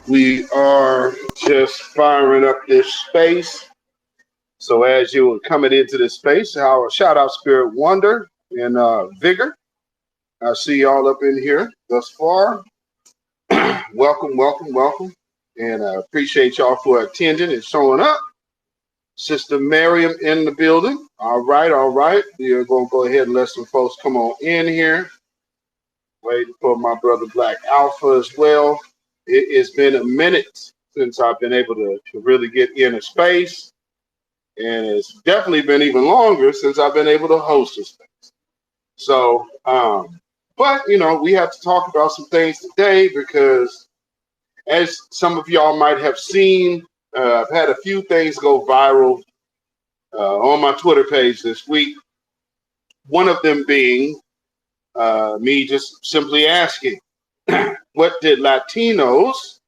We are just firing up this space. So as you were coming into this space, our shout out Spirit Wonder and Vigor. I see y'all up in here thus far. Welcome, welcome, welcome. And I appreciate y'all for attending and showing up. Sister Miriam in the building. All right, all right. We're going to go ahead and let some folks come on in here. Waiting for my brother Black Alpha as well. It has been a minute since I've been able to really get in a space. And it's definitely been even longer since I've been able to host a space. So, but, you know, we have to talk about some things today because as some of y'all might have seen, I've had a few things go viral on my Twitter page this week. One of them being me just simply asking, what did Latinos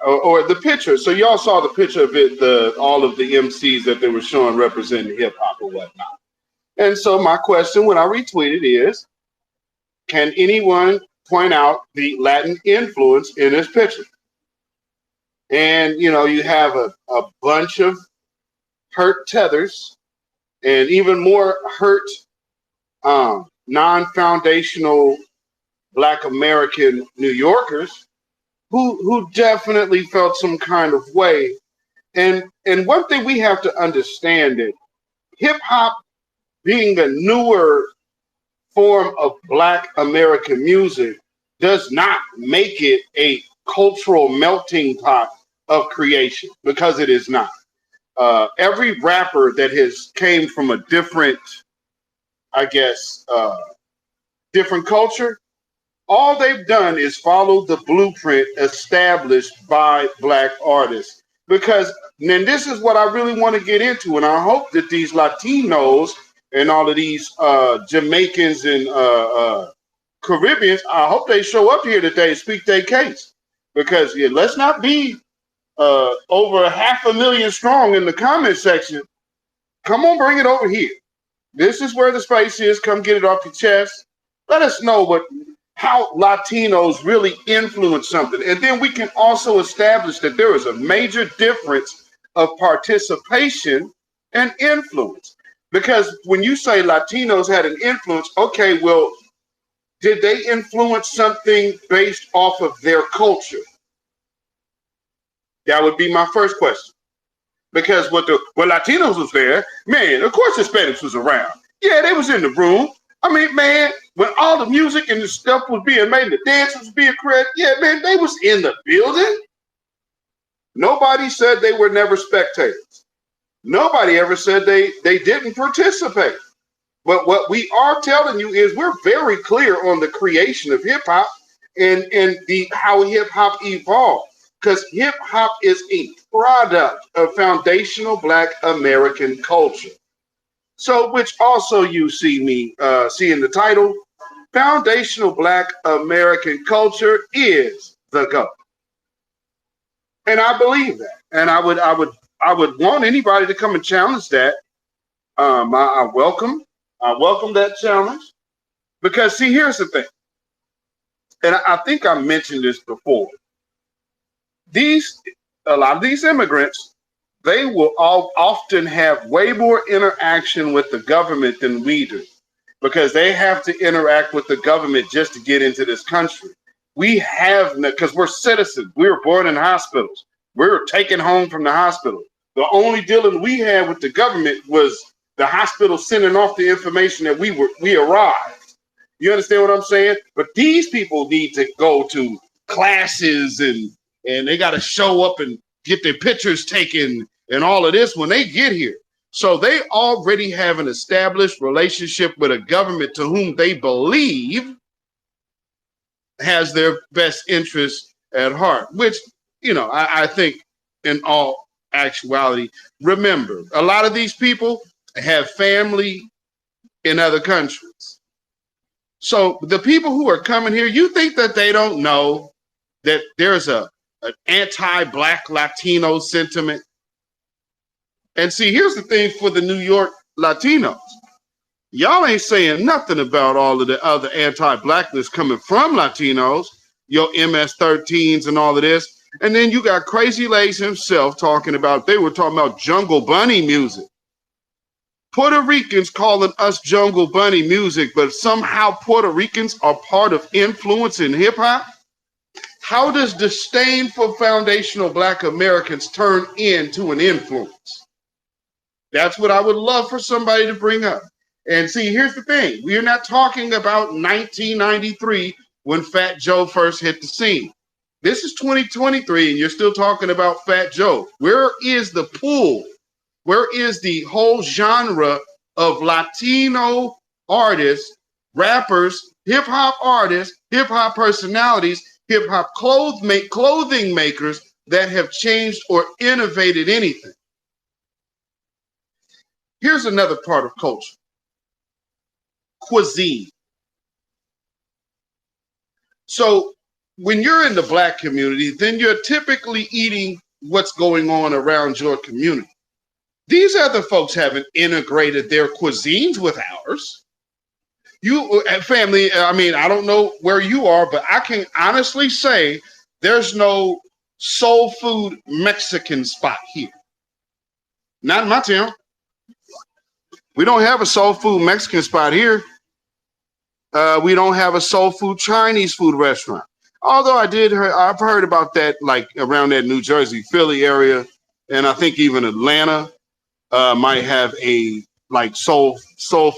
or the picture? So y'all saw the picture of it, all of the MCs that they were showing representing hip hop or whatnot. And so my question when I retweeted is, can anyone point out the Latin influence in this picture? And, you know, you have a bunch of hurt tethers and even more hurt non-foundational Black American New Yorkers who definitely felt some kind of way. And one thing we have to understand that hip hop being a newer form of Black American music does not make it a cultural melting pot of creation, because it is not. Every rapper that has came from a different, I guess, different culture, all they've done is follow the blueprint established by Black artists. Because then this is what I really want to get into, and I hope that these Latinos and all of these Jamaicans and Caribbeans, I hope they show up here today and speak their case. Because let's not be over 500,000 strong in the comment section. Come on, bring it over here. This is where the space is. Come get it off your chest. Let us know how Latinos really influence something. And then we can also establish that there is a major difference of participation and influence. Because when you say Latinos had an influence, okay, well, did they influence something based off of their culture? That would be my first question. Because when Latinos was there, man, of course Hispanics was around. Yeah, they was in the room. I mean, man, when all the music and the stuff was being made, and the dance was being created, yeah, man, they was in the building. Nobody said they were never spectators. Nobody ever said they didn't participate. But what we are telling you is we're very clear on the creation of hip hop and how hip hop evolved. Because hip hop is a product of foundational Black American culture. So, which also you see me see in the title, foundational Black American culture is the GOAT. And I believe that. And I would want anybody to come and challenge that. I welcome that challenge. Because see, here's the thing. And I think I mentioned this before. A lot of these immigrants, they will often have way more interaction with the government than we do, because they have to interact with the government just to get into this country. We have, because we're citizens. We were born in hospitals. We were taken home from the hospital. The only dealing we had with the government was the hospital sending off the information that we arrived. You understand what I'm saying? But these people need to go to classes and they got to show up and get their pictures taken and all of this when they get here. So they already have an established relationship with a government to whom they believe has their best interest at heart, which, you know, I think in all actuality, remember, a lot of these people have family in other countries. So the people who are coming here, you think that they don't know that there's an anti-Black Latino sentiment? And see, here's the thing for the New York Latinos. Y'all ain't saying nothing about all of the other anti-Blackness coming from Latinos. your MS-13s and all of this. And then you got Crazy Legs himself talking about, they were talking about Jungle Bunny music. Puerto Ricans calling us Jungle Bunny music, but somehow Puerto Ricans are part of influence in hip hop. How does disdain for foundational Black Americans turn into an influence? That's what I would love for somebody to bring up. And see, here's the thing. We are not talking about 1993 when Fat Joe first hit the scene. This is 2023 and you're still talking about Fat Joe. Where is the pool? Where is the whole genre of Latino artists, rappers, hip hop artists, hip hop personalities, hip hop clothing makers that have changed or innovated anything? Here's another part of culture. Cuisine. So when you're in the Black community, then you're typically eating what's going on around your community. These other folks haven't integrated their cuisines with ours. You, family, I mean, I don't know where you are, but I can honestly say there's no soul food Mexican spot here. Not in my town. We don't have a soul food Mexican spot here. We don't have a soul food Chinese food restaurant. Although I've heard about that, like around that New Jersey, Philly area, and I think even Atlanta might have a like soul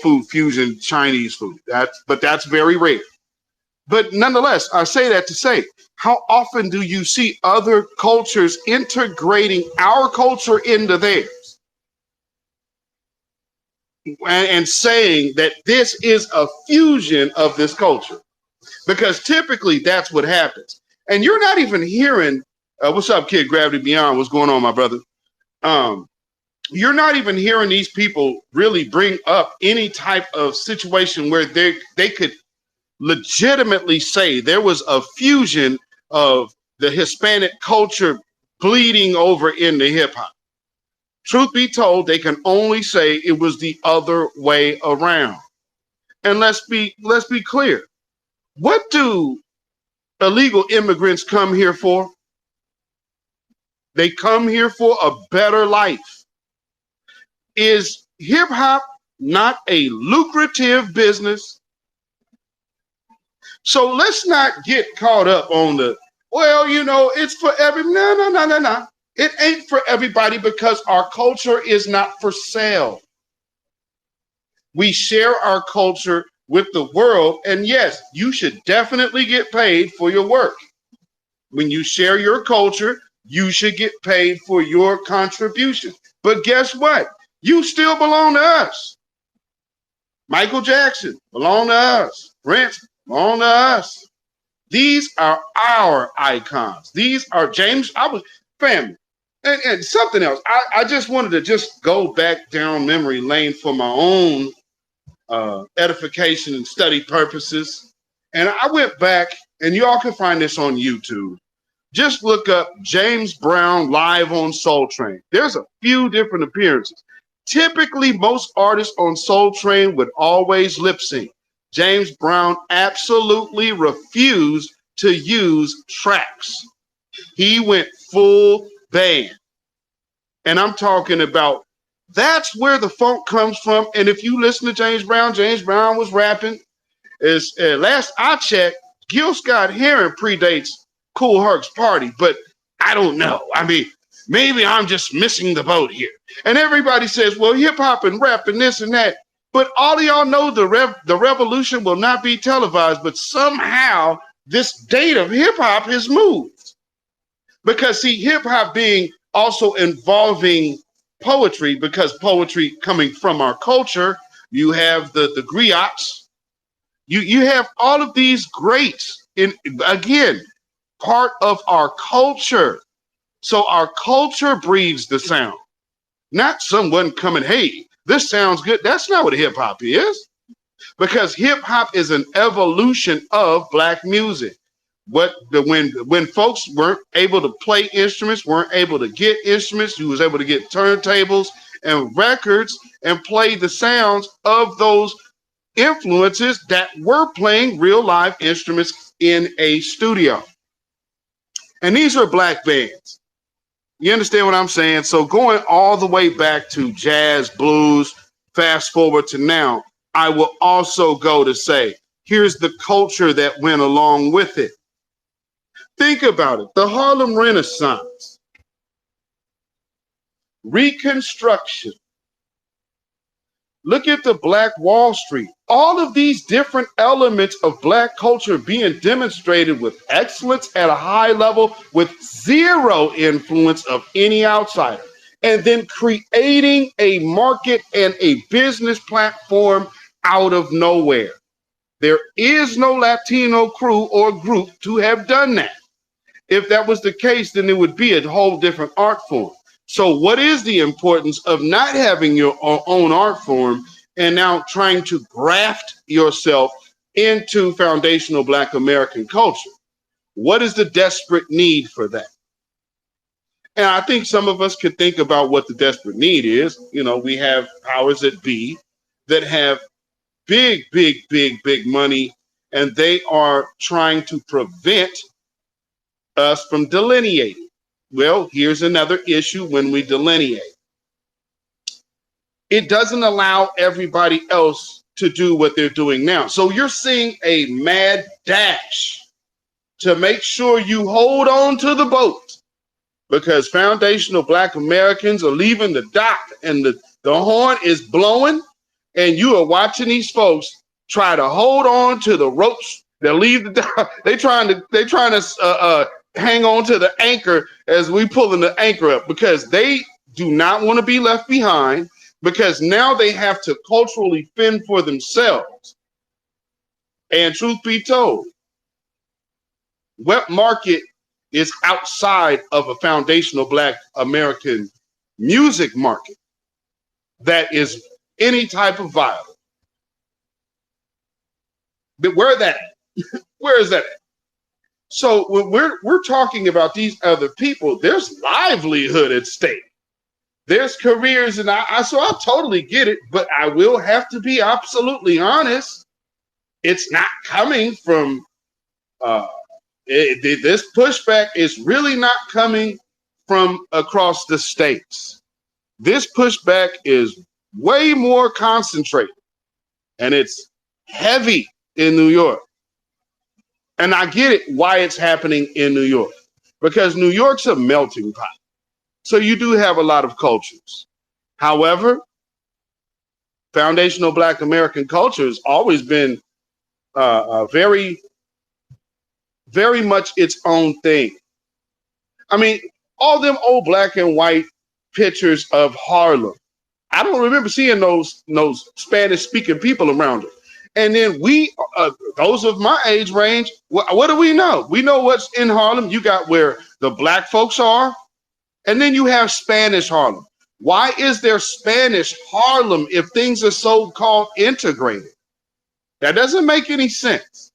food fusion Chinese food. But that's very rare. But nonetheless, I say that to say, how often do you see other cultures integrating our culture into theirs? And saying that this is a fusion of this culture, because typically that's what happens. And you're not even hearing, what's up, Kid Gravity Beyond? What's going on, my brother? You're not even hearing these people really bring up any type of situation where they could legitimately say there was a fusion of the Hispanic culture bleeding over into hip hop. Truth be told, they can only say it was the other way around. And let's be clear. What do illegal immigrants come here for? They come here for a better life. Is hip hop not a lucrative business? So let's not get caught up on the, well, you know, it's for no. It ain't for everybody because our culture is not for sale. We share our culture with the world. And yes, you should definitely get paid for your work. When you share your culture, you should get paid for your contribution. But guess what? You still belong to us. Michael Jackson belong to us. Prince belong to us. These are our icons. These are family. And something else, I just wanted to just go back down memory lane for my own edification and study purposes. And I went back, and y'all can find this on YouTube. Just look up James Brown live on Soul Train. There's a few different appearances. Typically, most artists on Soul Train would always lip sync. James Brown absolutely refused to use tracks. He went full band. And I'm talking about, that's where the funk comes from. And if you listen to James Brown was rapping. Last I checked, Gil Scott-Heron predates Kool Herc's Party, but I don't know. I mean, maybe I'm just missing the boat here. And everybody says, well, hip hop and rap and this and that. But all of y'all know the revolution will not be televised, but somehow this date of hip hop has moved. Because see, hip hop being also involving poetry, because poetry coming from our culture, you have the griots, you have all of these greats in, again, part of our culture. So our culture breeds the sound, not someone coming, hey, this sounds good. That's not what hip hop is, because hip hop is an evolution of Black music. When folks weren't able to play instruments, weren't able to get instruments, you was able to get turntables and records and play the sounds of those influences that were playing real live instruments in a studio. And these are black bands. You understand what I'm saying? So going all the way back to jazz, blues, fast forward to now, I will also go to say, here's the culture that went along with it. Think about it. The Harlem Renaissance, Reconstruction. Look at the Black Wall Street. All of these different elements of black culture being demonstrated with excellence at a high level with zero influence of any outsider. And then creating a market and a business platform out of nowhere. There is no Latino crew or group to have done that. If that was the case, then it would be a whole different art form. So what is the importance of not having your own art form and now trying to graft yourself into foundational Black American culture? What is the desperate need for that? And I think some of us could think about what the desperate need is. You know, we have powers that be that have big, big, big, big money, and they are trying to prevent us from delineating. Well, here's another issue when we delineate. It doesn't allow everybody else to do what they're doing now. So you're seeing a mad dash to make sure you hold on to the boat because foundational Black Americans are leaving the dock and the horn is blowing and you are watching these folks try to hold on to the ropes. They leave the dock. They trying to hang on to the anchor as we pulling the anchor up because they do not want to be left behind because now they have to culturally fend for themselves. And truth be told, what market is outside of a foundational Black American music market that is any type of violence? But where that? Where is that at? So when we're talking about these other people, there's livelihood at stake. There's careers, and I totally get it, but I will have to be absolutely honest. It's not coming from this pushback is really not coming from across the states. This pushback is way more concentrated, and it's heavy in New York. And I get it why it's happening in New York, because New York's a melting pot. So you do have a lot of cultures. However, foundational Black American culture has always been very, very much its own thing. I mean, all them old black and white pictures of Harlem, I don't remember seeing those Spanish-speaking people around it. And then we, those of my age range, what do we know? We know what's in Harlem. You got where the Black folks are, and then you have Spanish Harlem. Why is there Spanish Harlem if things are so-called integrated? That doesn't make any sense.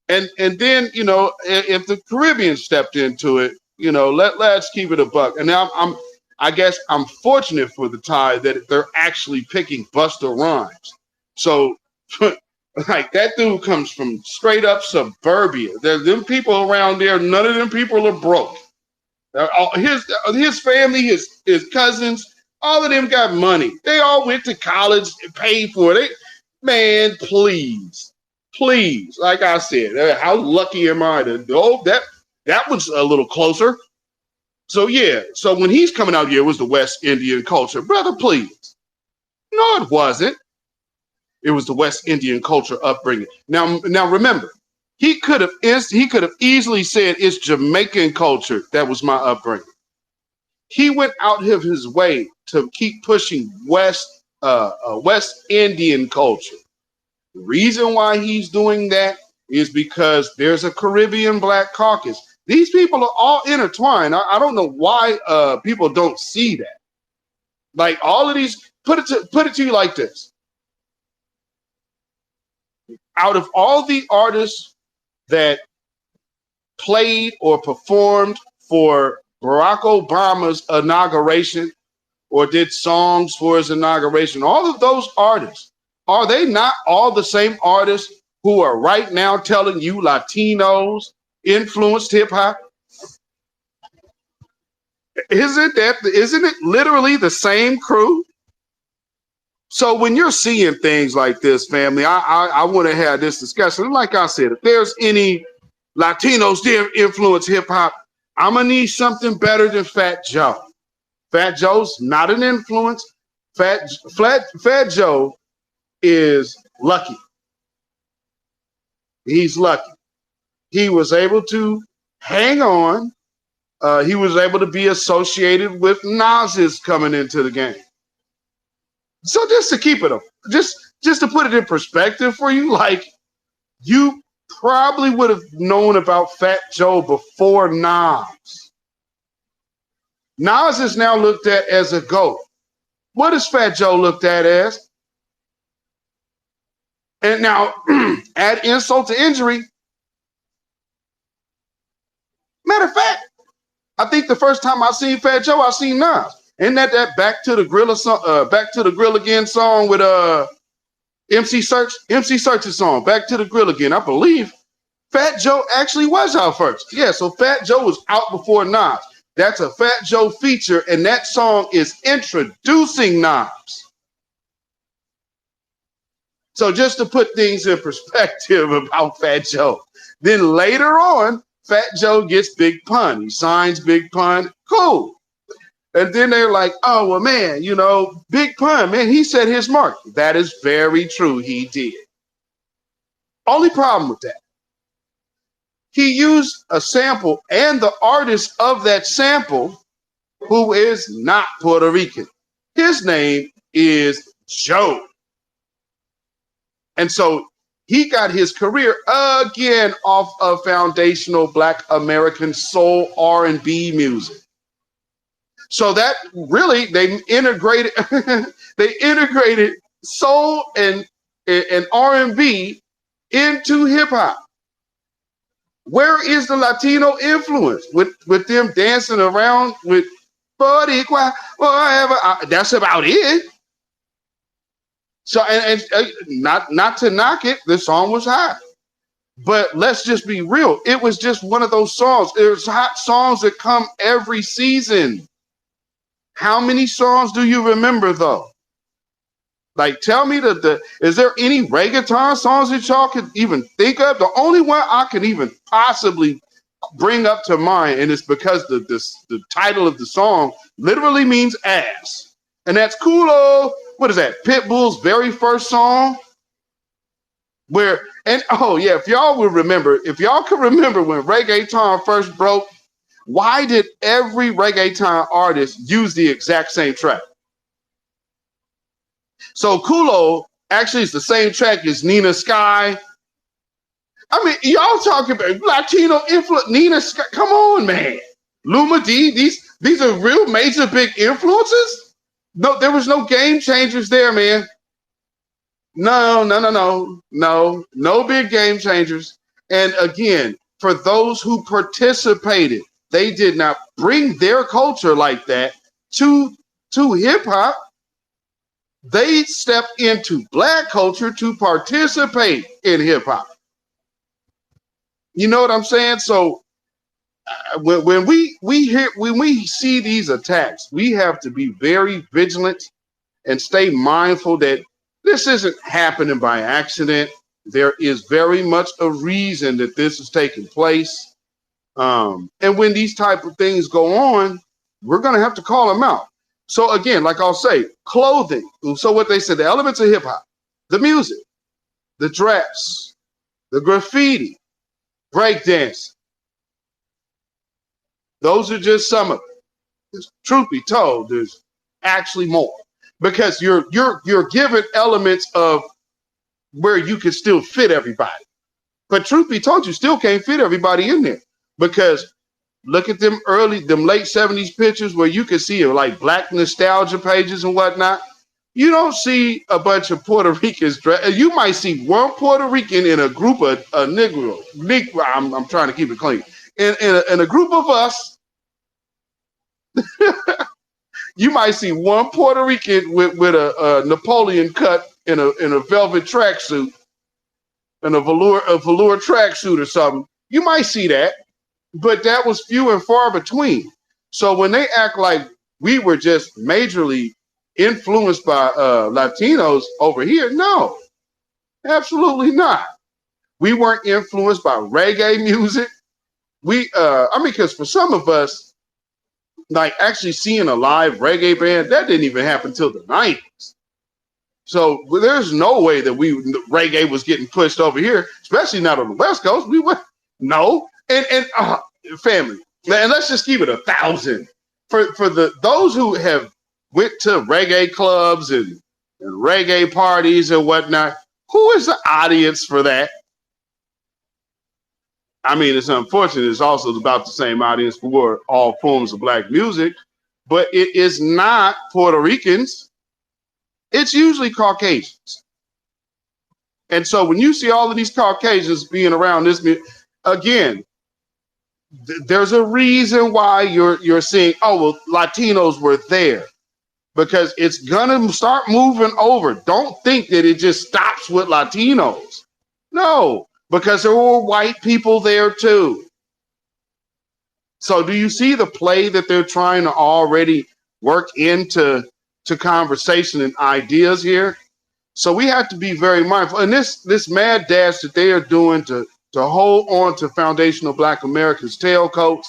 And then, you know, if the Caribbean stepped into it, you know, let's keep it a buck. And now I guess I'm fortunate for the Tide that they're actually picking Busta Rhymes. So like that dude comes from straight up suburbia. There's them people around there. None of them people are broke. His family, his cousins, all of them got money. They all went to college and paid for it. Man, please. Like I said, how lucky am I to know that was a little closer. So yeah. So when he's coming out here, it was the West Indian culture, brother. Please, no, it wasn't. It was the West Indian culture upbringing. Now remember, he could have easily said it's Jamaican culture that was my upbringing. He went out of his way to keep pushing West Indian culture. The reason why he's doing that is because there's a Caribbean Black caucus. These people are all intertwined. I don't know why people don't see that. Like all of these, put it to you like this. Out of all the artists that played or performed for Barack Obama's inauguration or did songs for his inauguration, all of those artists, Are they not all the same artists who are right now telling you Latinos influenced hip hop? Isn't it literally the same crew? So when you're seeing things like this, family, I want to have this discussion. Like I said, if there's any Latinos that influence hip hop, I'm gonna need something better than Fat Joe. Fat Joe's not an influence. Fat Joe is lucky. He's lucky. He was able to hang on. He was able to be associated with Nas's coming into the game. So just to keep it up, just to put it in perspective for you, like you probably would have known about Fat Joe before Nas. Nas is now looked at as a GOAT. What is Fat Joe looked at as? And now, add insult to injury. Matter of fact, I think the first time I seen Fat Joe, I seen Nas. Isn't that Back to the Grill song, Back to the Grill Again song with MC Search's song, Back to the Grill Again. I believe Fat Joe actually was out first. Yeah, so Fat Joe was out before Nas. That's a Fat Joe feature, and that song is introducing Nas. So just to put things in perspective about Fat Joe. Then later on, Fat Joe gets Big Pun. He signs Big Pun. Cool. And then they're like, oh, well, man, you know, Big Pun, man, he set his mark. That is very true. He did. Only problem with that, he used a sample and the artist of that sample, who is not Puerto Rican. His name is Joe. And so he got his career again off of foundational Black American soul R&B music. So that really, they integrated soul and R&B into hip hop. Where is the Latino influence with them dancing around with Boricua, whatever? That's about it. So and not to knock it, the song was hot, but let's just be real. It was just one of those songs. There's hot songs that come every season. How many songs do you remember though? Like, tell me is there any reggaeton songs that y'all could even think of? The only one I can even possibly bring up to mind, and it's because the title of the song literally means ass, and that's Culo. What is that? Pitbull's very first song. If y'all can remember when reggaeton first broke, why did every reggaeton artist use the exact same track? So Culo actually is the same track as Nina Sky. I mean, y'all talking about Latino influence. Nina Sky, come on, man. Luma D, these are real major big influences? No, there was no game changers there, man. No big game changers. And again, for those who participated, they did not bring their culture like that to hip hop. They stepped into Black culture to participate in hip hop. You know what I'm saying? So when we see these attacks, we have to be very vigilant and stay mindful that this isn't happening by accident. There is very much a reason that this is taking place. And when these type of things go on, we're going to have to call them out. So again, like I'll say, clothing. So what they said, the elements of hip hop, the music, the dress, the graffiti, breakdance. Those are just some of it. Truth be told, there's actually more, because you're given elements of where you can still fit everybody. But truth be told, you still can't fit everybody in there, because look at them late 70s pictures where you can see like Black nostalgia pages and whatnot. You don't see a bunch of Puerto Ricans. You might see one Puerto Rican in a group of Negro. I'm trying to keep it clean. In a group of us, you might see one Puerto Rican with a Napoleon cut in a velvet tracksuit, in a velour tracksuit or something, you might see that, but that was few and far between. So when they act like we were just majorly influenced by Latinos over here, no, absolutely not. We weren't influenced by reggae music. I mean, because for some of us, like actually seeing a live reggae band, that didn't even happen till the 90s. So there's no way that reggae was getting pushed over here, especially not on the West Coast. We went no, and family, and let's just keep it 1,000 for those who have went to reggae clubs and reggae parties and whatnot. Who is the audience for that? I mean, it's unfortunate. It's also about the same audience for all forms of black music, but it is not Puerto Ricans. It's usually Caucasians. And so when you see all of these Caucasians being around this, again, there's a reason why you're seeing, oh, well, Latinos were there, because it's gonna start moving over. Don't think that it just stops with Latinos. No, because there were white people there too. So do you see the play that they're trying to already work into conversation and ideas here? So we have to be very mindful. And this mad dash that they are doing to hold on to foundational Black Americans' tailcoats,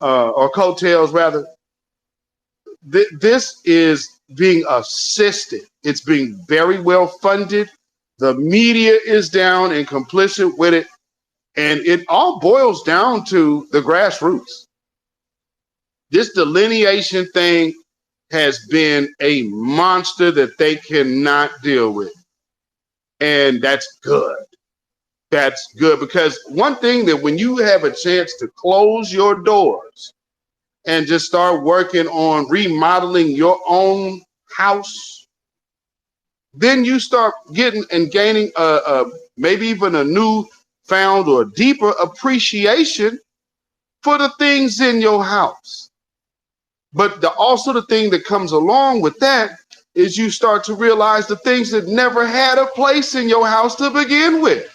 or coattails rather, this is being assisted. It's being very well funded. The media is down and complicit with it. And it all boils down to the grassroots. This delineation thing has been a monster that they cannot deal with. And that's good. That's good, because one thing that when you have a chance to close your doors and just start working on remodeling your own house, then you start getting and gaining maybe even a new found or deeper appreciation for the things in your house. But also the thing that comes along with that is you start to realize the things that never had a place in your house to begin with.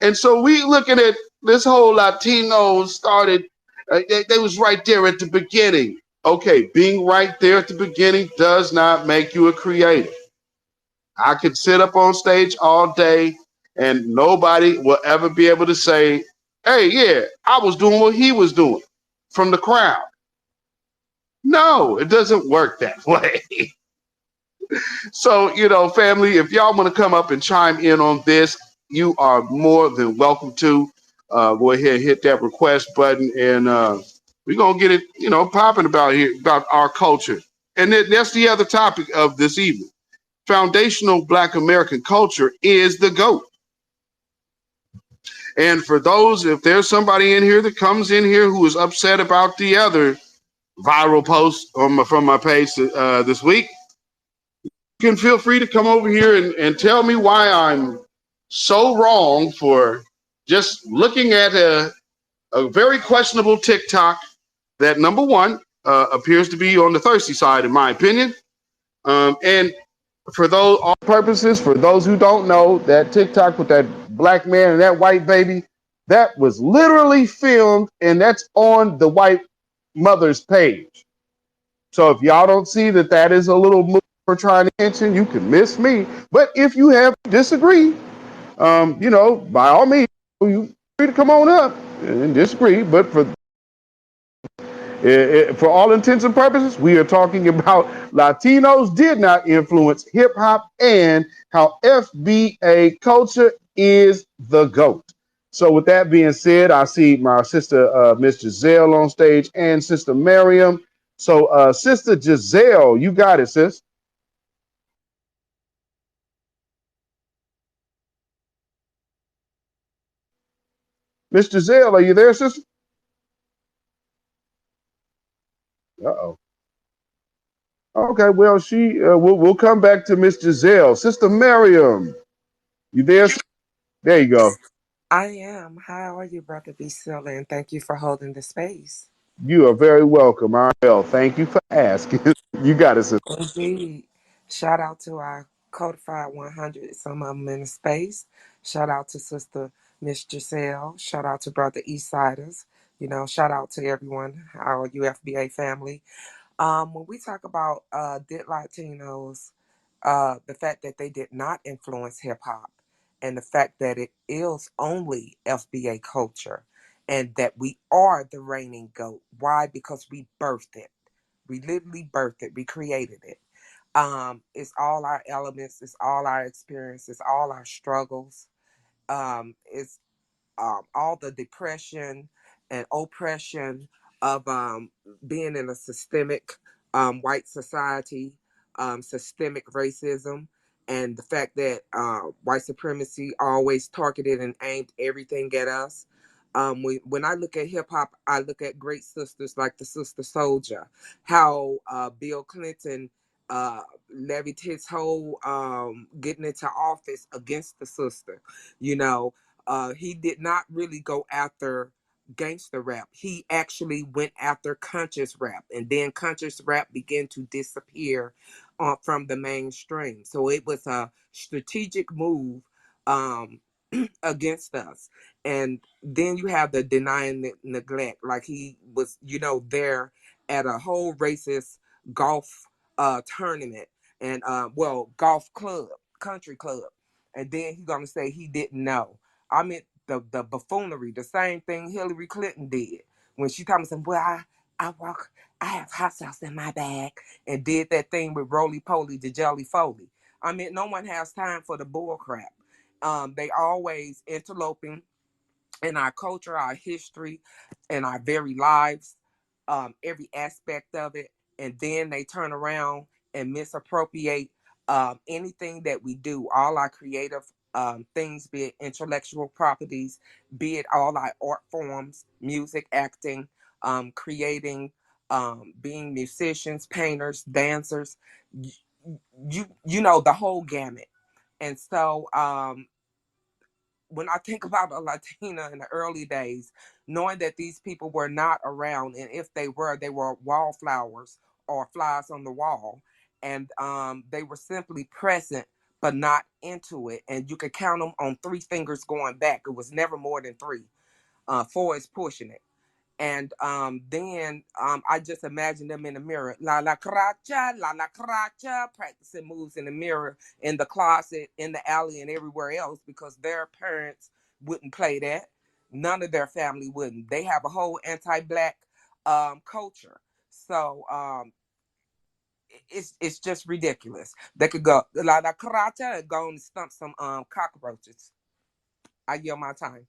And so we looking at this whole Latinos started, they was right there at the beginning. Okay, being right there at the beginning does not make you a creative. I could sit up on stage all day and nobody will ever be able to say, hey, yeah, I was doing what he was doing from the crowd. No, it doesn't work that way. So, family, if y'all want to come up and chime in on this, you are more than welcome to. Go ahead and hit that request button, and we're going to get it, popping about our culture. And that's the other topic of this evening. Foundational Black American culture is the GOAT. And for those, if there's somebody in here that comes in here who is upset about the other viral post from my page this week, you can feel free to come over here and tell me why I'm so wrong for just looking at a very questionable TikTok that, number one, appears to be on the thirsty side, in my opinion. And for all purposes, for those who don't know, that TikTok with that black man and that white baby, that was literally filmed, and that's on the white mother's page. So if y'all don't see that is a little move for trying to attention, you can miss me. But if you have disagreed, by all means, you free to come on up and disagree. But for all intents and purposes, we are talking about Latinos did not influence hip hop and how FBA culture is the GOAT. So with that being said, I see my sister, Miss Giselle, on stage, and Sister Miriam. So Sister Giselle, you got it, sis. Miss Giselle, are you there, sister? Uh-oh. Okay, well, we'll come back to Miss Giselle. Sister Miriam, you there? There you go. I am. How are you, Brother B. Silla? And thank you for holding the space. You are very welcome. Well, thank you for asking. You got it, sister. Indeed. Shout out to our Codified 100, some of them in the space. Shout out to Sister Miss Giselle. Shout out to Brother Eastsiders. Shout out to everyone, our UFBA family. When we talk about did Latinos, the fact that they did not influence hip hop, and the fact that it is only FBA culture, and that we are the reigning goat. Why? Because we birthed it. We literally birthed it. We created it. It's all our elements. It's all our experience. It's all our struggles. It's all the depression and oppression of being in a systemic white society, systemic racism, and the fact that white supremacy always targeted and aimed everything at us. When I look at hip hop, I look at great sisters like the Sister Soldier, how Bill Clinton levied his whole getting into office against the sister. You know, he did not really go after gangster rap. He actually went after conscious rap, and then conscious rap began to disappear from the mainstream. So it was a strategic move um, against us. And then you have the denying neglect, like he was, there at a whole racist golf tournament and golf club, country club, and then he's gonna say he didn't know. I mean, the buffoonery, the same thing Hillary Clinton did when she told me, some, well, I have hot sauce in my bag, and did that thing with roly poly to jelly foley. I mean, no one has time for the bull crap. They always interloping in our culture, our history, and our very lives, every aspect of it, and then they turn around and misappropriate anything that we do, all our creative things, be it intellectual properties, be it all our art forms, music, acting, creating, being musicians, painters, dancers, you know, the whole gamut. And so when I think about a Latina in the early days, knowing that these people were not around, and if they were wallflowers or flies on the wall, and they were simply present but not into it, and you could count them on three fingers going back. It was never more than three. Four is pushing it. And then I just imagine them in the mirror, la la cracha, practicing moves in the mirror, in the closet, in the alley, and everywhere else, because their parents wouldn't play that. None of their family wouldn't. They have a whole anti-black culture. So it's just ridiculous. They could go la la cracha and go and stump some cockroaches. I yield my time.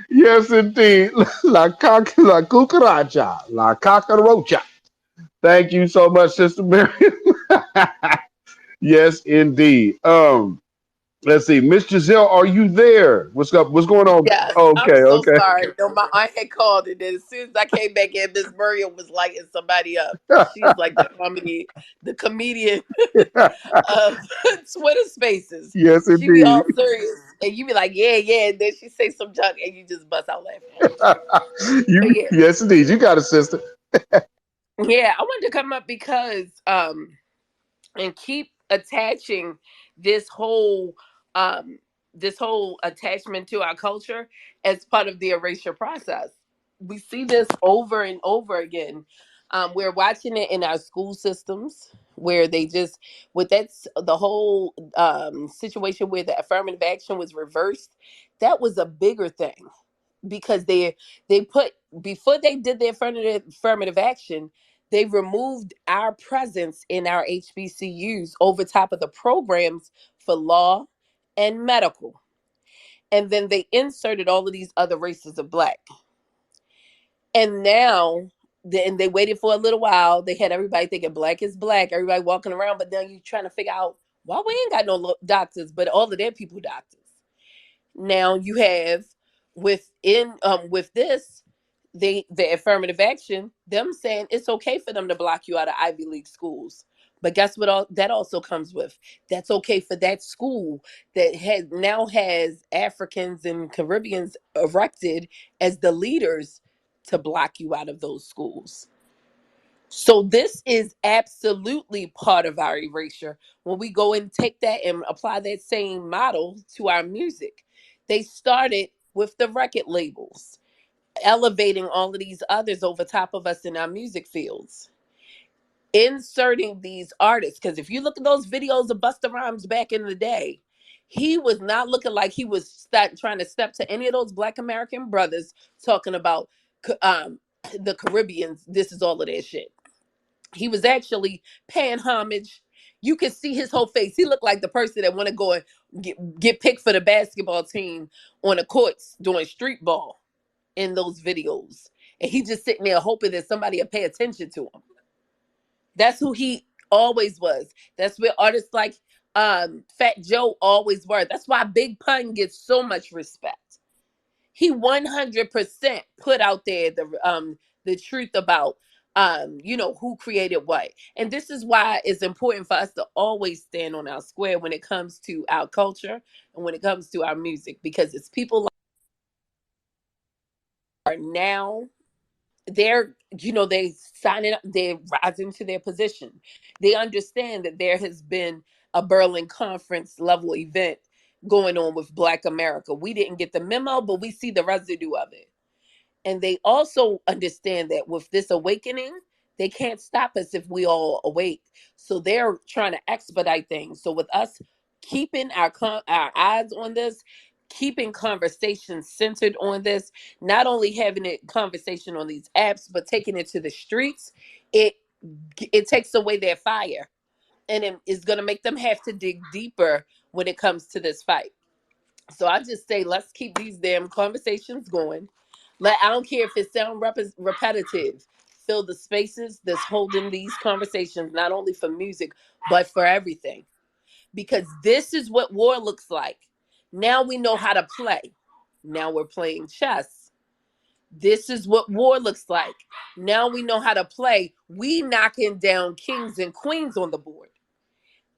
Yes, indeed. La cucaracha, la cacarocha. Thank you so much, Sister Mary. Yes, indeed. Let's see, Miss Giselle, are you there? What's up? What's going on? Yes, I'm Okay, so okay. sorry. No, my aunt had called, and then as soon as I came back in, Miss Miriam was lighting somebody up. She's like the comedian of Twitter Spaces. Yes, She be indeed. all serious, and you be like, "Yeah, yeah," and then she say some junk, and you just bust out laughing. But yeah, Yes, indeed. You got a sister. yeah, I wanted to come up because and keep attaching this whole um this whole attachment to our culture as part of the erasure process. We see this over and over again. We're watching it in our school systems where they just with the whole situation where the affirmative action was reversed. That was a bigger thing because they put before they did the affirmative action, they removed our presence in our HBCUs over top of the programs for law and medical. And then they inserted all of these other races of black. And now then they waited for a little while. They had everybody thinking black is black, everybody walking around, but now you're trying to figure out why we ain't got no doctors, but all of their people doctors. Now you have with this the affirmative action, them saying it's okay for them to block you out of Ivy League schools. But guess what? All that also comes with that's okay for that school that has Africans and Caribbeans erected as the leaders to block you out of those schools. So this is absolutely part of our erasure when we go and take that and apply that same model to our music. They started with the record labels, elevating all of these others over top of us in our music fields, inserting these artists. Because if you look at those videos of Busta Rhymes back in the day, he was not looking like he was trying to step to any of those Black American brothers talking about the Caribbeans. This is all of their shit. He was actually paying homage. You could see his whole face. He looked like the person that want to go and get picked for the basketball team on the courts doing street ball in those videos. And he just sitting there hoping that somebody will pay attention to him. That's who he always was. That's where artists like Fat Joe always were. That's why Big Pun gets so much respect. He 100% put out there the truth about who created what. And this is why it's important for us to always stand on our square when it comes to our culture and when it comes to our music, because it's people like are now, they signing up, they're rising to their position. They understand that there has been a Berlin conference level event going on with Black America. We didn't get the memo, but we see the residue of it. And they also understand that with this awakening, they can't stop us if we all awake. So they're trying to expedite things. So with us keeping our eyes on this, keeping conversations centered on this, not only having a conversation on these apps, but taking it to the streets, it it takes away their fire, and it is going to make them have to dig deeper when it comes to this fight. So I just say, let's keep these damn conversations going. I don't care if it sounds repetitive. Fill the spaces that's holding these conversations, not only for music, but for everything. Because this is what war looks like. Now we know how to play. Now we're playing chess. This is what war looks like. Now we know how to play. We knocking down kings and queens on the board.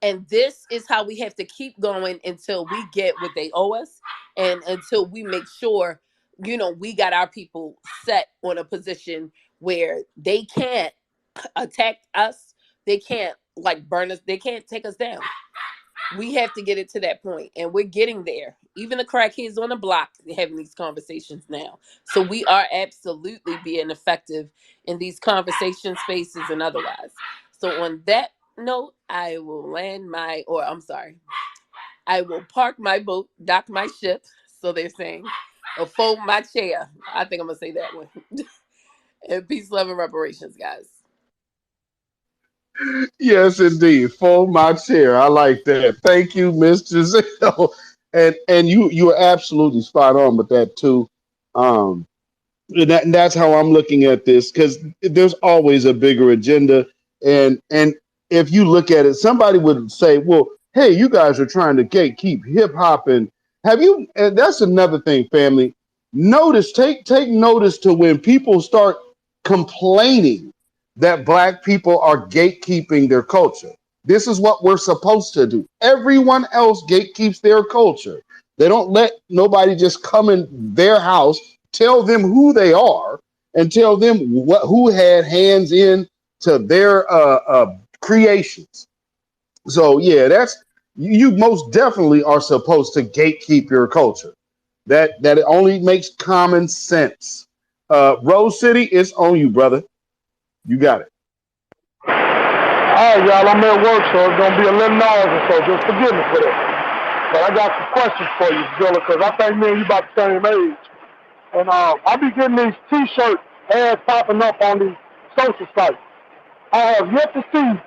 And this is how we have to keep going until we get what they owe us, and until we make sure, we got our people set on a position where they can't attack us. They can't burn us. They can't take us down. We have to get it to that point, and we're getting there. Even the crackheads on the block having these conversations now. So we are absolutely being effective in these conversation spaces and otherwise. So on that note, I will I will park my boat, dock my ship, so they're saying, or fold my chair. I think I'm gonna say that one. And peace, love, and reparations, guys. Yes, indeed. Fold my chair. I like that. Thank you, Miss Giselle. And you are absolutely spot on with that too. Um, and that's how I'm looking at this, because there's always a bigger agenda. And if you look at it, somebody would say, well, hey, you guys are trying to gatekeep hip hop. And have you, and that's another thing, family. Take notice to when people start complaining that black people are gatekeeping their culture. This is what we're supposed to do. Everyone else gatekeeps their culture. They don't let nobody just come in their house, tell them who they are, and tell them who had hands in to their creations. So yeah, that's, you most definitely are supposed to gatekeep your culture. That it only makes common sense. Rose City, it's on you, brother. You got it. All right, y'all, I'm at work, so it's going to be a little noisy, so just forgive me for that. But I got some questions for you, Zilla, because I think me and you about the same age. And I be getting these T-shirt ads popping up on these social sites. I have yet to see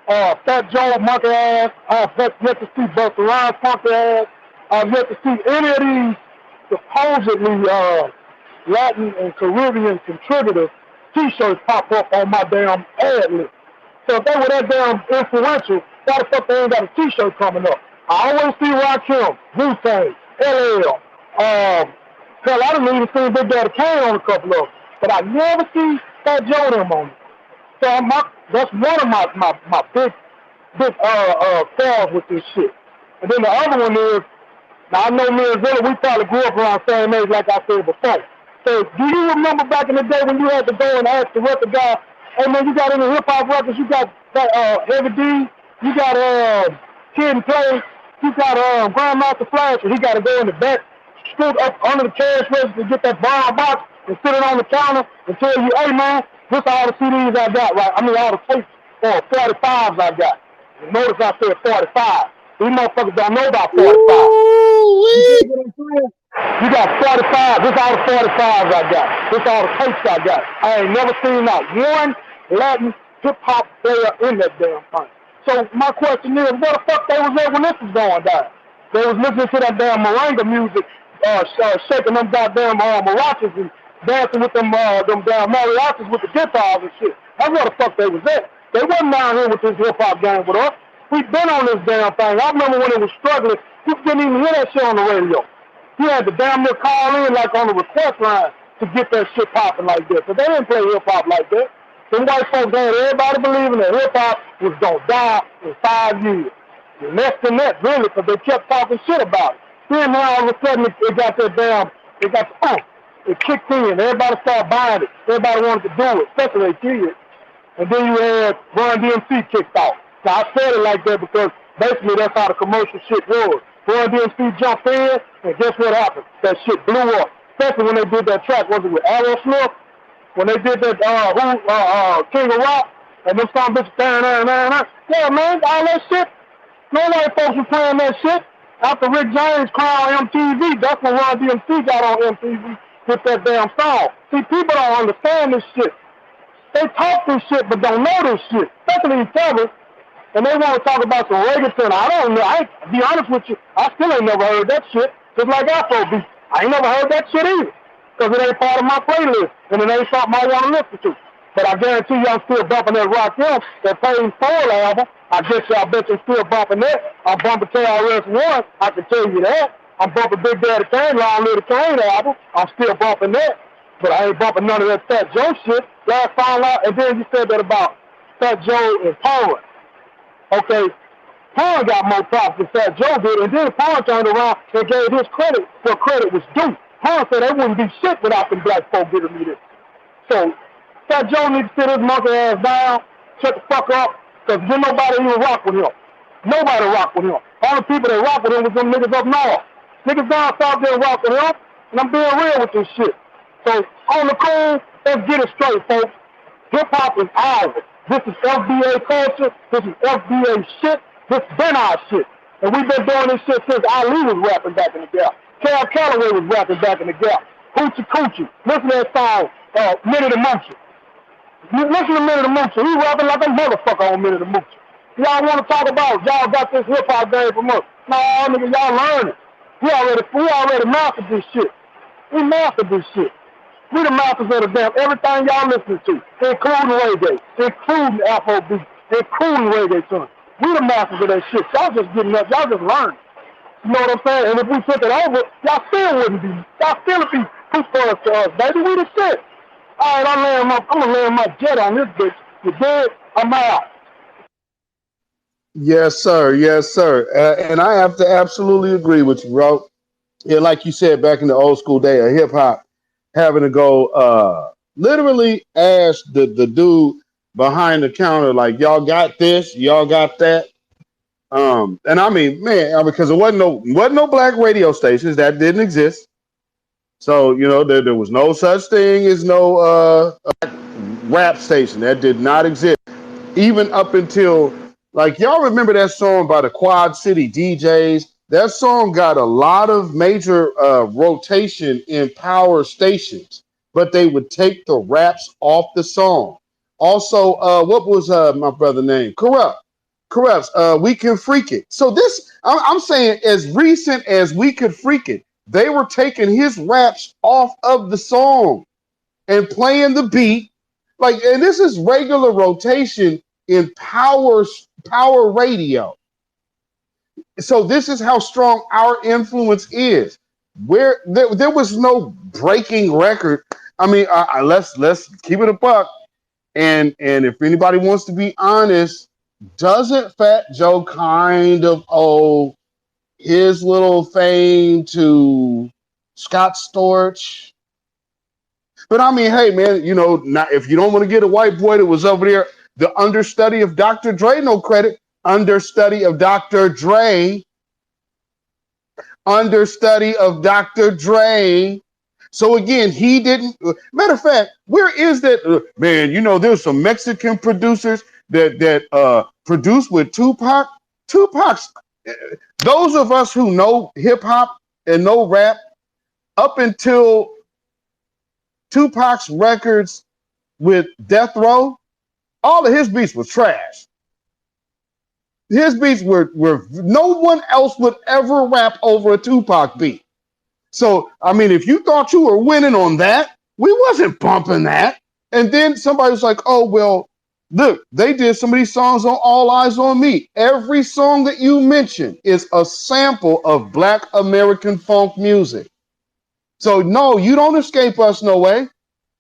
Fat Joe monkey ass. I have yet to see Busta Rhymes monkey ass. I have yet to see any of these supposedly Latin and Caribbean contributors T-shirts pop up on my damn ad list. So if they were that damn influential, why the fuck they ain't got a T-shirt coming up? I always see Rakim, Wu-Tang, LL. Hell, I didn't even see Big Daddy Kane on a couple of them, but I never see Fat Joe them on it. So that's one of my big flaws with this shit. And then the other one is, now I know me and Zilla, we probably grew up around the same age, like I said before. So do you remember back in the day when you had to go and ask the record guy Hey man, you got any hip hop records? You got Heavy D. You got Kid and Play. You got Grandmaster Flash, and he got to go in the back, scoot up under the cash register to get that brown box and sit it on the counter and tell you, hey man, this all the CDs I got, right? I mean all the tapes or 45s I got. And notice I said 45. These motherfuckers don't know about 45. You get Ooh-wee. what I'm saying? You got 45. This all the 45s I got. This all the tapes I got. I ain't never seen not one Latin hip hop player in that damn thing. So my question is, where the fuck they was at when this was going down? They was listening to that damn moringa music, shaking them goddamn maracas and dancing with them damn mariachis with the guitars and shit. That's where the fuck they was at. They wasn't down here with this hip hop game with us. We been on this damn thing. I remember when it was struggling, you couldn't even hear that shit on the radio. You had to damn near call in like on the request line to get that shit popping like that. So they didn't play hip hop like that. Them white folks had everybody believing that hip hop was gonna die in 5 years. And less than that, really, because they kept talking shit about it. Then now all of a sudden it got that damn, it got it kicked in. Everybody started buying it. Everybody wanted to do it, especially they kids. And then you had Run DMC kicked off. Now I said it like that because basically that's how the commercial shit was. Run DMC jumped in, and guess what happened? That shit blew up. Especially when they did that track, was it with Aerosmith? When they did that King of Rock, and them some bitches yeah man, all that shit. No white folks were playing that shit. After Rick James crowned MTV, that's when Run DMC got on MTV with that damn song. See, people don't understand this shit. They talk this shit but don't know this shit, especially each other. And they want to talk about some reggaeton. I don't know. Be honest with you, I still ain't never heard that shit. Just like Afrobeat. I ain't never heard that shit either. Because it ain't part of my playlist. And it ain't something I want to listen to. But I guarantee you I'm still bumping that Rock Hill, that Pain Full album. I bet you I'm still bumping that. I'm bumping KRS-One. I can tell you that. I'm bumping Big Daddy Kane, Long Live the Kane album. I'm still bumping that. But I ain't bumping none of that Fat Joe shit. Last time out, and then you said that about Fat Joe and Paul. Okay, Paul got more props than Fat Joe did, and then Paul turned around and gave his credit where credit was due. Paul said they wouldn't be shit without them black folk giving me this. So Fat Joe needs to sit his monkey ass down, shut the fuck up, because didn't nobody even rock with him. Nobody rock with him. All the people that rock with him was them niggas up north. Niggas down south didn't rock with him, and I'm being real with this shit. So on the cool, let's get it straight, folks. Hip hop is ours. This is FBA culture. This is FBA shit. This been our shit. And we've been doing this shit since Ali was rapping back in the gap. Cal Calloway was rapping back in the gap. Hoochie Coochie. Listen to that song, Minute of Moochie. Listen to Minute of Moochie. He rapping like a motherfucker on Minute of Moochie. Y'all want to talk about, y'all got this hip hop game from us. No, nigga, y'all learn it. We already mastered this shit. We mastered this shit. We the masters of the damn everything y'all listen to, including reggae, including Afrobeat, including reggaeton. We the masters of that shit. Y'all just getting up. Y'all just learning. You know what I'm saying? And if we took it over, y'all still wouldn't be. Y'all still would be too far to us, baby. We the shit. All right, I'm gonna land my jet on this bitch. You dead? I'm out. Yes, sir. Yes, sir. And I have to absolutely agree with you, bro. Yeah, like you said back in the old school day of hip hop, having to go literally ask the dude behind the counter, like, y'all got this, y'all got that. And I mean, man, because there wasn't no black radio stations that didn't exist. So, you know, there was no such thing as no rap station that did not exist. Even up until, like, y'all remember that song by the Quad City DJs? That song got a lot of major rotation in power stations, but they would take the raps off the song. Also, what was my brother name? Corrupts. We Can Freak It. So this, I'm saying, as recent as We Could Freak It, they were taking his raps off of the song and playing the beat. Like, and this is regular rotation in power radio. So this is how strong our influence is. Where there was no breaking record. I mean, let's keep it a buck. And if anybody wants to be honest, doesn't Fat Joe kind of owe his little fame to Scott Storch? But I mean, hey man, not, if you don't want to get a white boy that was over there, the understudy of Dr. Dre, no credit, understudy of Dr. Dre, understudy of Dr. Dre. So again, he didn't. Matter of fact, where is that man? There's some Mexican producers that produced with Tupac. Tupac's. Those of us who know hip hop and know rap, up until Tupac's records with Death Row, all of his beats was trash. His beats were no one else would ever rap over a Tupac beat. So, I mean, if you thought you were winning on that, we wasn't bumping that. And then somebody was like, oh, well, look, they did some of these songs on All Eyes on Me. Every song that you mentioned is a sample of Black American funk music. So, no, you don't escape us no way.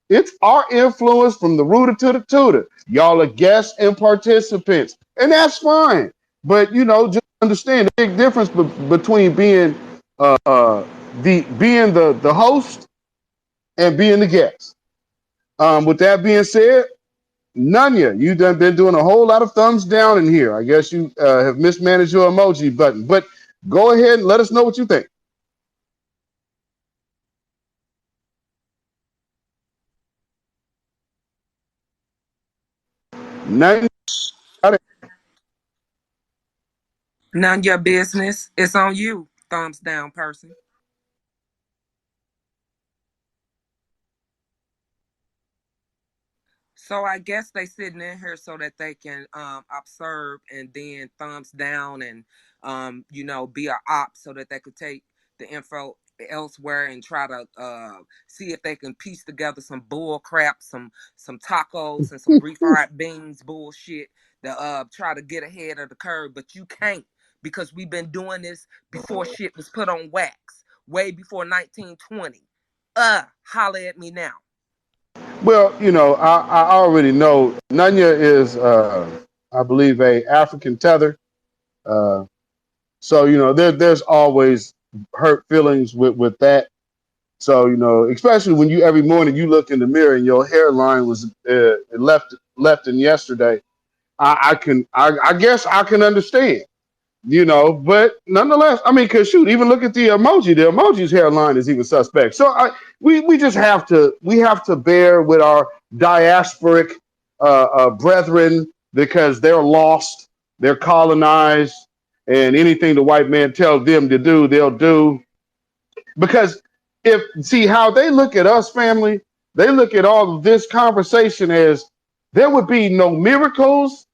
It's our influence from the rooter to the tutor. Y'all are guests and participants, and that's fine. But just understand the big difference between being the host and being the guest. With that being said, Nunya, you've been doing a whole lot of thumbs down in here. I guess you have mismanaged your emoji button, but go ahead and let us know what you think. Nunya, None of your business. It's on you, thumbs down person. So I guess they sitting in here so that they can observe and then thumbs down and be a op so that they could take the info elsewhere and try to see if they can piece together some bull crap, some tacos and some refried beans bullshit to try to get ahead of the curve, but you can't because we've been doing this before shit was put on wax, way before 1920. Holla at me now. well, I already know Nunya is, I believe, a African tether. Uh, so there's always hurt feelings with that. So especially when you every morning you look in the mirror and your hairline was left in yesterday. I guess I can understand. But nonetheless, I mean, because shoot, even look at the emoji. The emoji's hairline is even suspect. So we just have to bear with our diasporic brethren because they're lost, they're colonized, and anything the white man tells them to do, they'll do. Because if see how they look at us, family, they look at all of this conversation as there would be no miracles,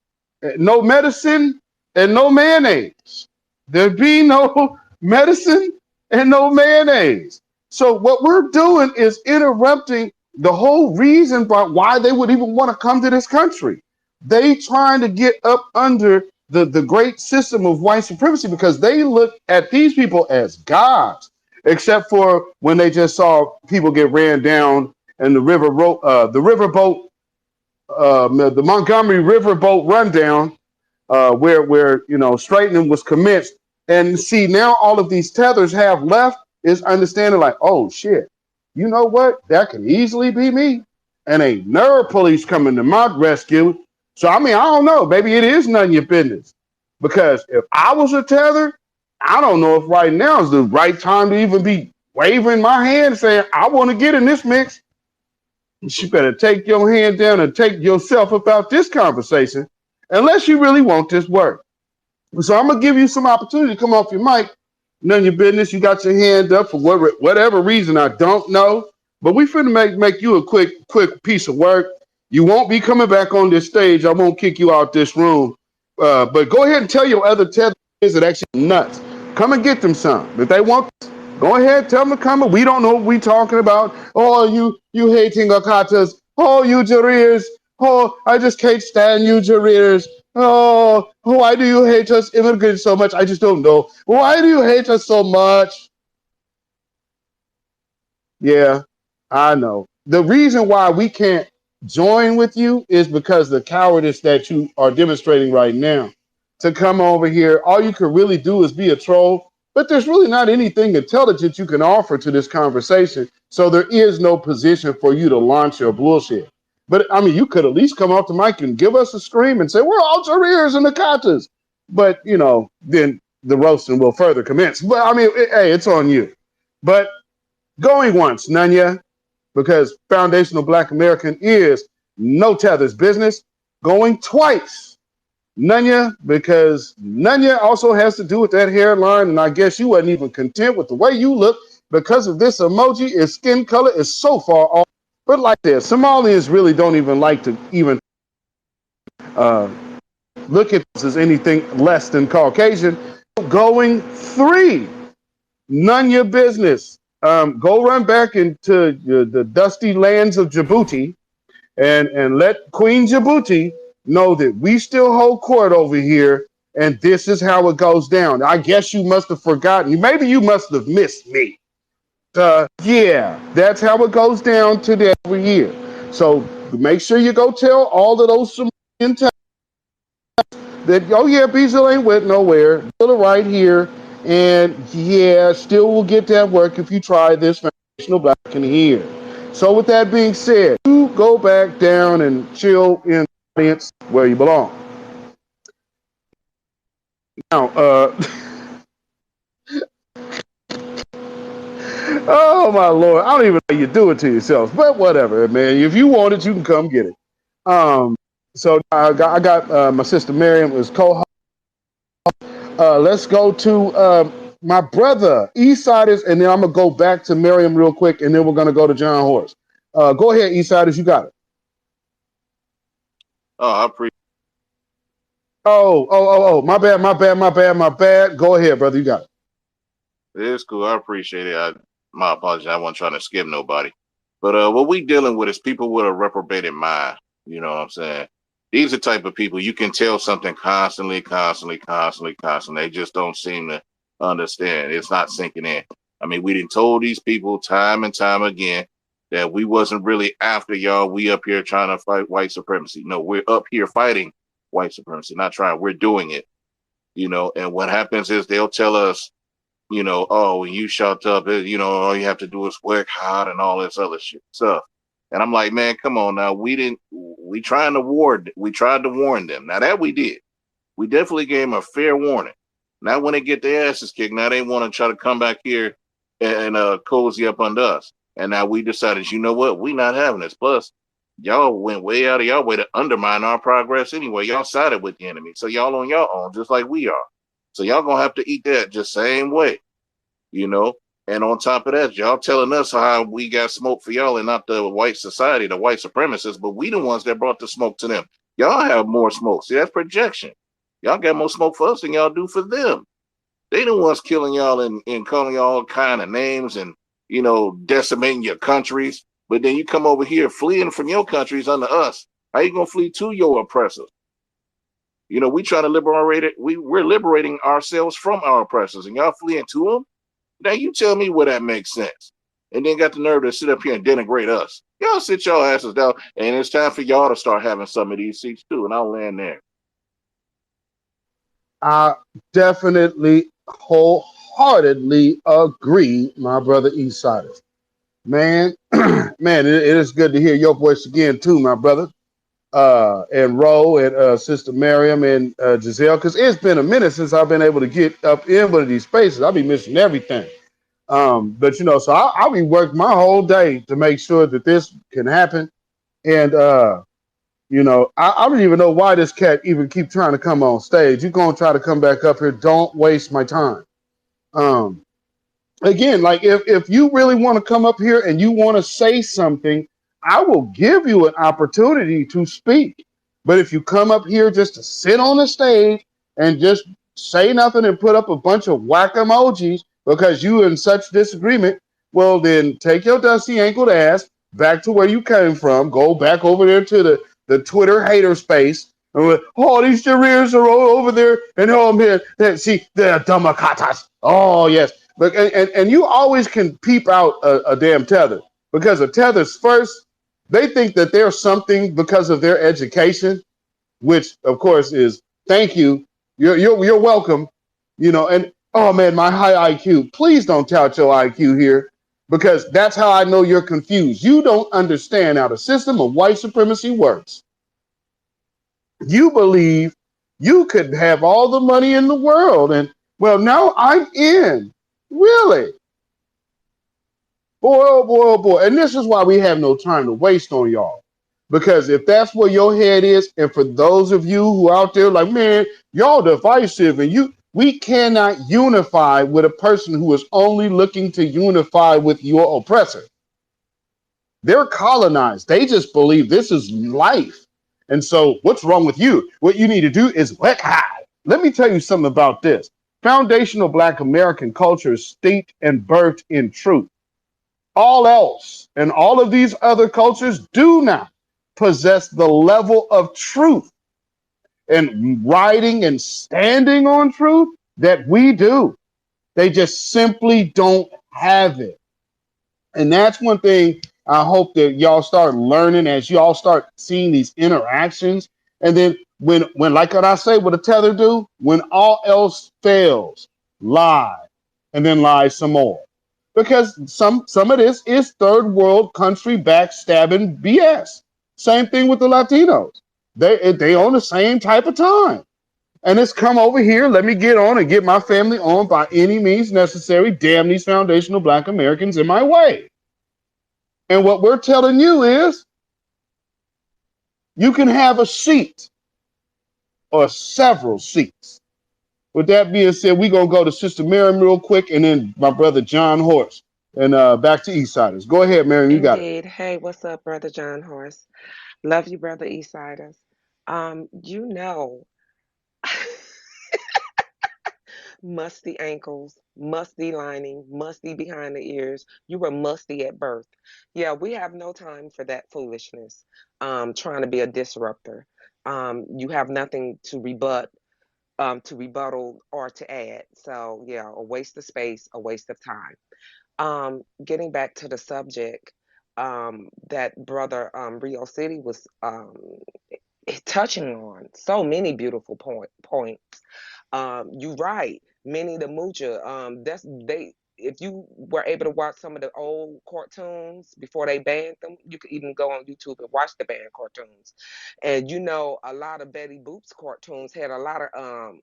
no medicine, and no mayonnaise. There'd be no medicine and no mayonnaise. So what we're doing is interrupting the whole reason why they would even want to come to this country. They trying to get up under the great system of white supremacy because they look at these people as gods, except for when they just saw people get ran down and the riverboat, the Montgomery riverboat rundown, where straightening was commenced. And see, now all of these tethers have left is understanding like, oh shit, you know what? That can easily be me. And ain't nerve police coming to my rescue. So I mean, I don't know. Maybe it is none of your business. Because if I was a tether, I don't know if right now is the right time to even be waving my hand saying, I want to get in this mix. You better take your hand down and take yourself about this conversation unless you really want this work. So I'm gonna give you some opportunity to come off your mic. None of your business. You got your hand up for whatever reason I don't know, but we finna make you a quick piece of work. You won't be coming back on this stage. I won't kick you out this room. But go ahead and tell your other tethers that actually nuts. Come and get them some. If they want, go ahead, tell them to come. We don't know what we talking about. Oh, you hating Akatas. Oh, you Jareers. Oh, I just can't stand you Jareers. Oh, why do you hate us immigrants so much? I just don't know. Why do you hate us so much? Yeah, I know. The reason why we can't join with you is because the cowardice that you are demonstrating right now. To come over here, all you can really do is be a troll. but there's really not anything intelligent you can offer to this conversation. So there is no position for you to launch your bullshit. But I mean, you could at least come off the mic and give us a scream and say, we're all ears and the katas. But, then the roasting will further commence. But I mean, hey, it's on you. But going once, Nunya, because foundational Black American is no tethers business. Going twice, Nunya, because Nunya also has to do with that hairline, and I guess you wasn't even content with the way you look because of this emoji. Its skin color is so far off. But like this, Somalians really don't even like to even uh, look at this as anything less than Caucasian. Going three, none your business. Go run back into the dusty lands of Djibouti and let Queen Djibouti know that we still hold court over here, and this is how it goes down. I guess you must have forgotten. Maybe you must have missed me. Yeah, that's how it goes down today every year. So make sure you go tell all of those Somalian that, oh yeah, Beazle ain't went nowhere. Still right here. And yeah, still will get that work if you try this foundational Black in here. So with that being said, you go back down and chill in the audience where you belong. Now, oh my Lord, I don't even know how you do it to yourselves, but whatever, man. If you want it, you can come get it. So I got my sister Miriam as co-host. Let's go to my brother, Eastsiders, and then I'm going to go back to Miriam real quick, and then we're going to go to John Horse. Go ahead, Eastsiders, you got it. Oh, I appreciate. Oh, my bad. Go ahead, brother, you got it. It's cool. I appreciate it. My apologies. I wasn't trying to skip nobody. But what we dealing with is people with a reprobated mind. You know what I'm saying? These are the type of people you can tell something constantly. They just don't seem to understand. It's not sinking in. I mean, we done told these people time and time again that we wasn't really after y'all. We up here trying to fight white supremacy. No, we're up here fighting white supremacy, not trying. We're doing it. And what happens is they'll tell us, oh, when you shut up, all you have to do is work hard and all this other shit stuff. And I'm like, man, come on now. We tried to warn them. Now that we did, we definitely gave them a fair warning. Now when they get their asses kicked, now they want to try to come back here and cozy up under us. And now we decided, you know what? We not having this. Plus, y'all went way out of y'all way to undermine our progress anyway. Y'all sided with the enemy. So y'all on your own, just like we are. So y'all gonna have to eat that just same way, And on top of that, y'all telling us how we got smoke for y'all and not the white society, the white supremacists, but we the ones that brought the smoke to them. Y'all have more smoke. See, that's projection. Y'all got more smoke for us than y'all do for them. They the ones killing y'all and calling y'all all kind of names and, decimating your countries. But then you come over here fleeing from your countries under us. How you gonna flee to your oppressors? We try to liberate it. We're liberating ourselves from our oppressors, and y'all fleeing to them. Now you tell me where that makes sense. And then got the nerve to sit up here and denigrate us. Y'all sit your asses down, and it's time for y'all to start having some of these seats too. And I'll land there. I definitely wholeheartedly agree, my brother Eastsiders. Man, it is good to hear your voice again too, my brother. And Ro and Sister Miriam and Giselle, because it's been a minute since I've been able to get up in one of these spaces. I'll be missing everything. But so I'll be working my whole day to make sure that this can happen. And I don't even know why this cat even keep trying to come on stage. You're gonna try to come back up here. Don't waste my time. Again, like if you really want to come up here and you want to say something, I will give you an opportunity to speak. But if you come up here just to sit on the stage and just say nothing and put up a bunch of whack emojis because you in such disagreement, well, then take your dusty ankled ass back to where you came from. Go back over there to the Twitter hater space. And these careers are over there. And I'm here. See, the Democratas. Oh, yes. But and you always can peep out a damn tether because a tether's first. They think that they're something because of their education, which of course is thank you. You're welcome. And Oh man, my high IQ. Please don't tout your IQ here because that's how I know you're confused. You don't understand how the system of white supremacy works. You believe you could have all the money in the world and well, now I'm in. Really? Boy, oh boy, oh boy. And this is why we have no time to waste on y'all. Because if that's where your head is, and for those of you who out there like, man, y'all divisive and we cannot unify with a person who is only looking to unify with your oppressor. They're colonized. They just believe this is life. And so what's wrong with you? What you need to do is work hard. Let me tell you something about this. Foundational Black American culture is steeped and birthed in truth. All else and all of these other cultures do not possess the level of truth and writing and standing on truth that we do. They just simply don't have it. And that's one thing I hope that y'all start learning as y'all start seeing these interactions. And then when like what I say, what a tether do, when all else fails, lie, and then lie some more. Because some of this is third world country backstabbing BS. Same thing with the Latinos. They on the same type of time. And it's come over here. Let me get on and get my family on by any means necessary. Damn these foundational Black Americans in my way. And what we're telling you is you can have a seat or several seats. With that being said, we're going to go to Sister Miriam real quick and then my brother John Horse. And back to Eastsiders. Go ahead, Miriam. You got it. Indeed. Hey, what's up, Brother John Horse? Love you, Brother Eastsiders. You know, musty ankles, musty lining, musty behind the ears. You were musty at birth. Yeah, we have no time for that foolishness. Trying to be a disruptor. You have nothing to rebuttal or to add. So yeah, a waste of space, a waste of time. Getting back to the subject that Brother Rio City was touching on, so many beautiful points. You're right. Minnie the Moocher. That's they. If you were able to watch some of the old cartoons before they banned them, you could even go on YouTube and watch the banned cartoons. And you know, a lot of Betty Boop's cartoons had a lot of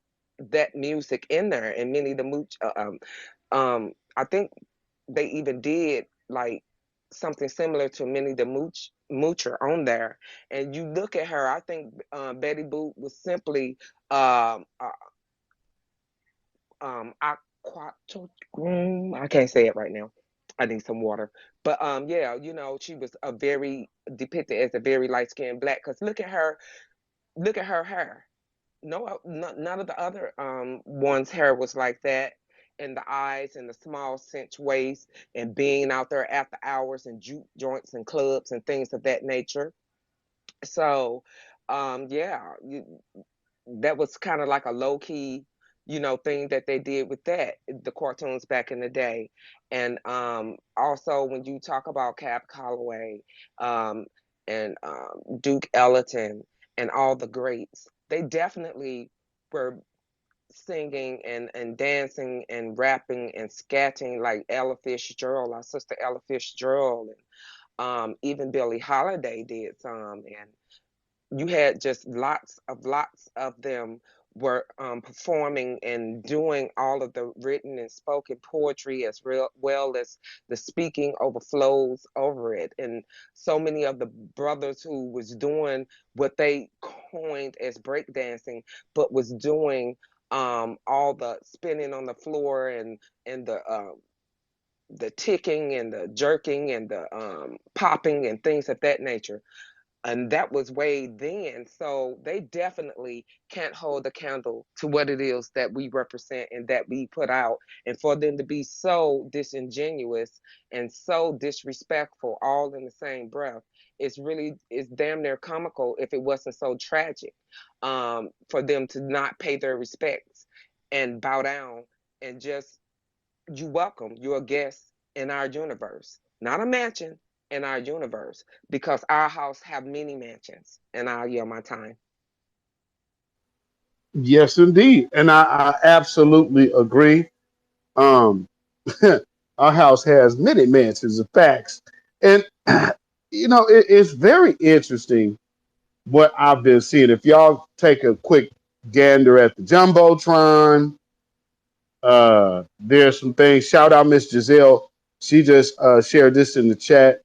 that music in there. And Minnie the Mooch. I think they even did like something similar to Minnie the Moocher on there. And you look at her, I think Betty Boop was simply um, uh, I can't say it right now. I need some water. But yeah, you know, she was a very depicted as a very light skinned black. Cause look at her hair. No, none of the other ones' hair was like that. And the eyes and the small cinch waist and being out there after hours and juke joints and clubs and things of that nature. So, yeah, that was kind of like a low key, you know, thing that they did with that the cartoons back in the day. And also when you talk about Cab Calloway um, and Duke Ellington and all the greats, they definitely were singing and dancing and rapping and scatting like Ella Fitzgerald, our sister Ella Fitzgerald, and even Billie Holiday did some, and you had just lots of them were performing and doing all of the written and spoken poetry as well as the speaking overflows over it. And so many of the brothers who was doing what they coined as breakdancing, but was doing all the spinning on the floor and the ticking and the jerking and the popping and things of that nature, and that was way then. So they definitely can't hold a candle to what it is that we represent and that we put out. And for them to be so disingenuous and so disrespectful all in the same breath, it's damn near comical if it wasn't so tragic, for them to not pay their respects and bow down and just, you welcome, you're a guest in our universe, not a mansion, in our universe, because our house have many mansions. And I'll yield my time. Yes, indeed. And I absolutely agree. Um, our house has many mansions of facts, and it's very interesting what I've been seeing. If y'all take a quick gander at the jumbotron, there's some things. Shout out Miss Giselle. She just shared this in the chat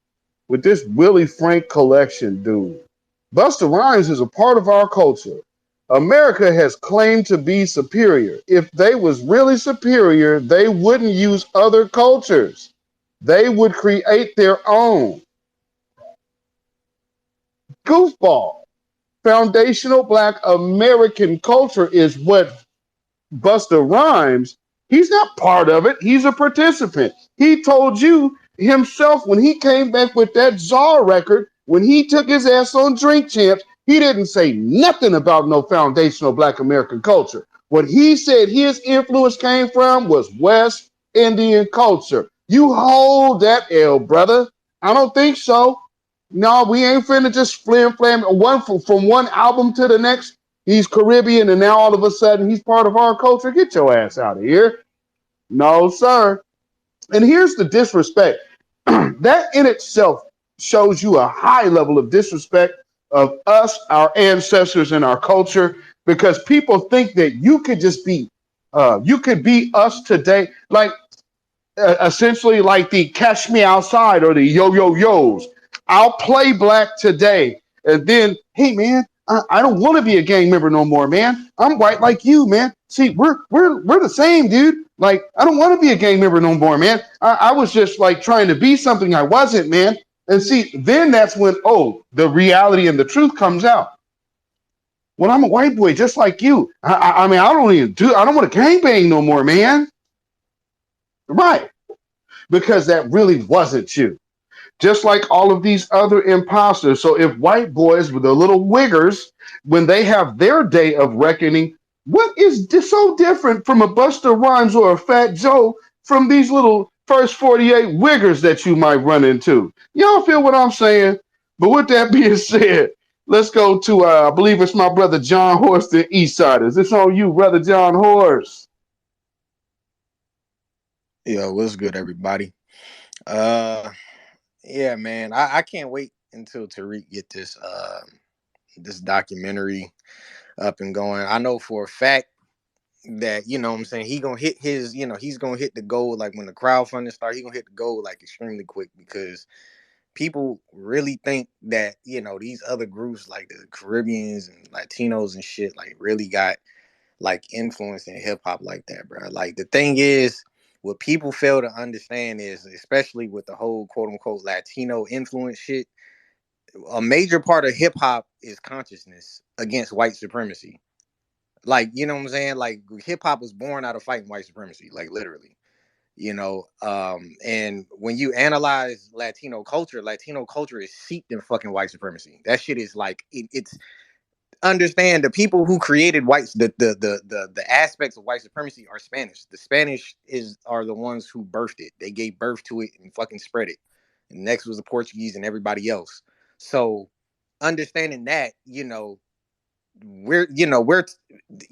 with this Willie Frank collection, dude. Busta Rhymes is a part of our culture. America has claimed to be superior. If they was really superior, they wouldn't use other cultures. They would create their own. Goofball. Foundational Black American culture is what Busta Rhymes, he's not part of it. He's a participant. He told you himself when he came back with that Czar record, when he took his ass on Drink Champs, he didn't say nothing about no foundational Black American culture. What he said his influence came from was West Indian culture. You hold that L, brother. I don't think so. No, we ain't finna just flim flam from one album to the next. He's Caribbean, and now all of a sudden he's part of our culture. Get your ass out of here. No, sir. And here's the disrespect. That in itself shows you a high level of disrespect of us, our ancestors, and our culture, because people think that you could be us today. Like essentially like the Catch Me Outside or the Yo Yo Yo's. I'll play black today, and then, hey man, I don't want to be a gang member no more, man. I'm white like you, man. See, we're the same, dude. Like, I don't want to be a gang member no more, man. I was just like trying to be something I wasn't, man. And see, then that's when the reality and the truth comes out. Well, I'm a white boy just like you. I mean, I don't want to gangbang no more, man. Right. Because that really wasn't you. Just like all of these other imposters. So if white boys with the little wiggers, when they have their day of reckoning, what is so different from a Buster Rhymes or a Fat Joe from these little first 48 wiggers that you might run into? Y'all feel what I'm saying? But with that being said, let's go to, I believe it's my brother John Horst, the Eastsiders. It's on you, brother John Horst. Yo, what's good, everybody? Uh, yeah, man, I can't wait until Tariq get this documentary up and going. I know for a fact that what I'm saying, he gonna hit his, he's gonna hit the goal like when the crowdfunding start. He gonna hit the goal like extremely quick because people really think that these other groups like the Caribbeans and Latinos and shit like really got like influence in hip hop like that, bro. Like the thing is, what people fail to understand is, especially with the whole quote unquote Latino influence shit, a major part of hip hop is consciousness against white supremacy. Like, you know what I'm saying? Like hip hop was born out of fighting white supremacy, like literally. And when you analyze Latino culture is seeped in fucking white supremacy. That shit is like it's understand the people who created whites the aspects of white supremacy are Spanish. The Spanish are the ones who birthed it. They gave birth to it and fucking spread it. And next was the Portuguese and everybody else. So understanding that, we're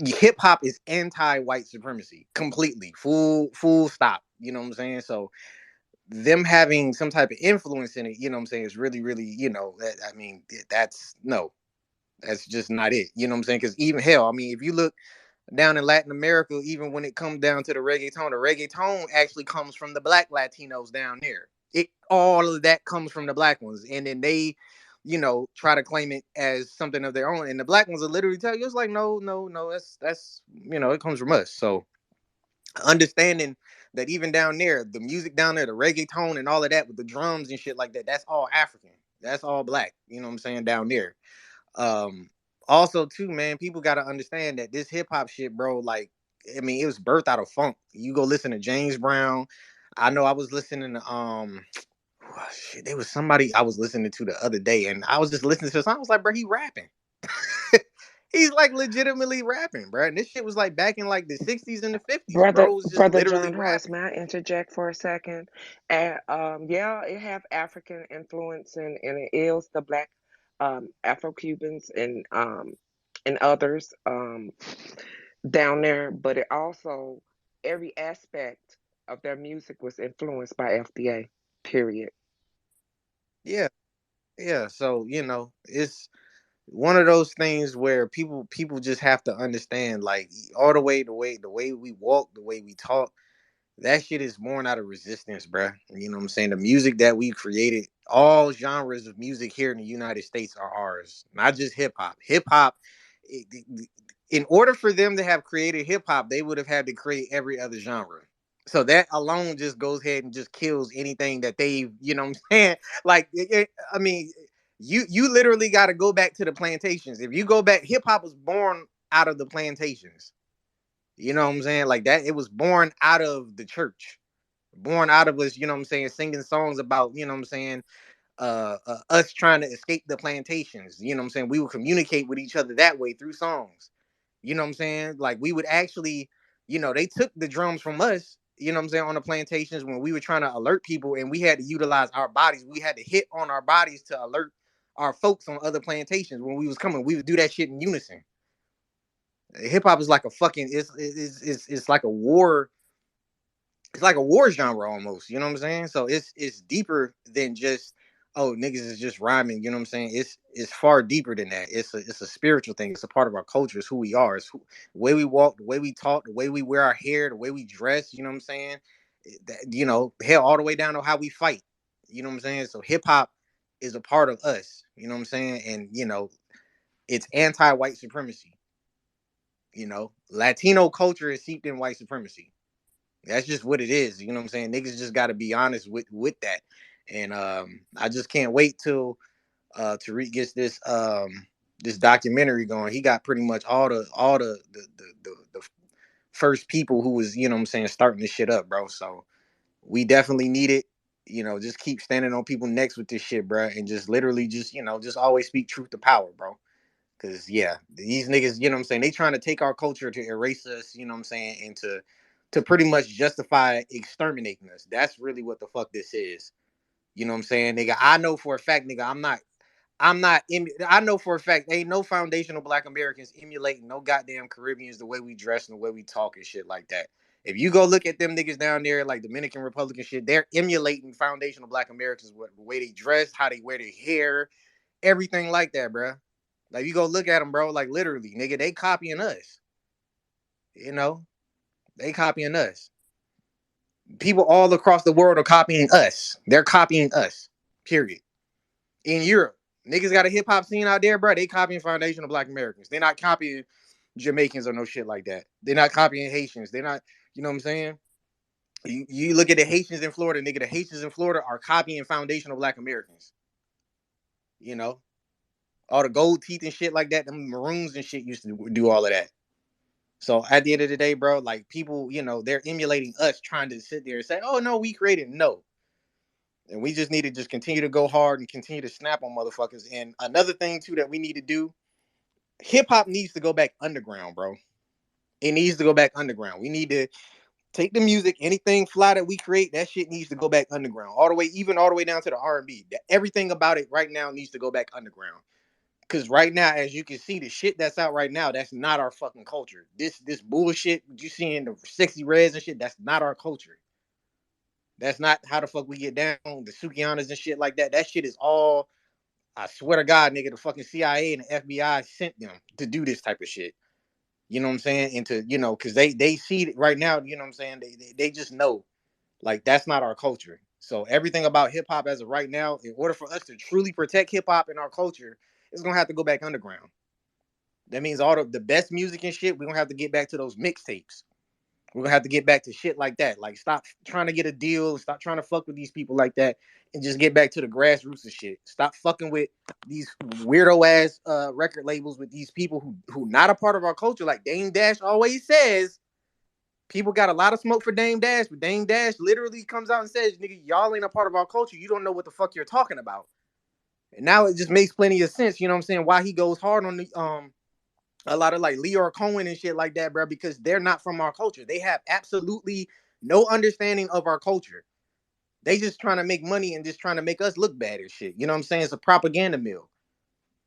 hip hop is anti-white supremacy completely. Full stop. You know what I'm saying? So them having some type of influence in it, you know what I'm saying, is really, really, that's no, that's just not it. You know what I'm saying? Because even hell, I mean, if you look down in Latin America, even when it comes down to the reggaeton actually comes from the black Latinos down there. All of that comes from the black ones. And then they, try to claim it as something of their own. And the black ones will literally tell you, it's like, no, no, no, that's it comes from us. So understanding that even down there, the music down there, the reggaeton and all of that with the drums and shit like that, that's all African. That's all black. You know what I'm saying? Down there. Um, Also too, man, people gotta understand that this hip hop shit, bro, like, I mean, it was birthed out of funk. You go listen to James Brown. I know I was listening to shit, there was somebody I was listening to the other day, and I was just listening to a song. I was like, bro, he rapping. He's like legitimately rapping, bro. And this shit was like back in like the 60s and the 50s. Brother, Bro was just brother literally John Horst, rapping. may I interject for a second? And yeah, it have African influence, and it is the black Afro Cubans and others down there, but it also every aspect. of their music was influenced by FBA. Period. Yeah, yeah. So it's one of those things where people just have to understand, like, all the way we walk, the way we talk, that shit is born out of resistance, bruh. You know what I'm saying? The music that we created, all genres of music here in the United States are ours, not just hip hop. Hip hop, in order for them to have created hip hop, they would have had to create every other genre. So that alone just goes ahead and just kills anything that they, what I'm saying? Like, I mean, you literally got to go back to the plantations. If you go back, hip hop was born out of the plantations. You know what I'm saying? Like that, it was born out of the church, born out of us, you know what I'm saying, singing songs about, you know what I'm saying, us trying to escape the plantations. You know what I'm saying? We would communicate with each other that way through songs. You know what I'm saying? Like we would actually, they took the drums from us, you know what I'm saying, on the plantations when we were trying to alert people, and we had to utilize our bodies. We had to hit on our bodies to alert our folks on other plantations when we was coming. We would do that shit in unison. Hip hop is like a fucking it's like a war, it's like a war genre almost. You know what I'm saying? So it's deeper than just, oh, niggas is just rhyming. You know what I'm saying? It's far deeper than that. It's a spiritual thing. It's a part of our culture. It's who we are. The way we walk, the way we talk, the way we wear our hair, the way we dress. You know what I'm saying? Hell, all the way down to how we fight. You know what I'm saying? So hip hop is a part of us. You know what I'm saying? And it's anti-white supremacy. Latino culture is seeped in white supremacy. That's just what it is. You know what I'm saying? Niggas just got to be honest with that. And I just can't wait till Tariq gets this documentary going. He got pretty much all the first people who was, you know what I'm saying, starting this shit up, bro. So we definitely need it. Just keep standing on people's necks with this shit, bro, and just literally just always speak truth to power, bro. Cause yeah, these niggas, you know what I'm saying, they trying to take our culture to erase us, you know what I'm saying, and to pretty much justify exterminating us. That's really what the fuck this is. You know what I'm saying, nigga? I know for a fact, nigga, I know for a fact ain't no foundational black Americans emulating no goddamn Caribbeans the way we dress and the way we talk and shit like that. If you go look at them niggas down there, like Dominican Republic and shit, they're emulating foundational black Americans with the way they dress, how they wear their hair, everything like that, bro. Like you go look at them, bro. Like literally, nigga, they copying us. You know, they copying us. People all across the world are copying us. They're copying us. Period. In Europe, niggas got a hip hop scene out there, bro. They copying foundational black Americans. They're not copying Jamaicans or no shit like that. They're not copying Haitians. They're not. You know what I'm saying? You look at the Haitians in Florida, nigga. The Haitians in Florida are copying foundational black Americans. You know, all the gold teeth and shit like that. The maroons and shit used to do all of that. So at the end of the day, bro, like people, they're emulating us, trying to sit there and say, "Oh no, we created." No, and we just need to just continue to go hard and continue to snap on motherfuckers. And another thing too that we need to do, hip hop needs to go back underground, bro. It needs to go back underground. We need to take the music, anything fly that we create, that shit needs to go back underground, all the way, even all the way down to the R&B. Everything about it right now needs to go back underground. Because right now, as you can see, the shit that's out right now, that's not our fucking culture. This bullshit you see in the sexy reds and shit, that's not our culture. That's not how the fuck we get down. The Sukianas and shit like that. That shit is all, I swear to God, nigga, the fucking CIA and the FBI sent them to do this type of shit. You know what I'm saying? And to, because they see it right now, you know what I'm saying? They just know, like, that's not our culture. So everything about hip hop as of right now, in order for us to truly protect hip hop and our culture, it's gonna have to go back underground. That means all the best music and shit, we're gonna have to get back to those mixtapes. We're gonna have to get back to shit like that. Like stop trying to get a deal, stop trying to fuck with these people like that, and just get back to the grassroots of shit. Stop fucking with these weirdo ass record labels with these people who not a part of our culture. Like Dame Dash always says, people got a lot of smoke for Dame Dash, but Dame Dash literally comes out and says, "Nigga, y'all ain't a part of our culture. You don't know what the fuck you're talking about." And now it just makes plenty of sense. You know what I'm saying? Why he goes hard on the a lot of like Leor Cohen and shit like that, bro, because they're not from our culture. They have absolutely no understanding of our culture. They just trying to make money and just trying to make us look bad and shit. You know what I'm saying? It's a propaganda mill.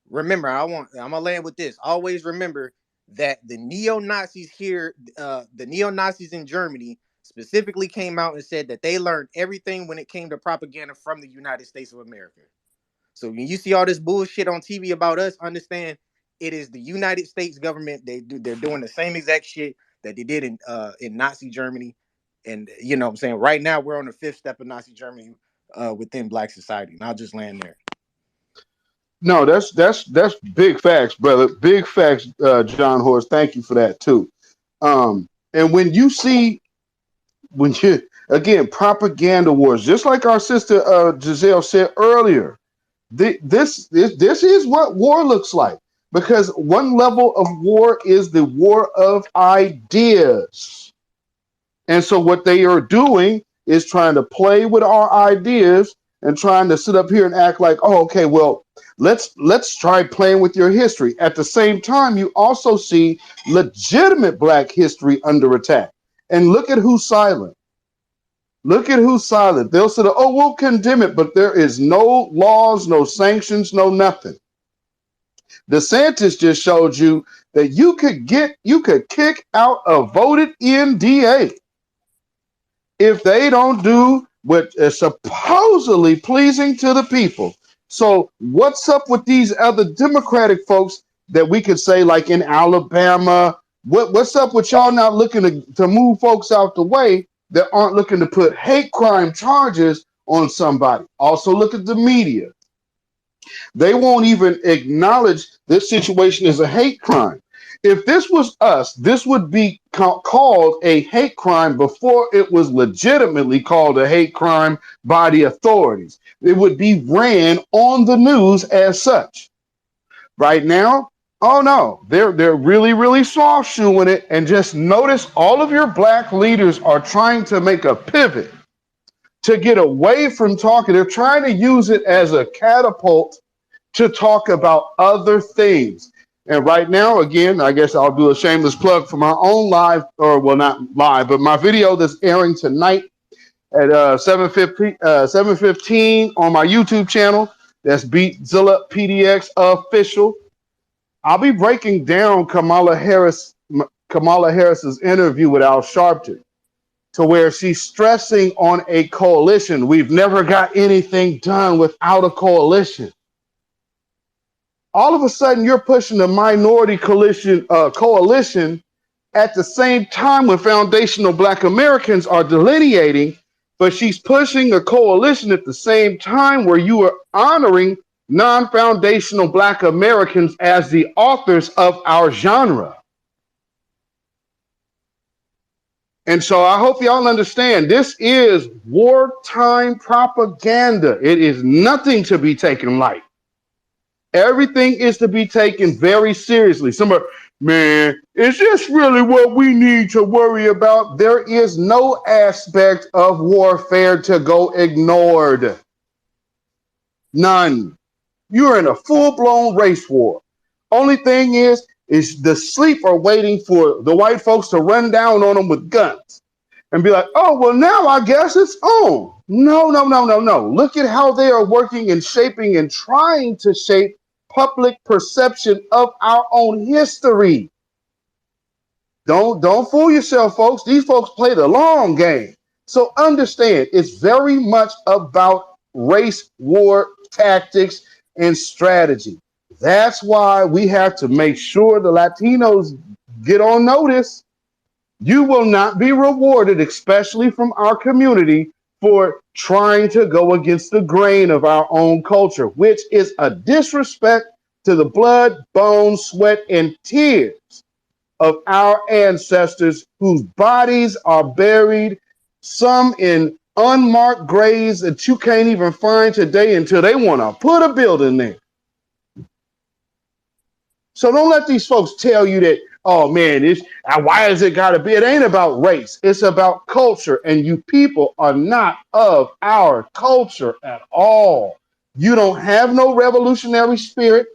Remember, I'm gonna land with this. Always remember that the neo-Nazis here, the neo-Nazis in Germany, specifically came out and said that they learned everything when it came to propaganda from the United States of America. So when you see all this bullshit on TV about us, understand it is the United States government. They're doing the same exact shit that they did in Nazi Germany. And you know what I'm saying? Right now we're on the fifth step of Nazi Germany within black society. And I'll just land there. No, that's big facts, brother. Big facts, John Horst. Thank you for that too. And when you see, when you again, propaganda wars, just like our sister Giselle said earlier, this is what war looks like. Because one level of war is the war of ideas. And so what they are doing is trying to play with our ideas and trying to sit up here and act like, oh, okay, well, let's try playing with your history. At the same time, you also see legitimate black history under attack. And look at who's silent. Look at who's silent. They'll say, oh, we'll condemn it, but there is no laws, no sanctions, no nothing. DeSantis just showed you that you could kick out a voted in DA if they don't do what is supposedly pleasing to the people. So what's up with these other Democratic folks that we could say, like in Alabama? What's up with y'all not looking to move folks out the way that aren't looking to put hate crime charges on somebody? Also look at the media. They won't even acknowledge this situation as a hate crime. If this was us, this would be called a hate crime before it was legitimately called a hate crime by the authorities. It would be ran on the news as such. Right now, oh no, they're really, really soft shoeing it. And just notice all of your black leaders are trying to make a pivot to get away from talking. They're trying to use it as a catapult to talk about other things. And right now, again, I guess I'll do a shameless plug for my own live, or well, not live, but my video that's airing tonight at 7:15 on my YouTube channel. That's Beatzilla PDX Official. I'll be breaking down Kamala Harris's interview with Al Sharpton, to where she's stressing on a coalition. We've never got anything done without a coalition. All of a sudden, you're pushing the minority coalition at the same time when foundational black Americans are delineating, but she's pushing a coalition at the same time where you are honoring non-foundational black Americans as the authors of our genre. And so I hope y'all understand, this is wartime propaganda. It is nothing to be taken light. Everything is to be taken very seriously. Somebody, man, is this really what we need to worry about? There is no aspect of warfare to go ignored. None. You're in a full-blown race war. Only thing is the sleep are waiting for the white folks to run down on them with guns and be like, oh, well, now I guess it's on. No. Look at how they are working and shaping and trying to shape public perception of our own history. Don't fool yourself, folks. These folks play the long game. So understand, it's very much about race war tactics and strategy. That's why we have to make sure the Latinos get on notice. You will not be rewarded, especially from our community, for trying to go against the grain of our own culture, which is a disrespect to the blood, bones, sweat, and tears of our ancestors whose bodies are buried, some in unmarked graves that you can't even find today until they want to put a building there. So don't let these folks tell you that, oh man, why is it got to be? It ain't about race. It's about culture. And you people are not of our culture at all. You don't have no revolutionary spirit.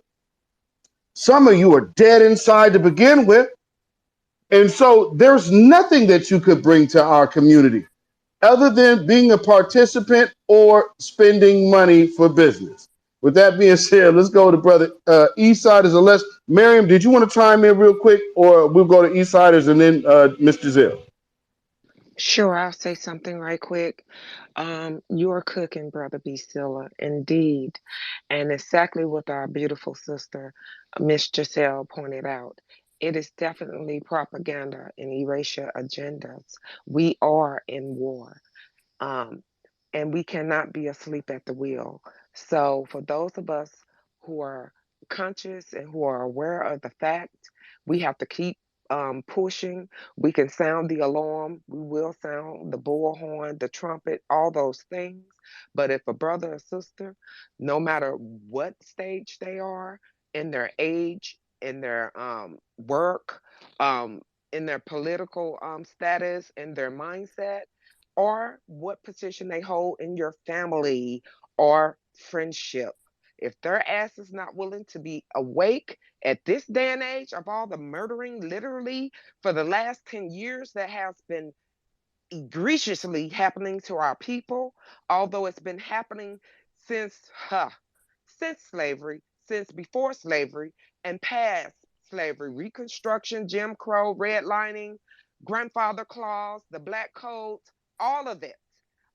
Some of you are dead inside to begin with. And so there's nothing that you could bring to our community other than being a participant or spending money for business. With that being said, let's go to brother Eastsiders. Unless, Miriam, did you want to chime in real quick, or we'll go to Eastsiders and then Mr. Zell? Sure, I'll say something right quick. You're cooking, Brother B. Silla, indeed. And exactly what our beautiful sister, Miss Giselle, pointed out. It is definitely propaganda and erasure agendas. We are in war. Um, and we cannot be asleep at the wheel. So, for those of us who are conscious and who are aware of the fact, we have to keep pushing. We can sound the alarm, we will sound the bullhorn, the trumpet, all those things. But if a brother or sister, no matter what stage they are in their age, in their work, in their political status, in their mindset, or what position they hold in your family or friendship. If their ass is not willing to be awake at this day and age of all the murdering, literally, for the last 10 years that has been egregiously happening to our people, although it's been happening since since slavery, since before slavery, and past slavery, Reconstruction, Jim Crow, redlining, grandfather clause, the black codes, all of it,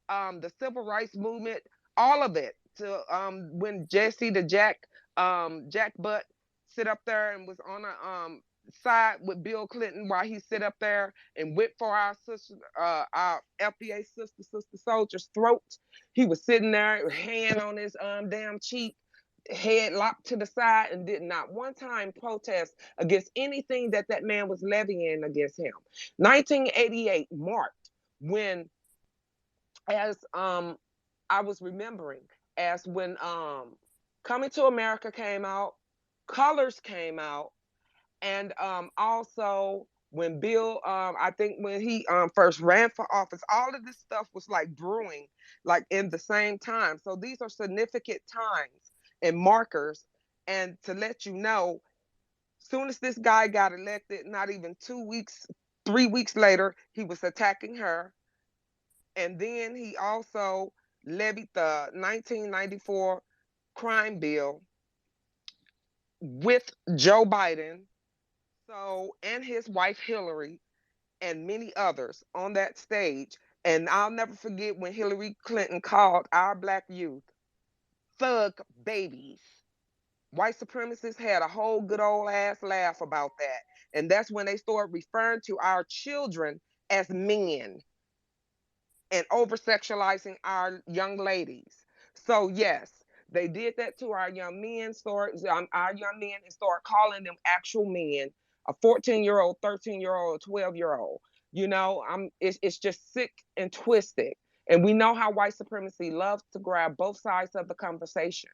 the civil rights movement, all of it. To when Jesse the Jack Butt sit up there and was on a side with Bill Clinton while he sit up there and whipped for our sister, our FBA sister soldiers' throats. He was sitting there, hand on his damn cheek, head locked to the side, and did not one time protest against anything that that man was levying against him. 1988 marked when, as I was remembering, as when Coming to America came out, Colors came out, and also when Bill, I think when he first ran for office, all of this stuff was like brewing, like in the same time. So these are significant times and markers. And to let you know, soon as this guy got elected, not even 2 weeks, 3 weeks later, he was attacking her. And then he also levied the 1994 crime bill with Joe Biden, so, and his wife Hillary, and many others on that stage. And I'll never forget when Hillary Clinton called our black youth thug babies. White supremacists had a whole good old ass laugh about that. And that's when they started referring to our children as men and over sexualizing our young ladies. So, yes, they did that to our young men, our young men, and start calling them actual men, a 14-year-old, 13-year-old, 12-year-old. It's just sick and twisted. And we know how white supremacy loves to grab both sides of the conversation.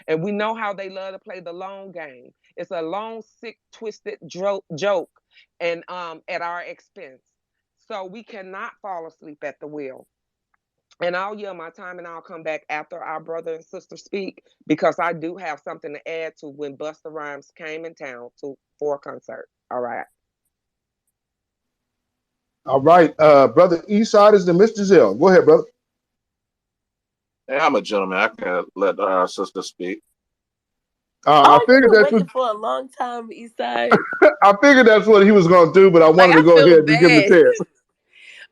And we know how they love to play the long game. It's a long, sick, twisted joke, and at our expense. So we cannot fall asleep at the wheel. And I'll yield my time and I'll come back after our brother and sister speak, because I do have something to add to when Busta Rhymes came in town for a concert. All right. All right, brother Eastside is the Miss Giselle. Go ahead, brother. Hey, I'm a gentleman. I can let our sister speak. I Oh, you've figured been that's what waiting for a long time, Eastside. I figured that's what he was going to do, but I Like, wanted to I go feel ahead and give him the bad. chance.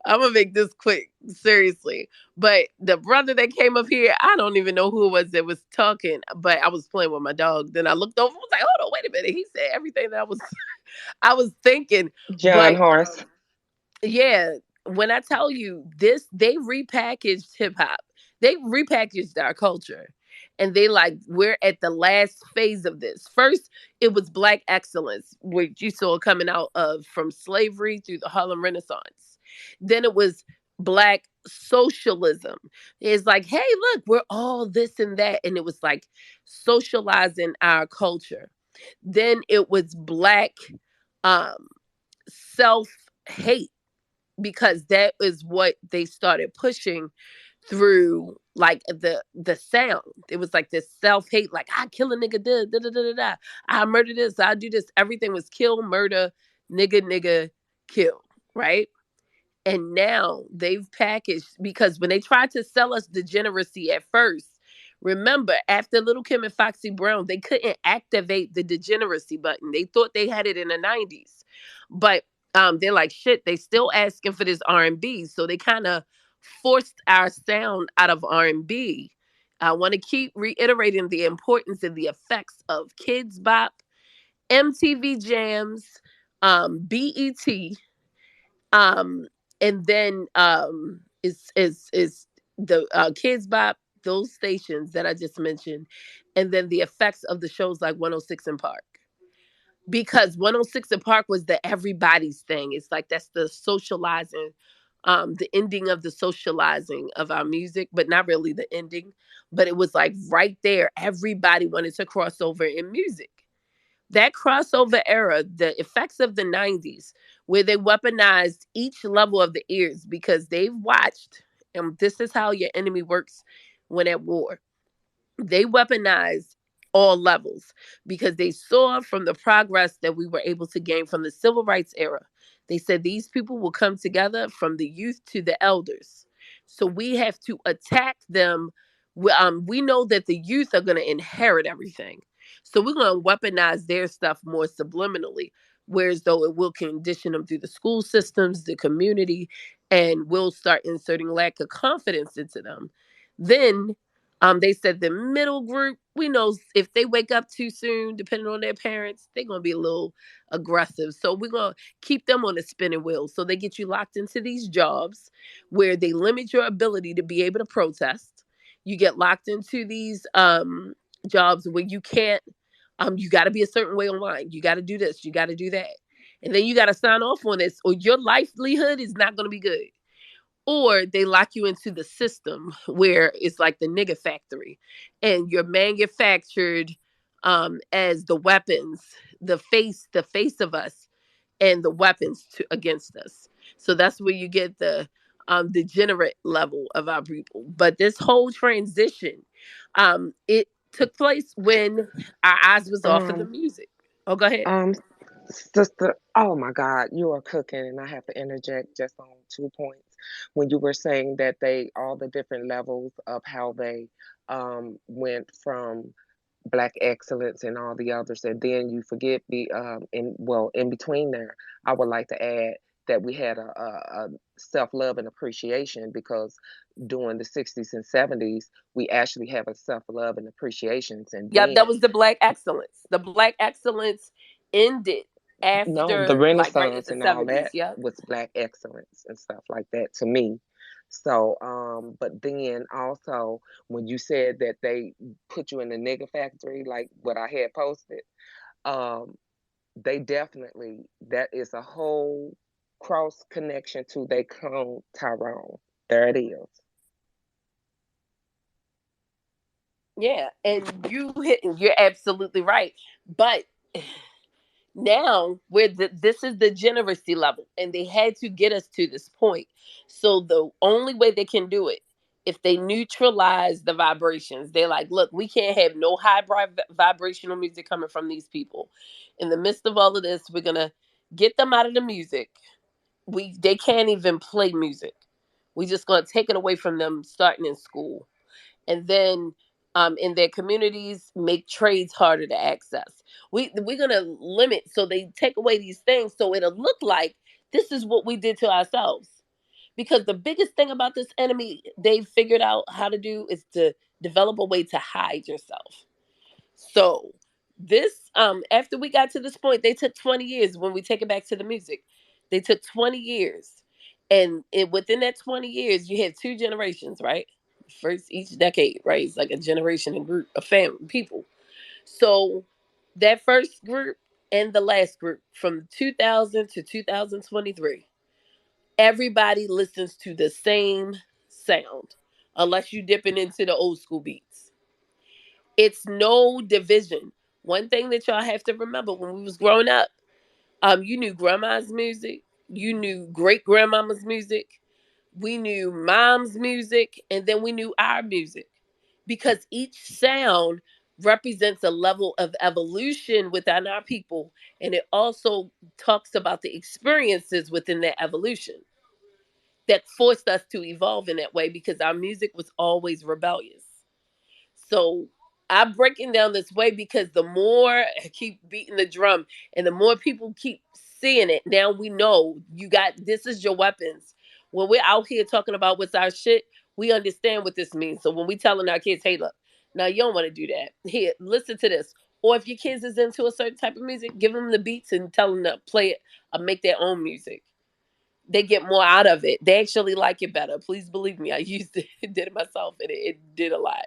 I'm gonna make this quick, seriously. But the brother that came up here, I don't even know who it was that was talking, but I was playing with my dog. Then I looked over, was like, hold on, wait a minute. He said everything that I was I was thinking. John But Horse. yeah, when I tell you this, they repackaged hip hop. They repackaged our culture. And they like, we're at the last phase of this. First, it was black excellence, which you saw coming out of from slavery through the Harlem Renaissance. Then it was black socialism. It's like, hey, look, we're all this and that. And it was like socializing our culture. Then it was black um self hate, because that is what they started pushing through, like the sound. It was like this self-hate, like I kill a nigga, da da da da da, I murder this, I do this. Everything was kill, murder, nigga, kill, right? And now they've packaged, because when they tried to sell us degeneracy at first, remember, after Little Kim and Foxy Brown, they couldn't activate the degeneracy button. They thought they had it in the 90s. But they're like, shit, they still asking for this R&B. So they kind of forced our sound out of R&B. I want to keep reiterating the importance and the effects of Kids Bop, MTV Jams, BET, um, and then is the Kids Bop, those stations that I just mentioned, and then the effects of the shows like 106 in Park, because 106 in Park was the everybody's thing. It's like that's the socializing, the ending of the socializing of our music, but not really the ending. But it was like right there, everybody wanted to cross over in music. That crossover era, the effects of the 90s, where they weaponized each level of the ears because they've watched, and this is how your enemy works when at war. They weaponized all levels because they saw from the progress that we were able to gain from the civil rights era. They said these people will come together from the youth to the elders. So we have to attack them. We know that the youth are going to inherit everything. So we're going to weaponize their stuff more subliminally, whereas though it will condition them through the school systems, the community, and we'll start inserting lack of confidence into them. Then they said the middle group, we know if they wake up too soon, depending on their parents, they're gonna be a little aggressive. So we're gonna keep them on the spinning wheel. So they get you locked into these jobs where they limit your ability to be able to protest. You get locked into these jobs where you can't you gotta be a certain way online. You gotta do this, you gotta do that. And then you gotta sign off on this, or your livelihood is not gonna be good, or they lock you into the system where it's like the nigga factory and you're manufactured as the weapons, the face of us, and the weapons to against us. So that's where you get the degenerate level of our people. But this whole transition, it took place when our eyes was off of the Um, music. Oh, go ahead. um, Sister, oh my God, you are cooking, and I have to interject just on 2 points. When you were saying that they, all the different levels of how they went from Black excellence and all the others, and then you forget in between there, I would like to add that we had a self love and appreciation, because during the 60s and 70s we actually have a self love and appreciations, and Yep, that then was the Black excellence. The Black excellence ended no, the after, like, right at Renaissance the and all 70s. that Yep. was Black excellence and stuff like that to me. So, but then also when you said that they put you in the nigga factory, like what I had posted, um, they definitely, that is a whole cross connection to they clone Tyrone. There it is. Yeah, and you're absolutely right. But now this is the generacy level, and they had to get us to this point. So the only way they can do it, if they neutralize the vibrations, they're like, look, we can't have no high vibrational music coming from these people. In the midst of all of this, we're gonna get them out of the music. They can't even play music. We just gonna take it away from them starting in school, and then in their communities make trades harder to access. We're gonna limit, so they take away these things so it'll look like this is what we did to ourselves. Because the biggest thing about this enemy they've figured out how to do is to develop a way to hide yourself. So this after we got to this point, they took 20 years. When we take it back to the music, they took 20 years. And within that 20 years, you had two generations, right? First each decade, right? It's like a generation and group of family people. So that first group and the last group from 2000 to 2023, everybody listens to the same sound unless you dipping into the old school beats. It's no division. One thing that y'all have to remember, when we was growing up, you knew grandma's music, you knew great grandmama's music, we knew mom's music, and then we knew our music, because each sound represents a level of evolution within our people, and it also talks about the experiences within that evolution that forced us to evolve in that way, because our music was always rebellious. So I'm breaking down this way because the more I keep beating the drum and the more people keep seeing it. Now we know you got this is your weapons. When we're out here talking about what's our shit, we understand what this means. So when we telling our kids, hey, look, now you don't want to do that. Here, listen to this. Or if your kids is into a certain type of music, give them the beats and tell them to play it or make their own music. They get more out of it. They actually like it better. Please believe me. I used it, did it myself, and it did a lot.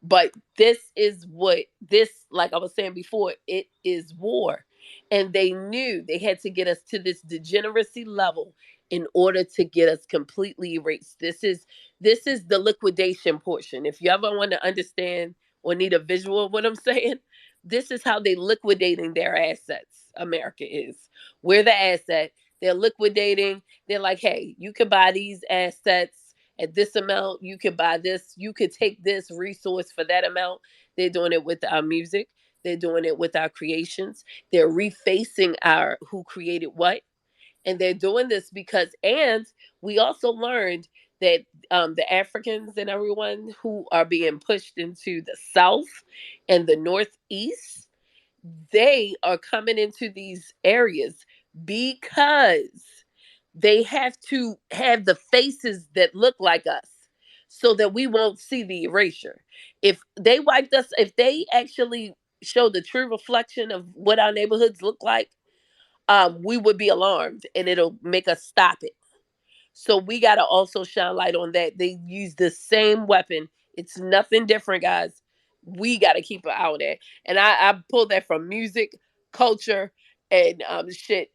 But this is what this, like I was saying before, it is war. And they knew they had to get us to this degeneracy level in order to get us completely erased. This is the liquidation portion. If you ever want to understand or need a visual of what I'm saying, this is how they liquidating their assets. America is. We're the asset. They're liquidating. They're like, hey, you can buy these assets at this amount. You could buy this. You could take this resource for that amount. They're doing it with our music. They're doing it with our creations. They're refacing our who created what. And they're doing this because, and we also learned that the Africans and everyone who are being pushed into the South and the Northeast, they are coming into these areas because they have to have the faces that look like us so that we won't see the erasure. If they wiped us, if they actually show the true reflection of what our neighborhoods look like, we would be alarmed and it'll make us stop it. So we got to also shine light on that. They use the same weapon. It's nothing different, guys. We got to keep an eye on that. And I pulled that from music, culture, and shit,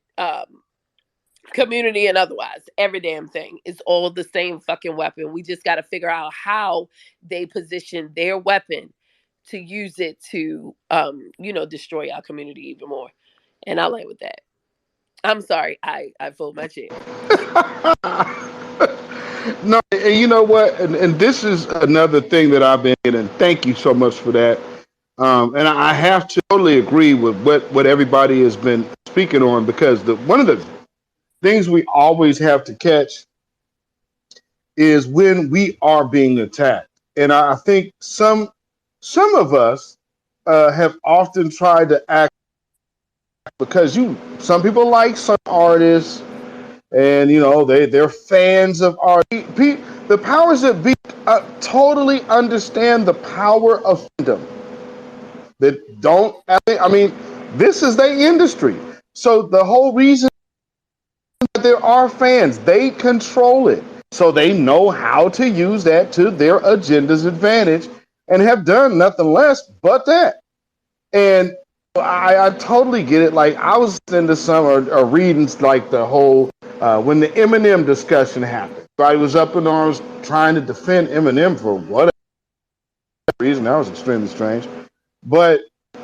community, and otherwise. Every damn thing is all the same fucking weapon. We just got to figure out how they position their weapon to use it to, destroy our community even more. And I'll end with that. I'm sorry, I pulled my chair. No, and you know what? And this is another thing that I've been, and thank you so much for that. And I have to totally agree with what everybody has been speaking on, because one of the things we always have to catch is when we are being attacked. And I think some of us have often tried to act, because some people like some artists, and they're fans of art. The powers that be totally understand the power of fandom. That don't. I mean, this is their industry. So the whole reason that there are fans, they control it. So they know how to use that to their agenda's advantage, and have done nothing less but that. And I totally get it. Like, I was into some or reading like the whole when the Eminem discussion happened. Everybody was up in arms trying to defend Eminem for whatever reason. That was extremely strange. But the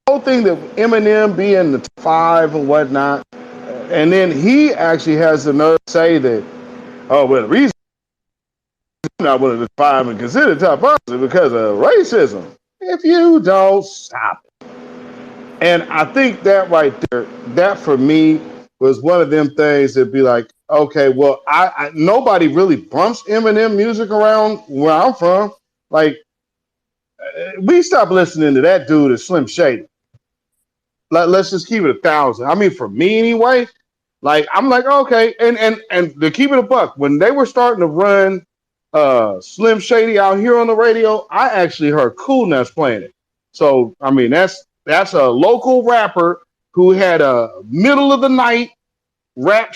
whole thing that Eminem being the top five and whatnot, and then he actually has the nerve to say that, oh, well, the reason I'm not one of the five and considered top five is because of racism. If you don't stop it. And I think that right there, that for me was one of them things that'd be like, okay, well, I nobody really bumps Eminem music around where I'm from. Like, we stopped listening to that dude as Slim Shady. Let's just keep it 1,000. I mean, for me anyway. Like, I'm like, okay, and to keep it a buck, when they were starting to run Slim Shady out here on the radio, I actually heard Cool Nuts playing it. So I mean, that's a local rapper who had a middle of the night rap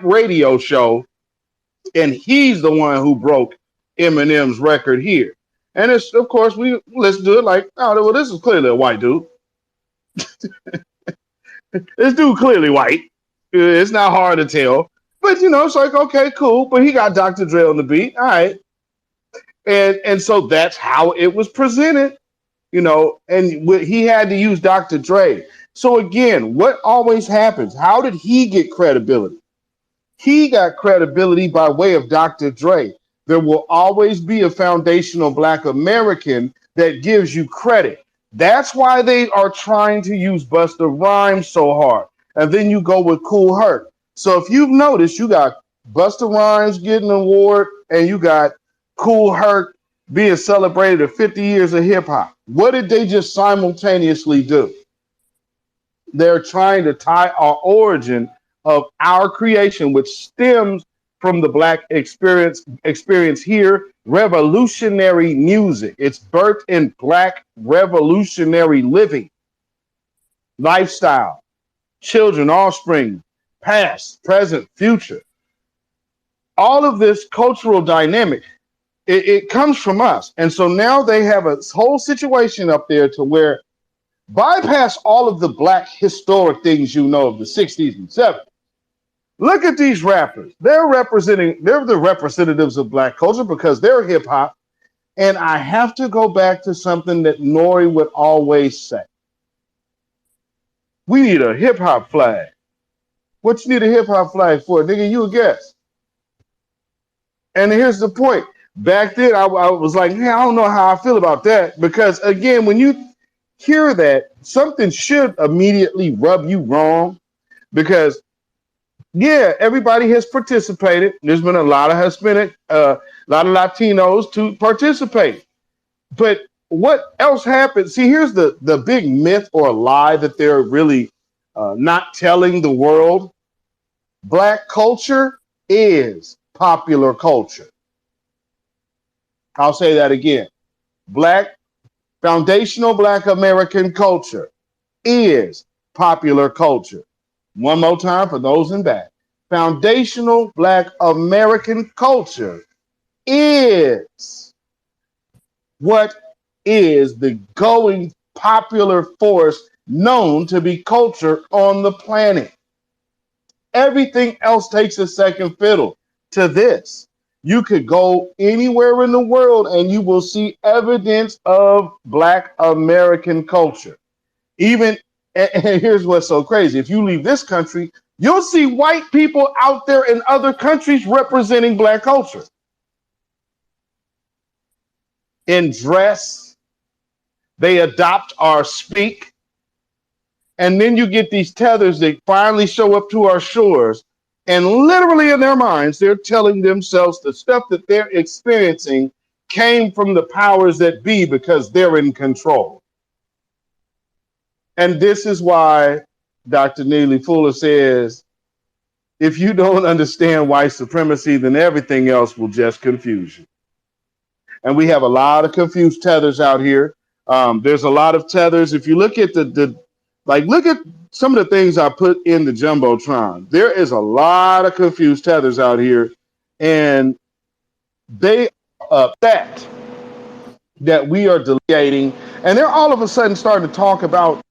radio show, and he's the one who broke Eminem's record here. And it's, of course, we listen to it like, oh, well, this is clearly a white dude. This dude clearly white. It's not hard to tell. But it's like, okay, cool. But he got Dr. Dre on the beat. All right. And so that's how it was presented, and he had to use Dr. Dre. So again, what always happens? How did he get credibility? He got credibility by way of Dr. Dre. There will always be a foundational Black American that gives you credit. That's why they are trying to use Busta Rhymes so hard. And then you go with Cool Herc. So if you've noticed, you got Busta Rhymes getting an award, and you got Cool Herc being celebrated at 50 years of hip hop. What did they just simultaneously do? They're trying to tie our origin of our creation, which stems from the black experience here, revolutionary music. It's birthed in black revolutionary living, lifestyle, children, offspring, past, present, future. All of this cultural dynamic, it comes from us. And so now they have a whole situation up there to where bypass all of the black historic things you know of the 60s and 70s. Look at these rappers. They're the representatives of black culture because they're hip hop. And I have to go back to something that Nori would always say. We need a hip hop flag. What you need a hip hop flag for? Nigga, you a guest. And here's the point. Back then, I was like, hey, I don't know how I feel about that. Because again, when you hear that, something should immediately rub you wrong. Because yeah, everybody has participated. There's been a lot of Hispanic, a lot of Latinos to participate. But what else happened? See, here's the big myth or lie that they're really not telling the world. Black culture is popular culture. I'll say that again. Foundational Black American culture is popular culture. One more time for those in back. Foundational Black American culture is what is the going popular force known to be culture on the planet. Everything else takes a second fiddle to this. You could go anywhere in the world and you will see evidence of Black American culture. Even, and here's what's so crazy. If you leave this country, you'll see white people out there in other countries representing Black culture. In dress, they adopt our speak. And then you get these tethers that finally show up to our shores. And literally in their minds, they're telling themselves the stuff that they're experiencing came from the powers that be because they're in control. And this is why Dr. Neely Fuller says, if you don't understand white supremacy, then everything else will just confuse you. And we have a lot of confused tethers out here. There's a lot of tethers. If you look at look at some of the things I put in the Jumbotron, there is a lot of confused tethers out here. And they are upset that we are delegating. And they're all of a sudden starting to talk about,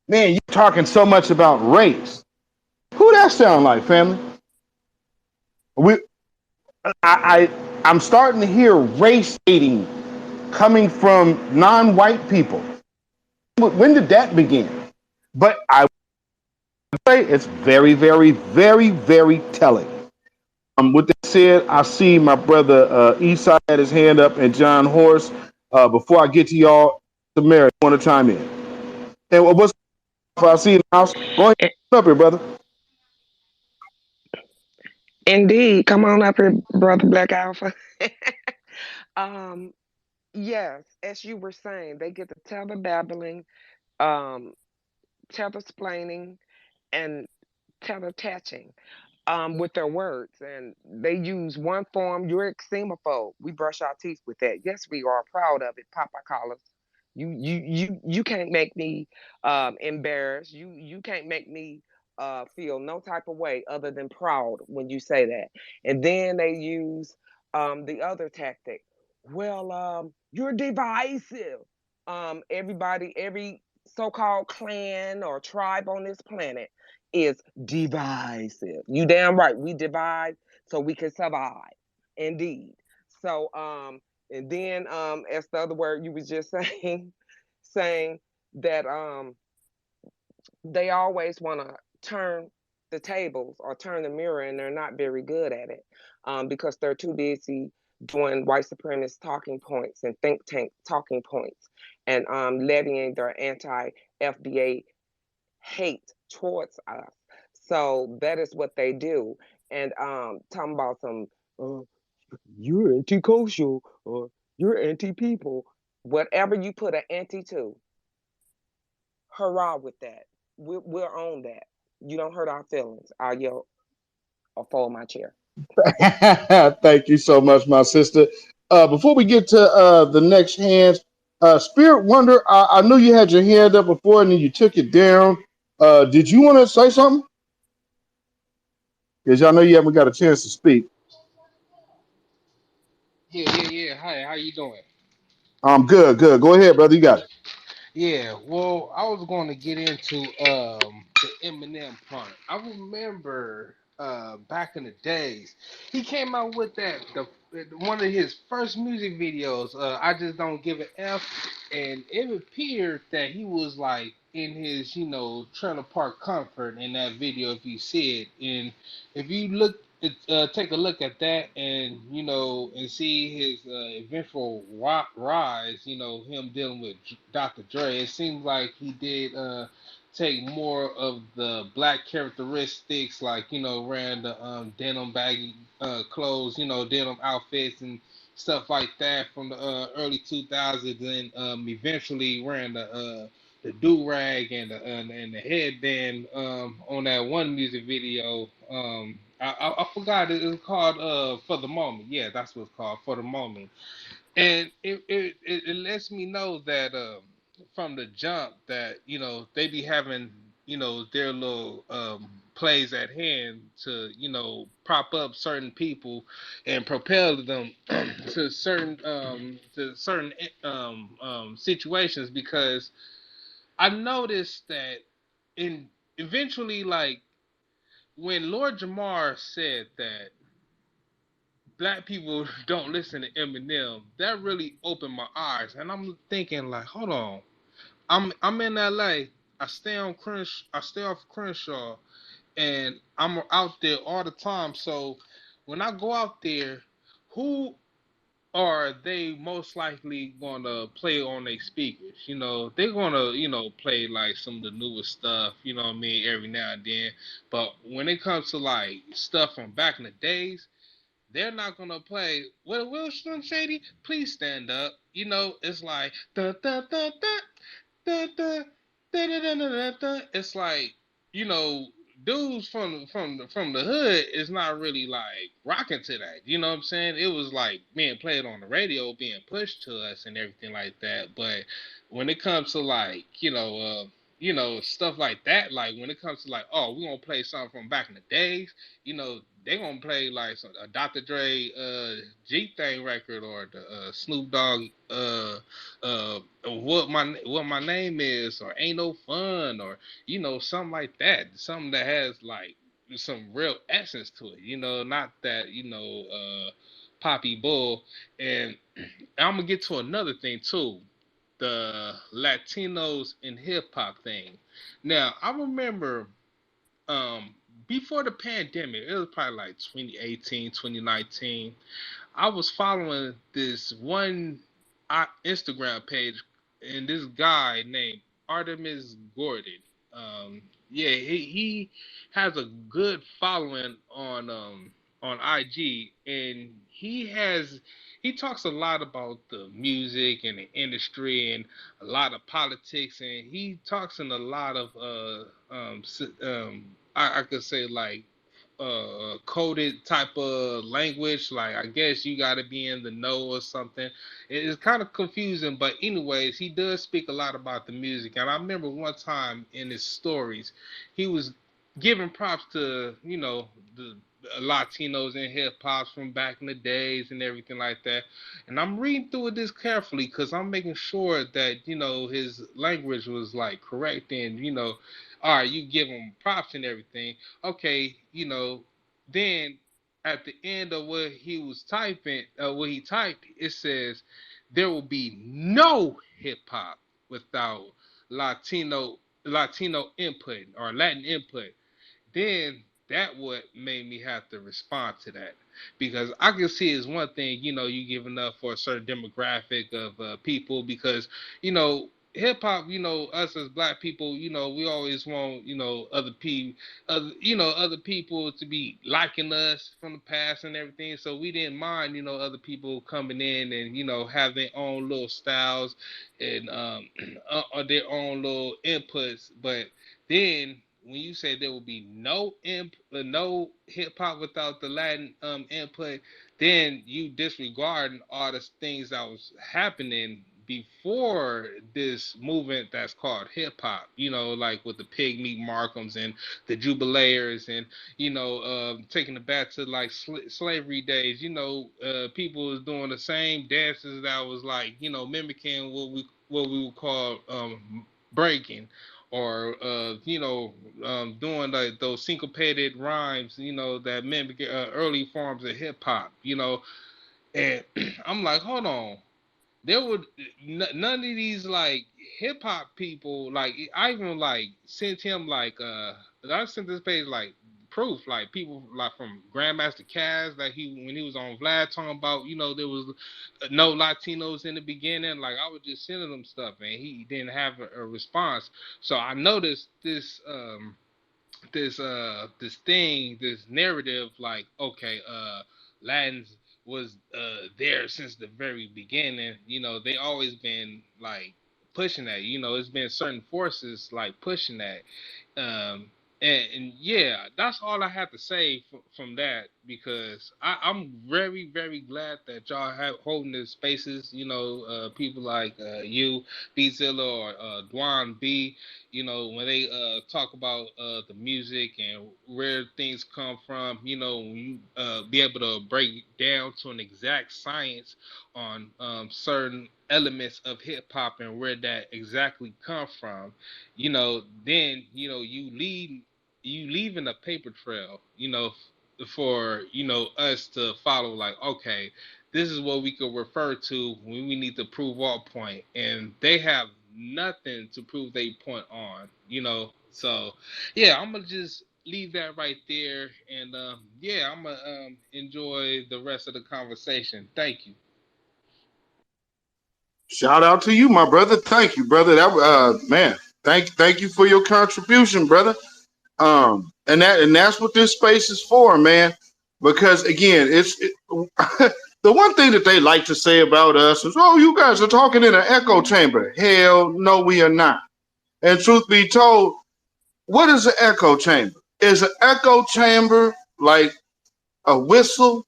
man, you're talking so much about race. Who that sound like, family? I'm starting to hear race hating coming from non-white people. When did that begin? But I say it's very, very, very, very telling. With that said, I see my brother Esai had his hand up and John Horse. Before I get to y'all, Samara, want to chime in? And what's I see in the house? Go ahead, up here, brother. Indeed. Come on up here, Brother Black Alpha. um, yes, as you were saying, they get the tether babbling, um, tether splaining, and tether attaching. With their words, and they use one form. You're xenophobe. We brush our teeth with that. Yes, we are proud of it. Papa collars. You can't make me embarrassed. You can't make me feel no type of way other than proud when you say that. And then they use the other tactic. Well, you're divisive. Every so-called clan or tribe on this planet is divisive. You damn right. We divide so we can survive. Indeed. So and then as the other word you was just saying that they always want to turn the tables or turn the mirror, and they're not very good at it because they're too busy doing white supremacist talking points and think tank talking points and levying their anti FBA hate towards us. So that is what they do. And talking about some You're anti-kosher or you're anti-people. Whatever you put an anti to, hurrah with that. We're on that. You don't hurt our feelings. I'll yell or fold my chair. Thank you so much, my sister. Before we get to the next hands, Spirit Wonder, I knew you had your hand up before and then you took it down. Did you want to say something? Because y'all know you haven't got a chance to speak. Yeah. Hi, how you doing? Good, good. Go ahead, brother. You got it. Yeah, well, I was going to get into the Eminem part. I remember back in the days, he came out with the one of his first music videos. I just don't give an F, and it appeared that he was like in his trailer park comfort in that video. If you see it, and if you take a look at that, and and see his eventual rise. Him dealing with Dr. Dre. It seems like he did take more of the black characteristics, like wearing the denim baggy clothes, denim outfits and stuff like that from the early 2000s, and eventually wearing the do rag and the headband on that one music video. I forgot it was called For the Moment. Yeah, that's what it's called, For the Moment. And it lets me know that from the jump that they be having their little plays at hand to prop up certain people and propel them to certain situations, because I noticed that in eventually, like when Lord Jamar said that black people don't listen to Eminem, that really opened my eyes, and I'm thinking like, hold on, I'm in LA, I stay off Crenshaw, and I'm out there all the time. So when I go out there, who are they most likely gonna play on their speakers? They're gonna, play like some of the newest stuff, you know what I mean, every now and then. But when it comes to like stuff from back in the days, they're not gonna play. Well, Will Slim Shady, please stand up. It's like da da da da da da da da da da da. It's like you know, dudes from the hood is not really like rocking to that. You know what I'm saying? It was like being played on the radio, being pushed to us, and everything like that. But when it comes to like stuff like that, like when it comes to like, oh, we're gonna play something from back in the days, they gonna play like a Dr. Dre G Thing record, or the Snoop Dogg what my name is, or Ain't No Fun, or something like that, something that has like some real essence to it, not that poppy bull. And I'm gonna get to another thing too, the Latinos in hip hop thing. Now I remember um before the pandemic, it was probably like 2018, 2019. I was following this one Instagram page, and this guy named Artemis Gordon. Yeah, he has a good following on IG, and he talks a lot about the music and the industry and a lot of politics, and he talks in a lot of I could say like coded type of language. Like I guess you got to be in the know or something. It's kind of confusing, but anyways, he does speak a lot about the music. And I remember one time in his stories, he was giving props to the Latinos in hip hop from back in the days and everything like that. And I'm reading through this carefully because I'm making sure that his language was like correct, and all right, you give him props and everything. Okay, then at the end of what he was typing, what he typed, it says there will be no hip hop without Latino Latino input or Latin input. Then that what made me have to respond to that, because I can see it's one thing, you giving up for a certain demographic of people, because you know hip hop, us as black people, we always want, other people to be liking us from the past and everything. So we didn't mind, other people coming in and, have their own little styles and their own little inputs. But then when you said there would be no hip hop without the Latin input, then you disregarding all the things that was happening before this movement that's called hip hop, like with the Pygmy Markhams and the Jubileers, and taking it back to like slavery days. People was doing the same dances that was like mimicking what we would call breaking, or doing like those syncopated rhymes, that mimic early forms of hip hop, and I'm like, hold on, there would none of these like hip hop people, like I even like sent him like I sent this page like proof, like people like from Grandmaster Caz that he when he was on Vlad talking about there was no Latinos in the beginning, like I was just sending him stuff and he didn't have a response. So I noticed this narrative, like, okay, Latins was there since the very beginning. They always been like pushing that. It's been certain forces like pushing that. um and yeah, that's all I have to say from that, because I'm very, very glad that y'all have holding these spaces. People like you, Beatzilla, or Dwan B. When they talk about the music and where things come from. When you be able to break down to an exact science on certain elements of hip hop and where that exactly come from, then you leaving a paper trail, for us to follow. Like, okay, this is what we could refer to when we need to prove our point, and they have nothing to prove they point on. So yeah, I'm gonna just leave that right there, and yeah, I'm gonna enjoy the rest of the conversation. Thank you. Shout out to you, my brother. Thank you, brother. That man, thank you for your contribution, brother. And that's what this space is for, man. Because again, the one thing that they like to say about us is, "Oh, you guys are talking in an echo chamber." Hell, no, we are not. And truth be told, what is an echo chamber? Is an echo chamber like a whistle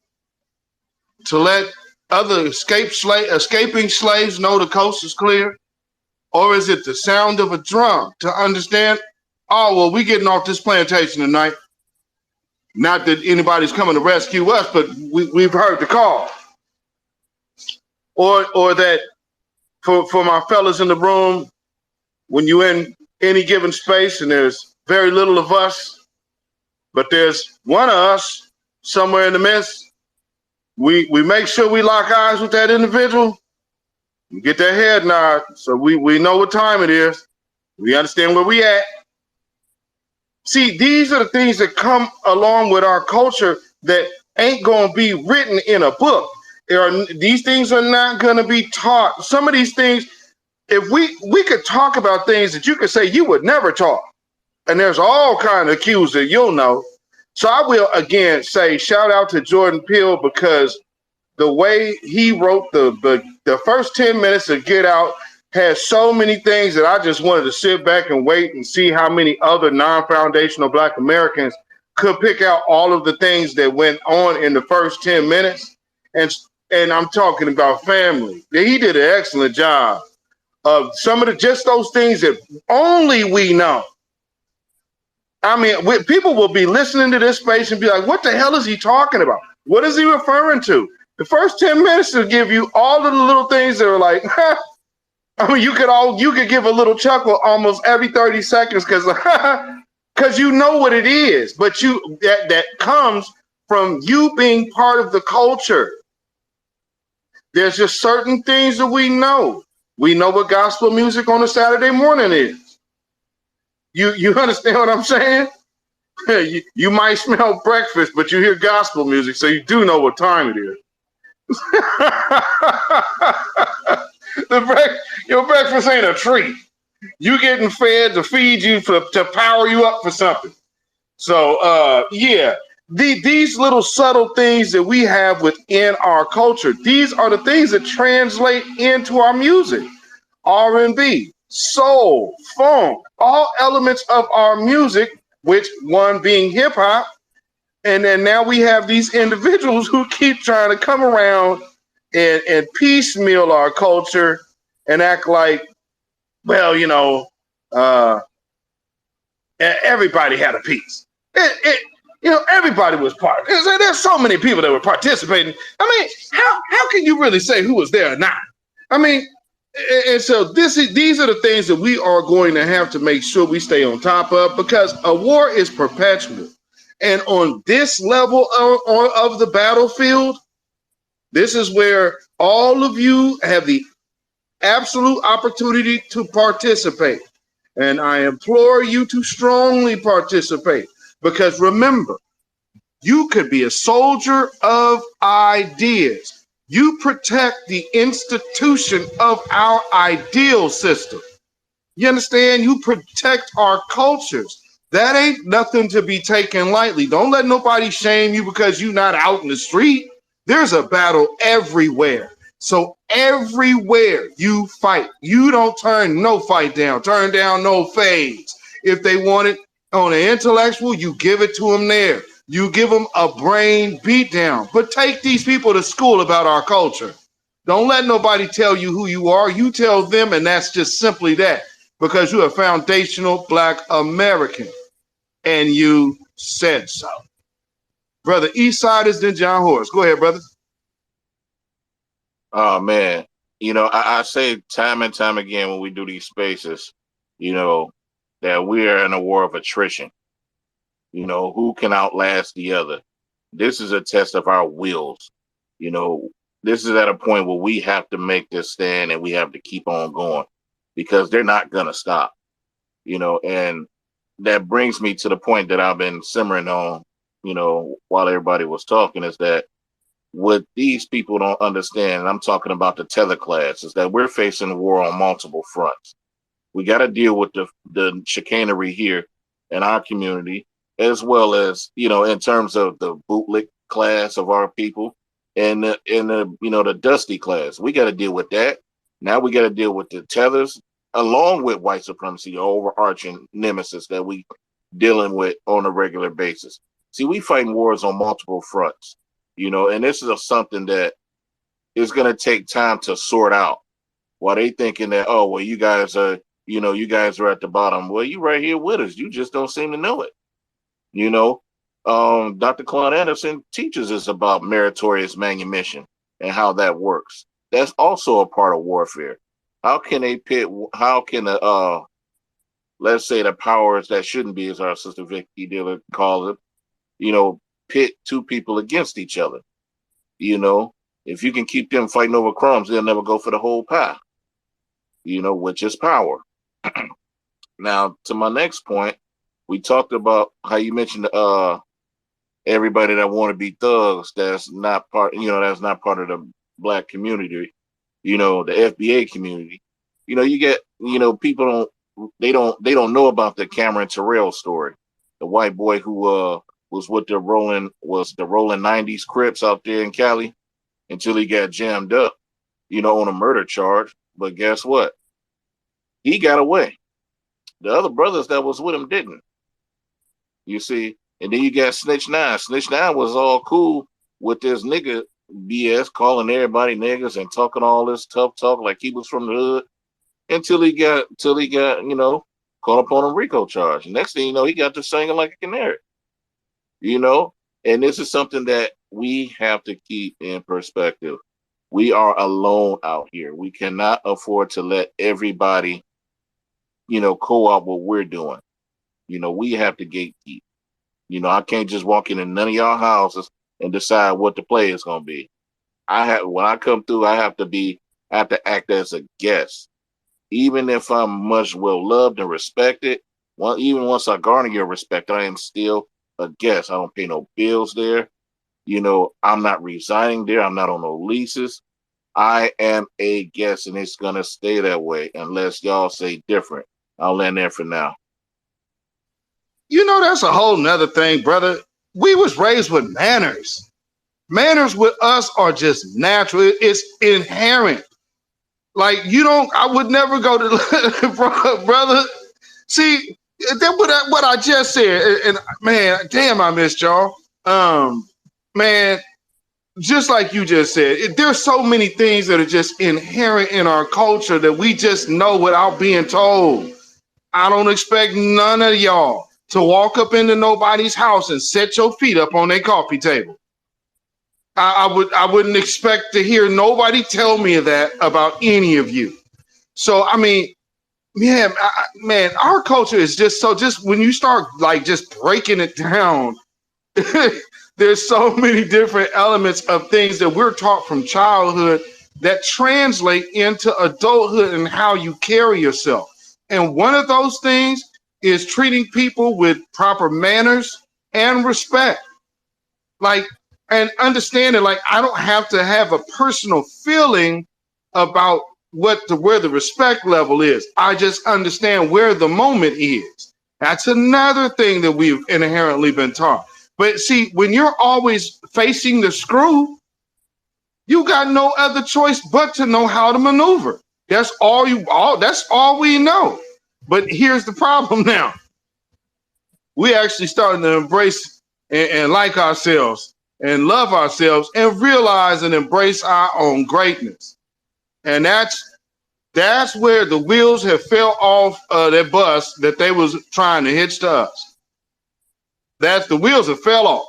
to let other escaping slaves know the coast is clear? Or is it the sound of a drum to understand, oh, well, we getting off this plantation tonight? Not that anybody's coming to rescue us, but we've heard the call. Or that for my fellas in the room, when you're in any given space and there's very little of us, but there's one of us somewhere in the midst, we make sure we lock eyes with that individual, get that head nod, so we know what time it is. We understand where we at. See, these are the things that come along with our culture that ain't going to be written in a book. These things are not going to be taught. Some of these things, if we could talk about things that you could say you would never talk, and there's all kind of cues that you'll know. So I will again say shout out to Jordan Peele, because the way he wrote the first 10 minutes of Get Out has so many things that I just wanted to sit back and wait and see how many other non-foundational Black Americans could pick out all of the things that went on in the first 10 minutes. And I'm talking about family. He did an excellent job of some of just those things that only we know. I mean, people will be listening to this space and be like, what the hell is he talking about? What is he referring to? The first 10 minutes will give you all of the little things that are like, I mean, you could give a little chuckle almost every 30 seconds because you know what it is, but that comes from you being part of the culture. There's just certain things that we know. We know what gospel music on a Saturday morning is. You understand what I'm saying? You might smell breakfast, but you hear gospel music, so you do know what time it is. Your breakfast ain't a treat. You getting fed to feed you to power you up for something. So yeah, these little subtle things that we have within our culture, these are the things that translate into our music. R&B, soul, funk, all elements of our music, which one being hip hop. And then now we have these individuals who keep trying to come around and piecemeal our culture and act like, well, uh, everybody had a piece. Everybody was part. There's so many people that were participating. I mean, how can you really say who was there or not? I mean, and so these are the things that we are going to have to make sure we stay on top of, because a war is perpetual. And on this level of the battlefield, this is where all of you have the absolute opportunity to participate. And I implore you to strongly participate, because remember, you could be a soldier of ideas. You protect the institution of our ideal system. You understand? You protect our cultures. That ain't nothing to be taken lightly. Don't let nobody shame you because you're not out in the street. There's a battle everywhere. So everywhere you fight, you don't turn no fight down, turn down no fades. If they want it on an intellectual, you give it to them there. You give them a brain beatdown. But take these people to school about our culture. Don't let nobody tell you who you are. You tell them, and that's just simply that, because you're a foundational Black American, and you said so. Brother Eastsiders, then John Horace. Go ahead, brother. Oh man, I say time and time again when we do these spaces, that we are in a war of attrition. Who can outlast the other? This is a test of our wills. You know, this is at a point where we have to make this stand and we have to keep on going, because they're not going to stop. And that brings me to the point that I've been simmering on, while everybody was talking, is that what these people don't understand, and I'm talking about the tether class, is that we're facing a war on multiple fronts. We got to deal with the chicanery here in our community, as well as, in terms of the bootlick class of our people, and the dusty class. We got to deal with that. Now we got to deal with the tethers, along with white supremacy, the overarching nemesis that we dealing with on a regular basis. See, we fighting wars on multiple fronts, and this is something that is going to take time to sort out. While they thinking that, oh, well, you guys are at the bottom. Well, you right here with us. You just don't seem to know it. Dr. Claude Anderson teaches us about meritorious manumission and how that works. That's also a part of warfare. How can let's say the powers that shouldn't be, as our sister Vicky Diller calls it, pit two people against each other? If you can keep them fighting over crumbs, they'll never go for the whole pie, which is power. Now, to my next point, we talked about how you mentioned everybody that want to be thugs that's not part of the Black community, the FBA community. You get, people don't know about the Cameron Terrell story, the white boy who was with the rolling 90s Crips out there in Cali until he got jammed up, on a murder charge. But guess what? He got away. The other brothers that was with him didn't. You see? And then you got Snitch 9. Snitch 9 was all cool with this nigga BS, calling everybody niggas and talking all this tough talk like he was from the hood, until he got caught up on a RICO charge. Next thing you know, he got to singing like a canary. And this is something that we have to keep in perspective. We are alone out here. We cannot afford to let everybody, co-op what we're doing. We have to gatekeep. I can't just walk in none of y'all houses and decide what the play is going to be. When I come through, I have to act as a guest. Even if I'm much well loved and respected, even once I garner your respect, I am still a guest. I don't pay no bills there. I'm not residing there. I'm not on no leases. I am a guest, and it's gonna stay that way unless y'all say different. I'll land there for now. You know, that's a whole nother thing, brother. We was raised with manners. Manners with us are just natural. It's inherent. Like you don't. I would never go to brother. See, that what I just said, and man, damn, I missed y'all. Man, just like you just said, there's so many things that are just inherent in our culture that we just know without being told. I don't expect none of y'all to walk up into nobody's house and set your feet up on their coffee table. I wouldn't expect to hear nobody tell me that about any of you. So I mean, yeah, man, our culture is just so. Just when you start like just breaking it down, there's so many different elements of things that we're taught from childhood that translate into adulthood and how you carry yourself. And one of those things is treating people with proper manners and respect. Like, and understanding, like, I don't have to have a personal feeling about where the respect level is. I just understand where the moment is. That's another thing that we've inherently been taught. But see, when you're always facing the screw, you got no other choice but to know how to maneuver. That's all we know. But here's the problem now. We actually starting to embrace and like ourselves and love ourselves and realize and embrace our own greatness. And that's where the wheels have fell off that bus that they was trying to hitch to us. That's the wheels have fell off.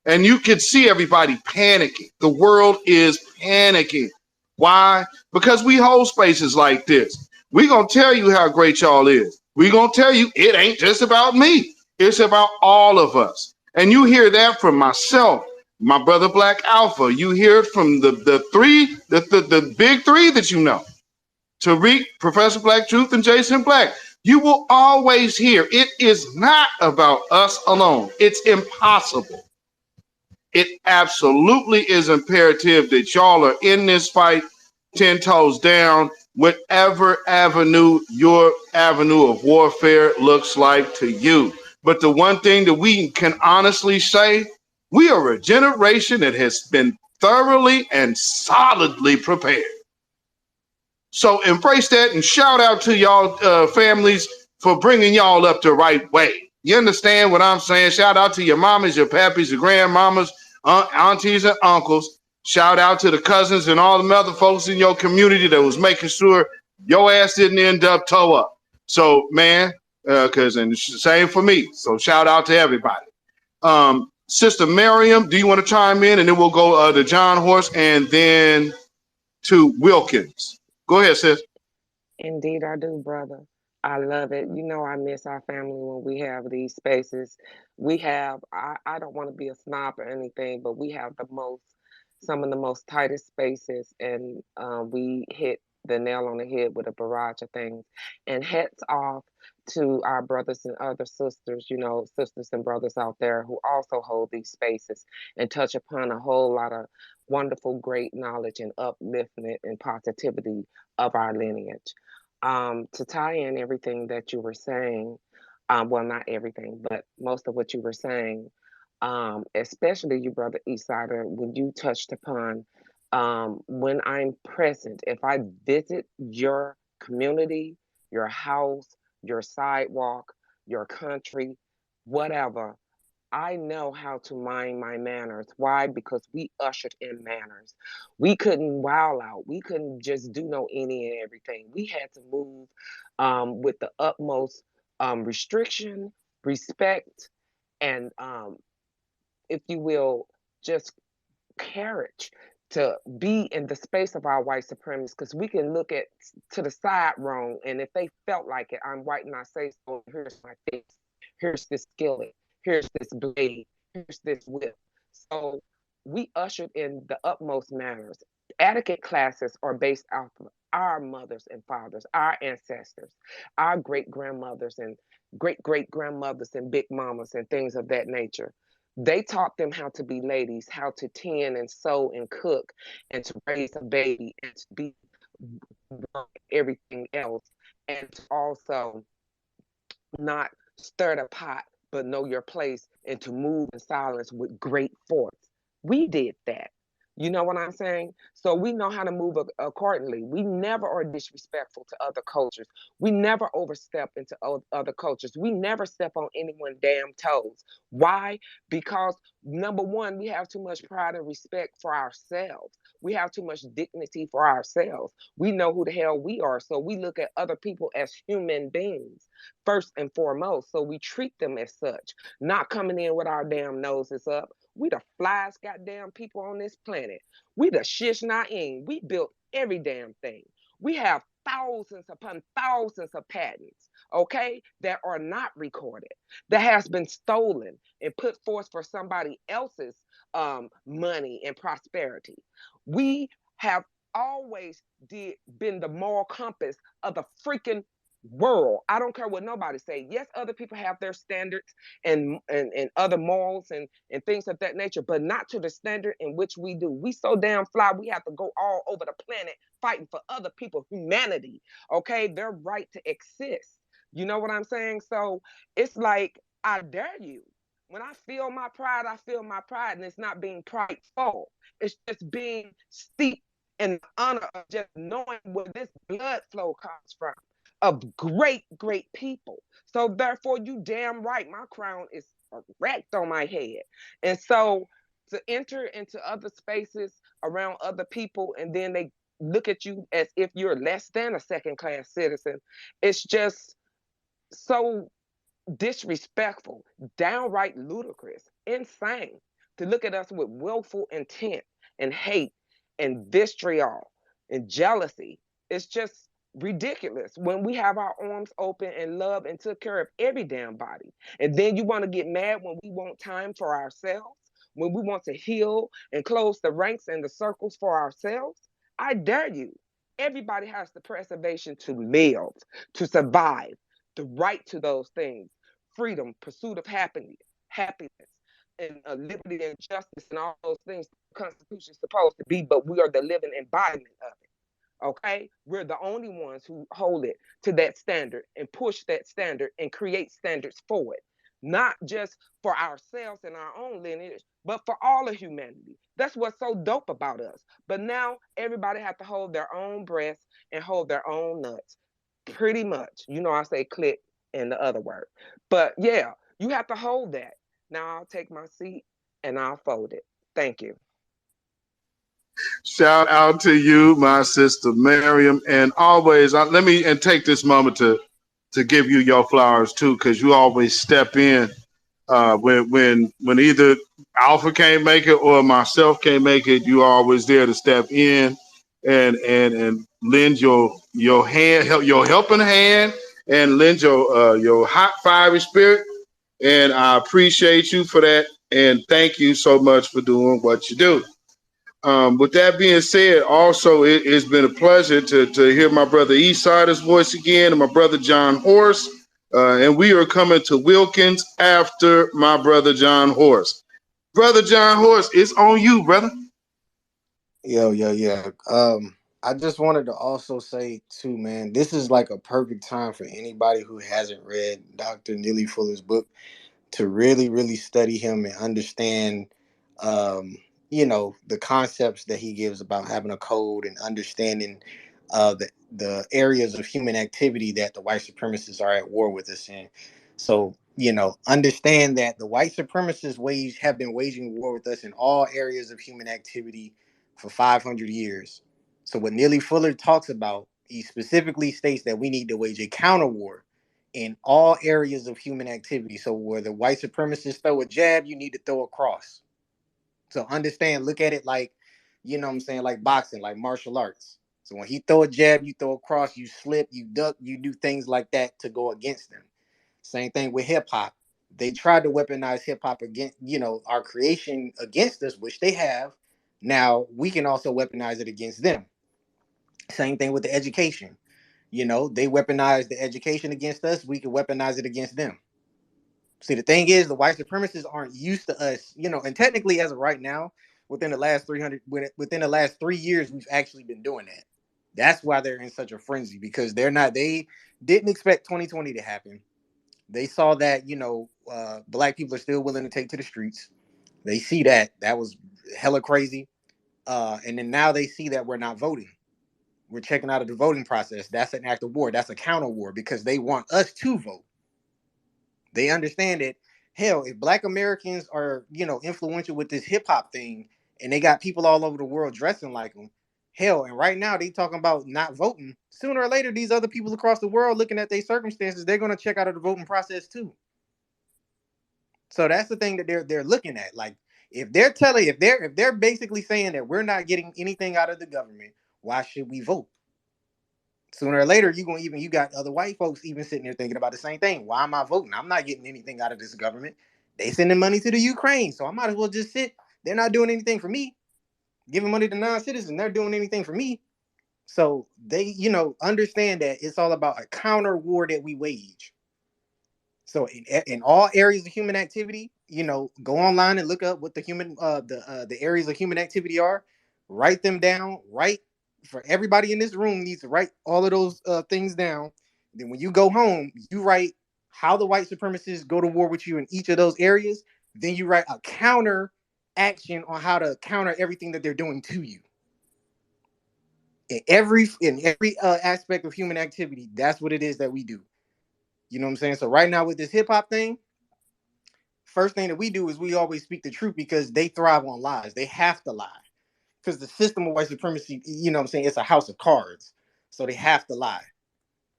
And you can see everybody panicking. The world is panicking. Why? Because we hold spaces like this. We gonna tell you how great y'all is. We gonna tell you it ain't just about me. It's about all of us. And you hear that from myself, my brother Black Alpha. You hear it from the big three that you know. Tariq, Professor Black Truth, and Jason Black. You will always hear it is not about us alone. It's impossible. It absolutely is imperative that y'all are in this fight 10 toes down, whatever avenue your avenue of warfare looks like to you. But the one thing that we can honestly say, we are a generation that has been thoroughly and solidly prepared. So embrace that and shout out to y'all families for bringing y'all up the right way. You understand what I'm saying? Shout out to your mamas, your pappies, your grandmamas, aunties, and uncles. Shout out to the cousins and all the other folks in your community that was making sure your ass didn't end up toe up. So, man, because and same for me. So shout out to everybody. Sister Miriam, do you want to chime in? And then we'll go to John Horse and then to Wilkins. Go ahead, sis. Indeed, I do, brother. I love it. You know, I miss our family when we have these spaces. I don't want to be a snob or anything, but we have some of the most tightest spaces, and we hit the nail on the head with a barrage of things. And hats off to our brothers and other sisters, sisters and brothers out there who also hold these spaces and touch upon a whole lot of wonderful, great knowledge and upliftment and positivity of our lineage. To tie in everything that you were saying, well, not everything, but most of what you were saying, especially you, brother Eastsider, when you touched upon when I'm present, if I visit your community, your house, your sidewalk, your country, whatever, I know how to mind my manners. Why? Because we ushered in manners. We couldn't wow out. We couldn't just do no any and everything. We had to move with the utmost restriction, respect, and, if you will, just courage to be in the space of our white supremacists, because we can look at to the side wrong, and if they felt like it, I'm white and I say so. Here's my face. Here's this skillet. Here's this blade. Here's this whip. So we ushered in the utmost manners. Etiquette classes are based off of our mothers and fathers, our ancestors, our great grandmothers and great great grandmothers and big mamas and things of that nature. They taught them how to be ladies, how to tend and sew and cook and to raise a baby and to be everything else, and to also not stir the pot, but know your place and to move in silence with great force. We did that. You know what I'm saying? So we know how to move accordingly. We never are disrespectful to other cultures. We never overstep into other cultures. We never step on anyone's damn toes. Why? Because number one, we have too much pride and respect for ourselves. We have too much dignity for ourselves. We know who the hell we are. So we look at other people as human beings first and foremost. So we treat them as such, not coming in with our damn noses up. We the flies goddamn people on this planet. We the shish na'in. We built every damn thing. We have thousands upon thousands of patents, okay, that are not recorded, that has been stolen and put forth for somebody else's money and prosperity. We have always been the moral compass of the freaking world. I don't care what nobody say. Yes, other people have their standards and other morals and things of that nature, but not to the standard in which we do. We so damn fly, we have to go all over the planet fighting for other people, humanity, okay, their right to exist. You know what I'm saying? So it's like, I dare you. When I feel my pride, I feel my pride, and it's not being prideful. It's just being steeped in the honor of just knowing where this blood flow comes from, of great, great people. So therefore, you damn right, my crown is erect on my head. And so to enter into other spaces around other people, and then they look at you as if you're less than a second class citizen, it's just so disrespectful, downright ludicrous, insane to look at us with willful intent and hate and vitriol and jealousy. It's just ridiculous when we have our arms open and love and took care of every damn body. And then you want to get mad when we want time for ourselves, when we want to heal and close the ranks and the circles for ourselves. I dare you. Everybody has the preservation to live, to survive, the right to those things: freedom, pursuit of happiness, and liberty and justice, and all those things the Constitution is supposed to be. But we are the living embodiment of it. Okay, we're the only ones who hold it to that standard and push that standard and create standards for it, not just for ourselves and our own lineage, but for all of humanity. That's what's so dope about us. But now everybody have to hold their own breath and hold their own nuts, pretty much. You know, I say click in the other word, but yeah, you have to hold that. Now I'll take my seat and I'll fold it. Thank you. Shout out to you, my sister Miriam, and always let me and take this moment to give you your flowers too, because you always step in when either Alpha can't make it or myself can't make it. You are always there to step in and lend your hand, help your helping hand, and lend your hot fiery spirit. And I appreciate you for that, and thank you so much for doing what you do. With that being said, also it's been a pleasure to hear my brother Eastsider's voice again and my brother John Horse. And we are coming to Wilkins after my brother John Horse. Brother John Horse, it's on you, brother. Yeah. I just wanted to also say too, man, this is like a perfect time for anybody who hasn't read Dr. Neely Fuller's book to really, really study him and understand, um, the concepts that he gives about having a code and understanding the areas of human activity that the white supremacists are at war with us in. So, understand that the white supremacists have been waging war with us in all areas of human activity for 500 years. So what Neely Fuller talks about, he specifically states that we need to wage a counter war in all areas of human activity. So where the white supremacists throw a jab, you need to throw a cross. So understand, look at it like, what I'm saying, like boxing, like martial arts. So when he throw a jab, you throw a cross, you slip, you duck, you do things like that to go against them. Same thing with hip hop. They tried to weaponize hip hop against, our creation against us, which they have. Now we can also weaponize it against them. Same thing with the education. They weaponize the education against us. We can weaponize it against them. See, the thing is, the white supremacists aren't used to us, you know, and technically, as of right now, within the last 3 years, we've actually been doing that. That's why they're in such a frenzy because they didn't expect 2020 to happen. They saw that, you know, black people are still willing to take to the streets. They see that was hella crazy. And then now they see that we're not voting. We're checking out of the voting process. That's an act of war. That's a counter war because they want us to vote. They understand that, hell, if black Americans are, you know, influential with this hip hop thing and they got people all over the world dressing like them, hell, and right now they talking about not voting. Sooner or later, these other people across the world looking at their circumstances, they're going to check out of the voting process too. So that's the thing that they're looking at. Like if they're basically saying that we're not getting anything out of the government, why should we vote? Sooner or later, you got other white folks even sitting there thinking about the same thing. Why am I voting? I'm not getting anything out of this government. They sending money to the Ukraine, so I might as well just sit. They're not doing anything for me. Giving money to non-citizens, they're doing anything for me. So they, you know, understand that it's all about a counter war that we wage. So in all areas of human activity, you know, go online and look up what the areas of human activity are. Write them down. Write for everybody in this room needs to write all of those things down. Then when you go home, you write how the white supremacists go to war with you in each of those areas. Then you write a counter action on how to counter everything that they're doing to you. In every aspect of human activity, that's what it is that we do. You know what I'm saying? So right now with this hip hop thing, first thing that we do is we always speak the truth because they thrive on lies. They have to lie because the system of white supremacy, you know what I'm saying, it's a house of cards. So they have to lie.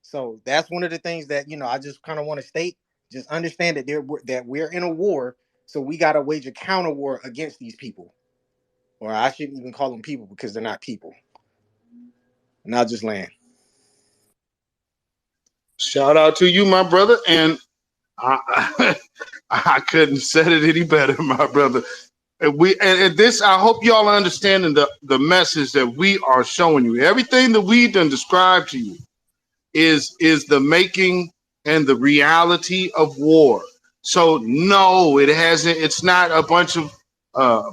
So that's one of the things that, you know, I just kind of want to state. Just understand that we're in a war. So we got to wage a counter war against these people. Or I shouldn't even call them people because they're not people. And I'll just land. Shout out to you, my brother. And I couldn't said it any better, my brother. And this, I hope y'all are understanding the message that we are showing you. Everything that we done described to you is the making and the reality of war. So no, it hasn't. It's not a bunch of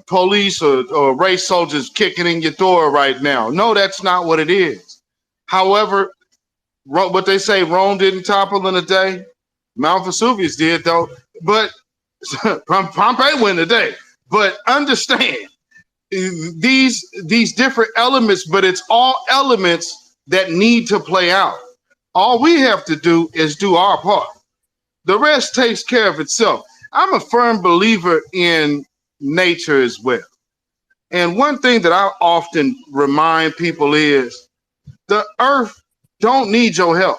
police or race soldiers kicking in your door right now. No, that's not what it is. However, what they say, Rome didn't topple in a day. Mount Vesuvius did, though. But Pompeii went in a day. But understand these different elements, but it's all elements that need to play out. All we have to do is do our part. The rest takes care of itself. I'm a firm believer in nature as well. And one thing that I often remind people is the earth don't need your help.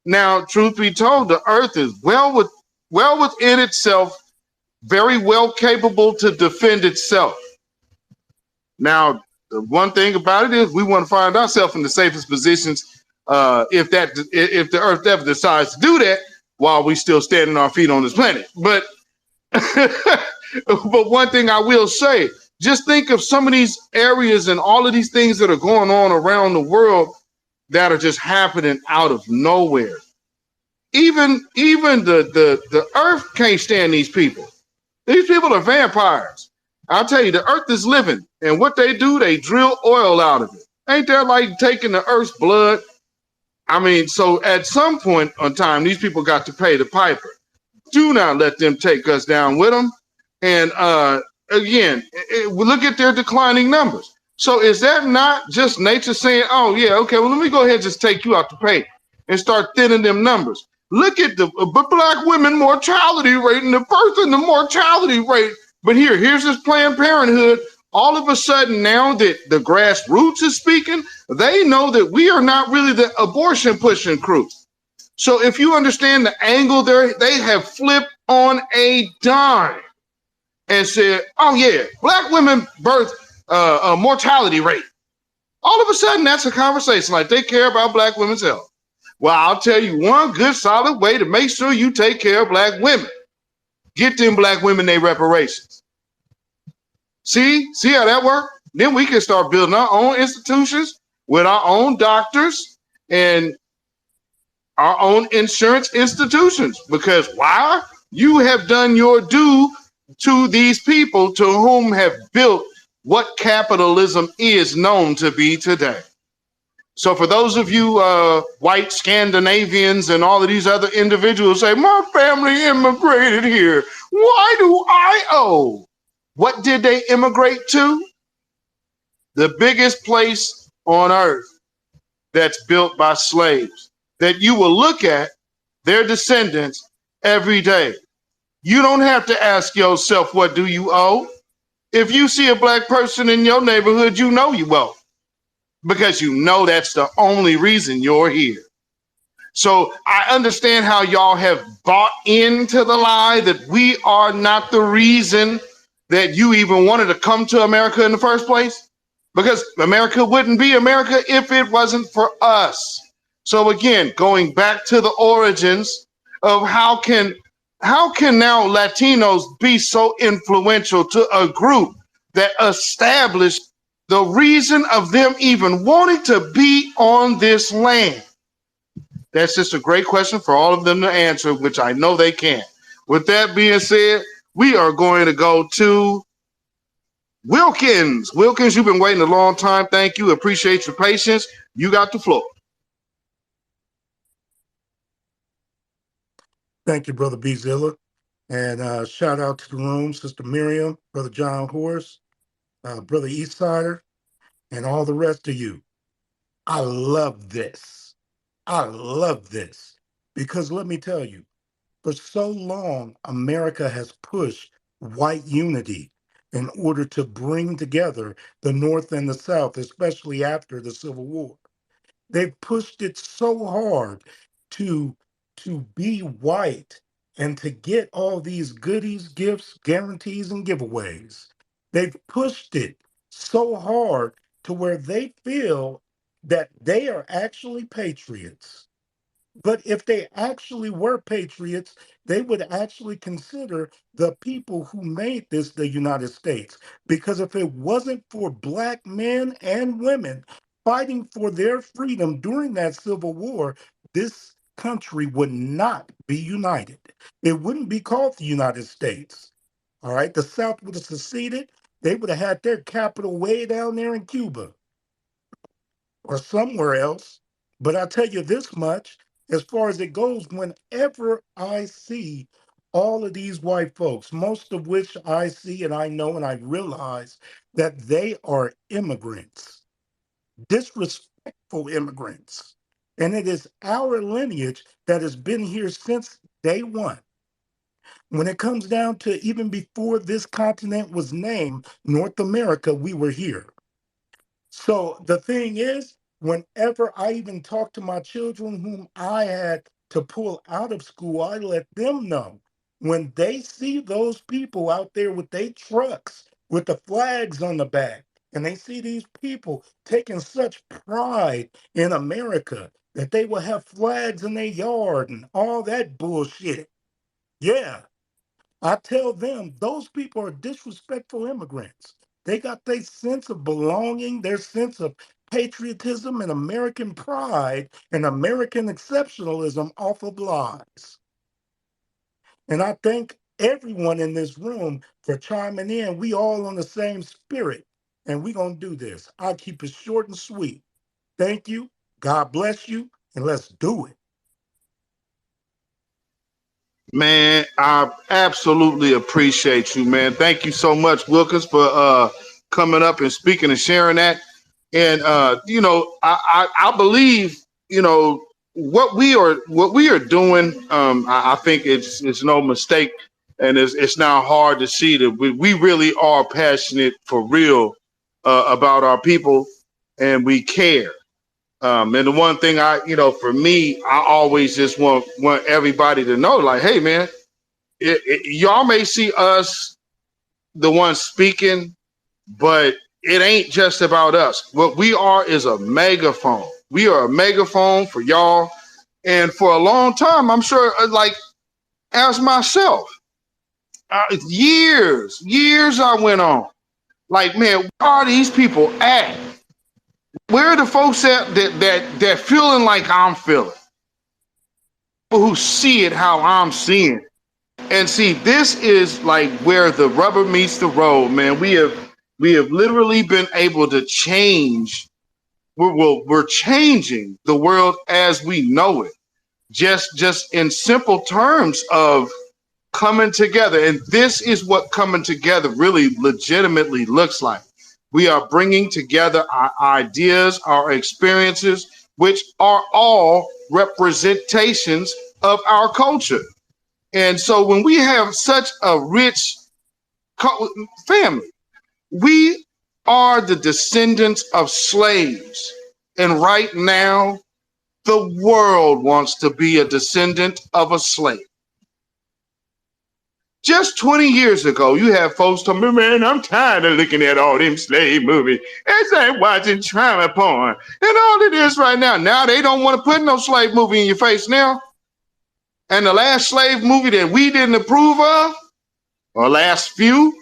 Now, truth be told, the earth is well within itself, very well capable to defend itself. Now, the one thing about it is we want to find ourselves in the safest positions if the earth ever decides to do that while we still standing on our feet on this planet. But but one thing I will say, just think of some of these areas and all of these things that are going on around the world that are just happening out of nowhere. Even the earth can't stand these people. These people are vampires. I'll tell you, the earth is living, and what they do, they drill oil out of it. Ain't that like taking the earth's blood? I mean, so at some point in time, these people got to pay the piper. Do not let them take us down with them. And again, look at their declining numbers. So is that not just nature saying, oh, yeah, okay, well, let me go ahead and just take you out to pay and start thinning them numbers? Look at the black women mortality rate and the birth and the mortality rate. But here's this Planned Parenthood. All of a sudden, now that the grassroots is speaking, they know that we are not really the abortion pushing crew. So if you understand the angle there, they have flipped on a dime and said, oh yeah, black women birth mortality rate. All of a sudden, that's a conversation like they care about black women's health. Well, I'll tell you one good solid way to make sure you take care of black women. Get them black women their reparations. See how that works? Then we can start building our own institutions with our own doctors. And our own insurance institutions. Because why? You have done your due to these people to whom have built what capitalism is known to be today. So for those of you white Scandinavians and all of these other individuals say, my family immigrated here. Why do I owe? What did they immigrate to? The biggest place on earth that's built by slaves that you will look at their descendants every day. You don't have to ask yourself, what do you owe? If you see a black person in your neighborhood, you know you owe, because you know that's the only reason you're here. So I understand how y'all have bought into the lie that we are not the reason that you even wanted to come to America in the first place, because America wouldn't be America if it wasn't for us. So again, going back to the origins of how can now Latinos be so influential to a group that established the reason of them even wanting to be on this land? That's just a great question for all of them to answer, which I know they can. With that being said, we are going to go to Wilkins. Wilkins, you've been waiting a long time. Thank you. Appreciate your patience. You got the floor. Thank you, Brother B. Zilla. And shout out to the room, Sister Miriam, Brother John Horse, Brother Eastsider, and all the rest of you. I love this. I love this. Because let me tell you, for so long, America has pushed white unity in order to bring together the North and the South, especially after the Civil War. They've pushed it so hard to be white and to get all these goodies, gifts, guarantees, and giveaways. They've pushed it so hard to where they feel that they are actually patriots. But if they actually were patriots, they would actually consider the people who made this the United States. Because if it wasn't for Black men and women fighting for their freedom during that Civil War, this country would not be united. It wouldn't be called the United States. All right, the South would have seceded. They would have had their capital way down there in Cuba or somewhere else. But I'll tell you this much, as far as it goes, whenever I see all of these white folks, most of which I see and I know and I realize that they are immigrants, disrespectful immigrants. And it is our lineage that has been here since day one. When it comes down to even before this continent was named North America, we were here. So the thing is, whenever I even talk to my children whom I had to pull out of school, I let them know when they see those people out there with their trucks with the flags on the back, and they see these people taking such pride in America that they will have flags in their yard and all that bullshit. Yeah, I tell them those people are disrespectful immigrants. They got their sense of belonging, their sense of patriotism and American pride and American exceptionalism off of lies. And I thank everyone in this room for chiming in. We all on the same spirit, and we're going to do this. I'll keep it short and sweet. Thank you. God bless you, and let's do it. Man, I absolutely appreciate you, man. Thank you so much, Wilkins, for coming up and speaking and sharing that. And I believe, what we are doing. I think it's no mistake, and it's now hard to see that we really are passionate for real about our people, and we care. And the one thing for me, I always just want everybody to know, like, hey, man, y'all may see us, the ones speaking, but it ain't just about us. What we are is a megaphone. We are a megaphone for y'all. And for a long time, I'm sure, like, as myself, years I went on. Like, man, where are these people at? Where are the folks at that feeling like I'm feeling? who see it how I'm seeing it. And see, this is like where the rubber meets the road, man. We have literally been able to change. We're changing the world as we know it. Just in simple terms of coming together. And this is what coming together really legitimately looks like. We are bringing together our ideas, our experiences, which are all representations of our culture. And so when we have such a rich family, we are the descendants of slaves. And right now, the world wants to be a descendant of a slave. Just 20 years ago, you have folks tell me, man, I'm tired of looking at all them slave movies. It's like watching trauma porn. And all it is right now. Now they don't want to put no slave movie in your face now. And the last slave movie that we didn't approve of, or last few,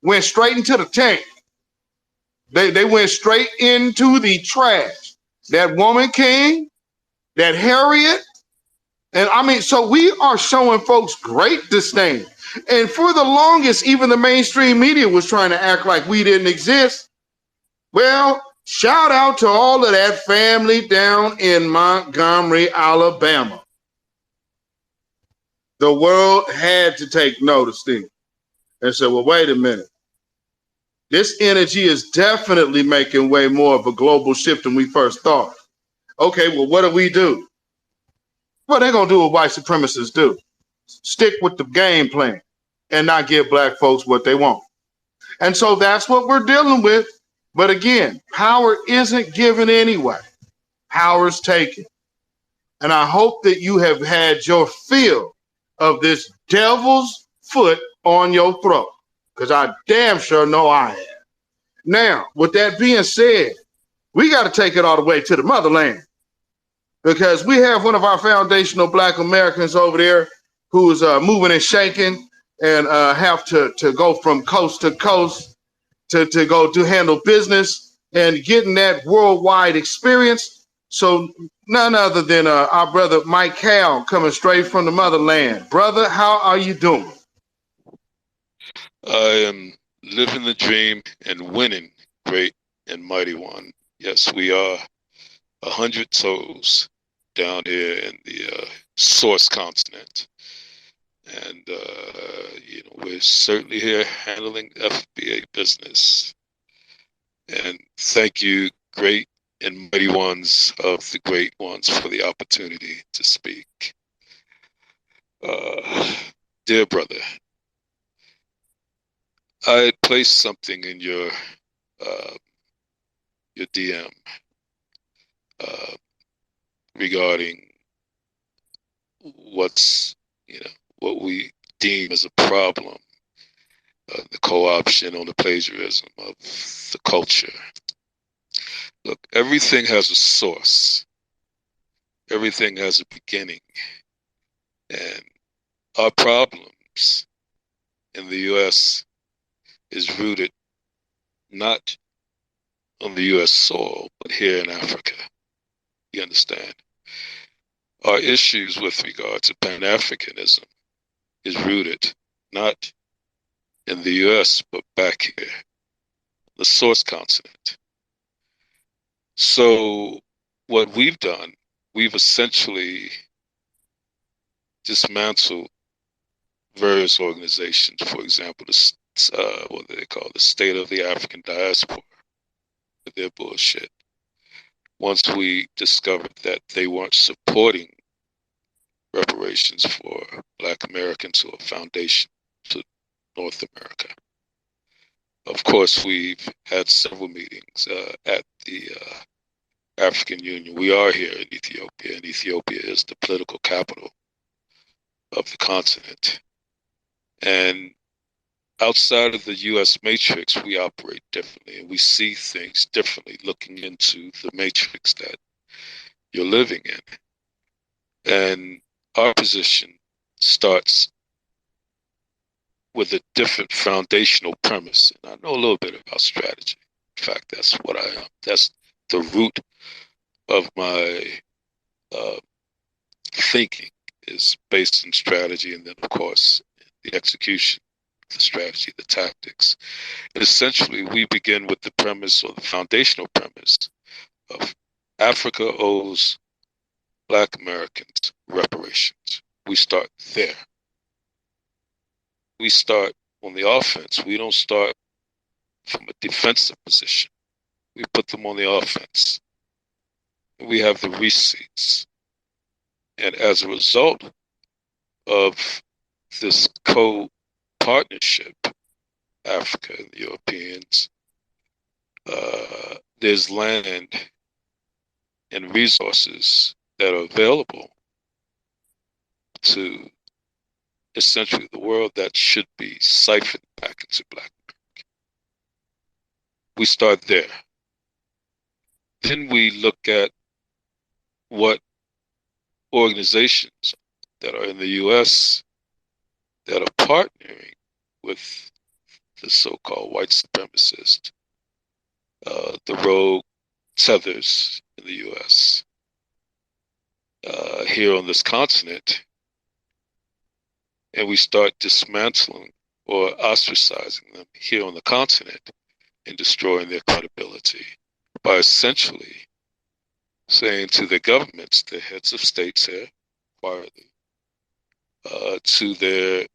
went straight into the tank. They went straight into the trash. That Woman King, that Harriet, and I mean, so we are showing folks great disdain. And for the longest, even the mainstream media was trying to act like we didn't exist. Well, shout out to all of that family down in Montgomery, Alabama. The world had to take notice then and say, well, wait a minute. This energy is definitely making way more of a global shift than we first thought. Okay, well, what do? Well, they're going to do what white supremacists do. Stick with the game plan and not give black folks what they want. And so that's what we're dealing with. But again, power isn't given anyway. Power's taken. And I hope that you have had your fill of this devil's foot on your throat, because I damn sure know I have. Now, with that being said, we got to take it all the way to the motherland, because we have one of our foundational black Americans over there who's moving and shaking and have to go from coast to coast to go to handle business and getting that worldwide experience. So none other than our brother Mike Cal, coming straight from the motherland. Brother, how are you doing? I am living the dream and winning, great and mighty one. Yes, we are 100 toes down here in the source continent. And, we're certainly here handling FBA business. And thank you, great and mighty ones of the great ones, for the opportunity to speak. Dear brother, I placed something in your DM regarding what we deem as a problem, the co-option on the plagiarism of the culture. Look, everything has a source. Everything has a beginning. And our problems in the U.S. is rooted not on the U.S. soil, but here in Africa. You understand? Our issues with regard to Pan-Africanism is rooted not in the U.S., but back here, the source continent. So what we've done, we've essentially dismantled various organizations. For example, what they call the State of the African Diaspora, with their bullshit. Once we discovered that they weren't supporting reparations for Black Americans who are foundation to North America. Of course, we've had several meetings at the African Union. We are here in Ethiopia, and Ethiopia is the political capital of the continent. And outside of the U.S. matrix, we operate differently, and we see things differently, looking into the matrix that you're living in. And our position starts with a different foundational premise. And I know a little bit about strategy. In fact, that's what I am. That's the root of my thinking. is based in strategy, and then, of course, the execution, the strategy, the tactics. And essentially, we begin with the premise or the foundational premise of Africa owes Black Americans reparations. We start there. We start on the offense. We don't start from a defensive position. We put them on the offense. We have the receipts. And as a result of this co-partnership, Africa and the Europeans, there's land and resources that are available to essentially the world that should be siphoned back into Black America. We start there. Then we look at what organizations that are in the U.S. that are partnering with the so-called white supremacist, the rogue tethers in the U.S. Here on this continent, and we start dismantling or ostracizing them here on the continent and destroying their credibility by essentially saying to the governments, the heads of states here, quietly, to their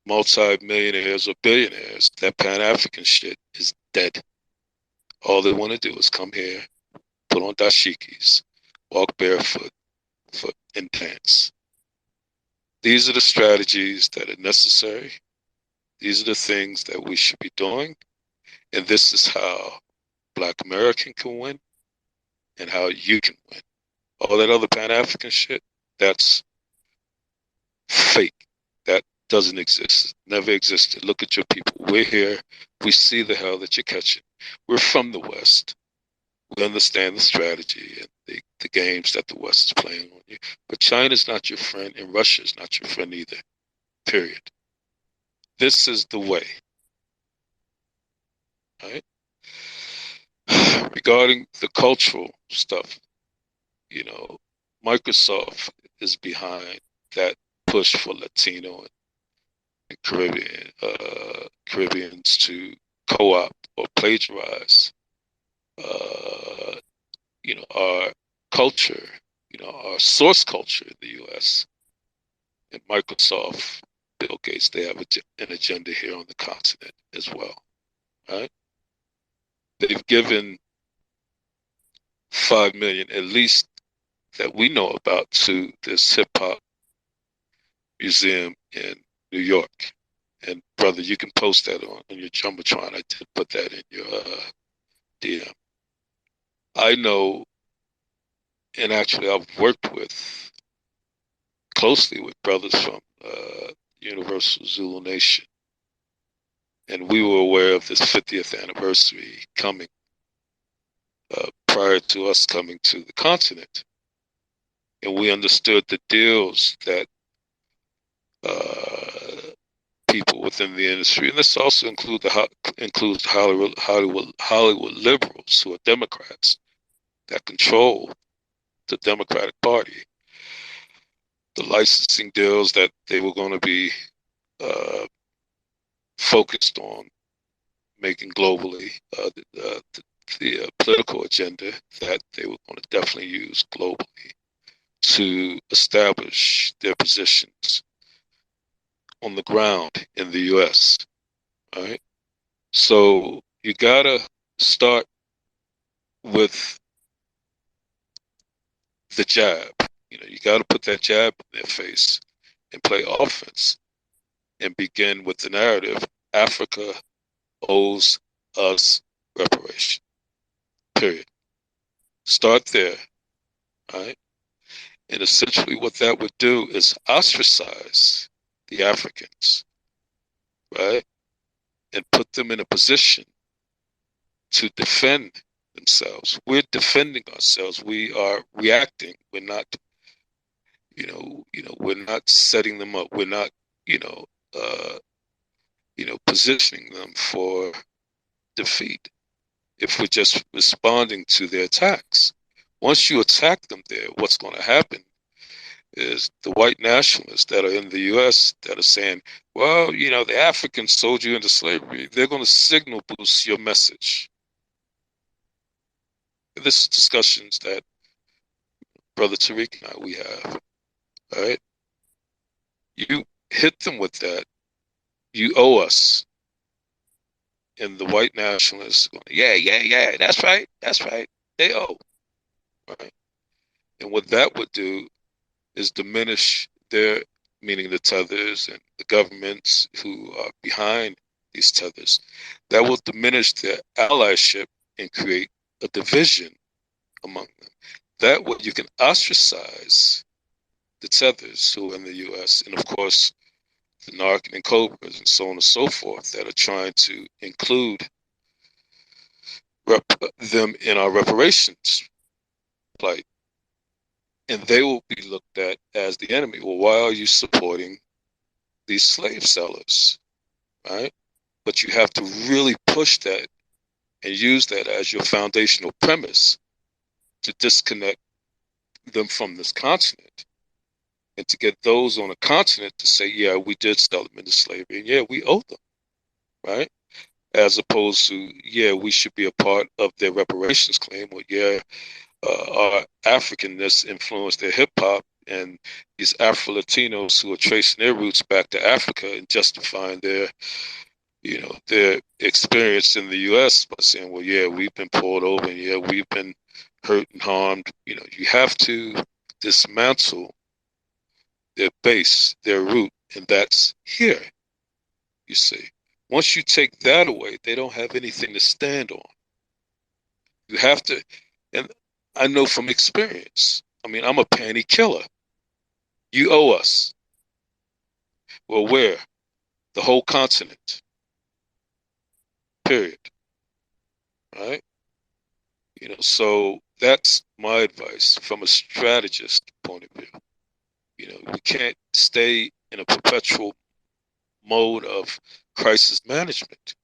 multi-millionaires or billionaires, that Pan-African shit is dead. All they want to do is come here, put on dashikis, walk barefoot, and dance. These are the strategies that are necessary. These are the things that we should be doing. And this is how Black American can win and how you can win. All that other Pan-African shit, that's fake. That doesn't exist. Never existed. Look at your people. We're here. We see the hell that you're catching. We're from the West. We understand the strategy and the games that the West is playing on you. But China's not your friend, and Russia's not your friend either. Period. This is the way. Right? Regarding the cultural stuff, you know, Microsoft is behind that push for Latino and Caribbeans to co-opt or plagiarize, our culture, our source culture in the U.S. And Microsoft, Bill Gates, they have an agenda here on the continent as well, right? They've given $5 million, at least that we know about, to this hip hop museum in New York. And brother, you can post that on your Jumbotron. I did put that in your DM. I know, and actually I've worked closely with brothers from Universal Zulu Nation. And we were aware of this 50th anniversary coming prior to us coming to the continent. And we understood the deals that people within the industry, and this also includes Hollywood liberals who are Democrats that control the Democratic Party, the licensing deals that they were going to be focused on making globally, the political agenda that they were going to definitely use globally to establish their positions on the ground in the U.S. All right, so you gotta start with the jab. You gotta put that jab in their face and play offense and begin with the narrative: Africa owes us reparation. Period. Start there. All right. And essentially what that would do is ostracize the Africans, right? And put them in a position to defend themselves. We're defending ourselves. We are reacting. We're not, we're not setting them up. We're not, positioning them for defeat. If we're just responding to their attacks. Once you attack them there, what's going to happen is the white nationalists that are in the U.S. that are saying, well, you know, the Africans sold you into slavery. They're going to signal boost your message. This is discussions that Brother Tariq and I, we have. All right. You hit them with that. You owe us. And the white nationalists going, yeah, that's right. They owe. Right. And what that would do is diminish their, meaning the tethers and the governments who are behind these tethers, that will diminish their allyship and create a division among them. That way you can ostracize the tethers who are in the U.S. and, of course, the NARC and Cobras and so on and so forth that are trying to include them in our reparations plight. And they will be looked at as the enemy. Well, why are you supporting these slave sellers, right? But you have to really push that and use that as your foundational premise to disconnect them from this continent and to get those on a continent to say, yeah, we did sell them into slavery and yeah, we owe them, right? As opposed to, yeah, we should be a part of their reparations claim, or yeah, our Africanness influenced their hip hop, and these Afro Latinos who are tracing their roots back to Africa and justifying their, you know, their experience in the U.S. by saying, well, yeah, we've been pulled over, and yeah, we've been hurt and harmed. You know, you have to dismantle their base, their root, and that's here. You see, once you take that away, they don't have anything to stand on. You have to, and I know from experience. I mean, I'm a panty killer. You owe us. Well, where? The whole continent. Period. Right? You know, so that's my advice from a strategist point of view. You know, we can't stay in a perpetual mode of crisis management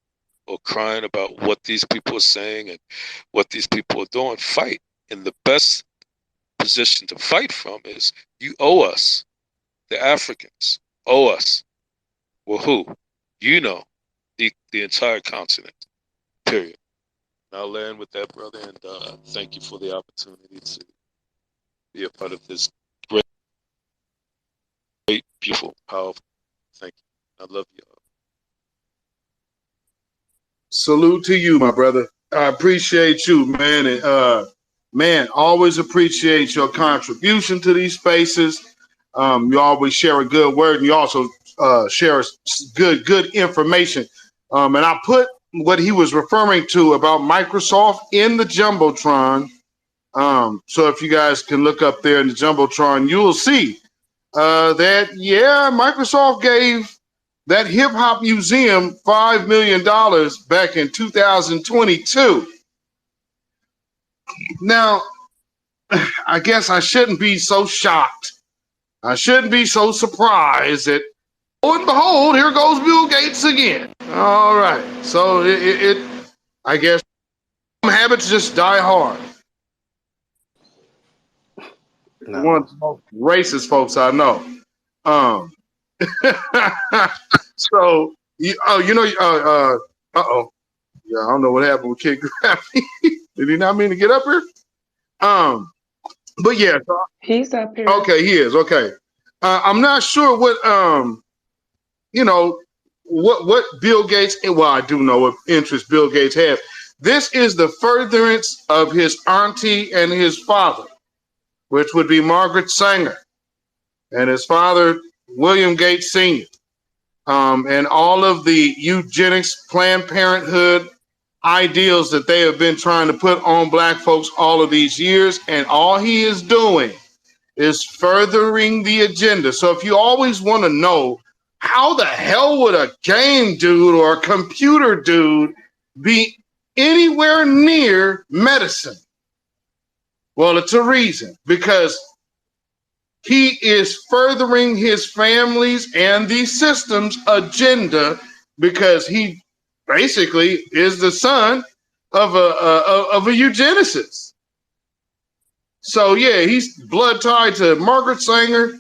or crying about what these people are saying and what these people are doing. Fight. And the best position to fight from is you owe us. The Africans owe us. Well, who? You know, the entire continent. Period. And I'll land with that, brother, and thank you for the opportunity to be a part of this great, beautiful, powerful. Thank you. I love you all. Salute to you, my brother. I appreciate you, man. And man, always appreciate your contribution to these spaces. You always share a good word, and you also share good information. And I put what he was referring to about Microsoft in the Jumbotron. So if you guys can look up there in the Jumbotron, you'll see that, yeah, Microsoft gave that hip hop museum $5 million back in 2022. Now, I guess I shouldn't be so shocked. I shouldn't be so surprised that, oh, and behold, here goes Bill Gates again. All right. So I guess some habits just die hard. No. One of the most racist folks I know. So, yeah, I don't know what happened with Kid Gravity. Did he not mean to get up here? But yeah. He's up here. Okay, he is. Okay. I'm not sure what, what Bill Gates, well, I do know what interest Bill Gates has. This is the furtherance of his auntie and his father, which would be Margaret Sanger and his father, William Gates Sr. And all of the eugenics, Planned Parenthood ideals that they have been trying to put on black folks all of these years. And all he is doing is furthering the agenda. So if you always want to know how the hell would a game dude or a computer dude be anywhere near medicine? Well, it's a reason, because he is furthering his family's and the system's agenda, because he basically is the son of a eugenicist. So yeah, he's blood tied to Margaret Sanger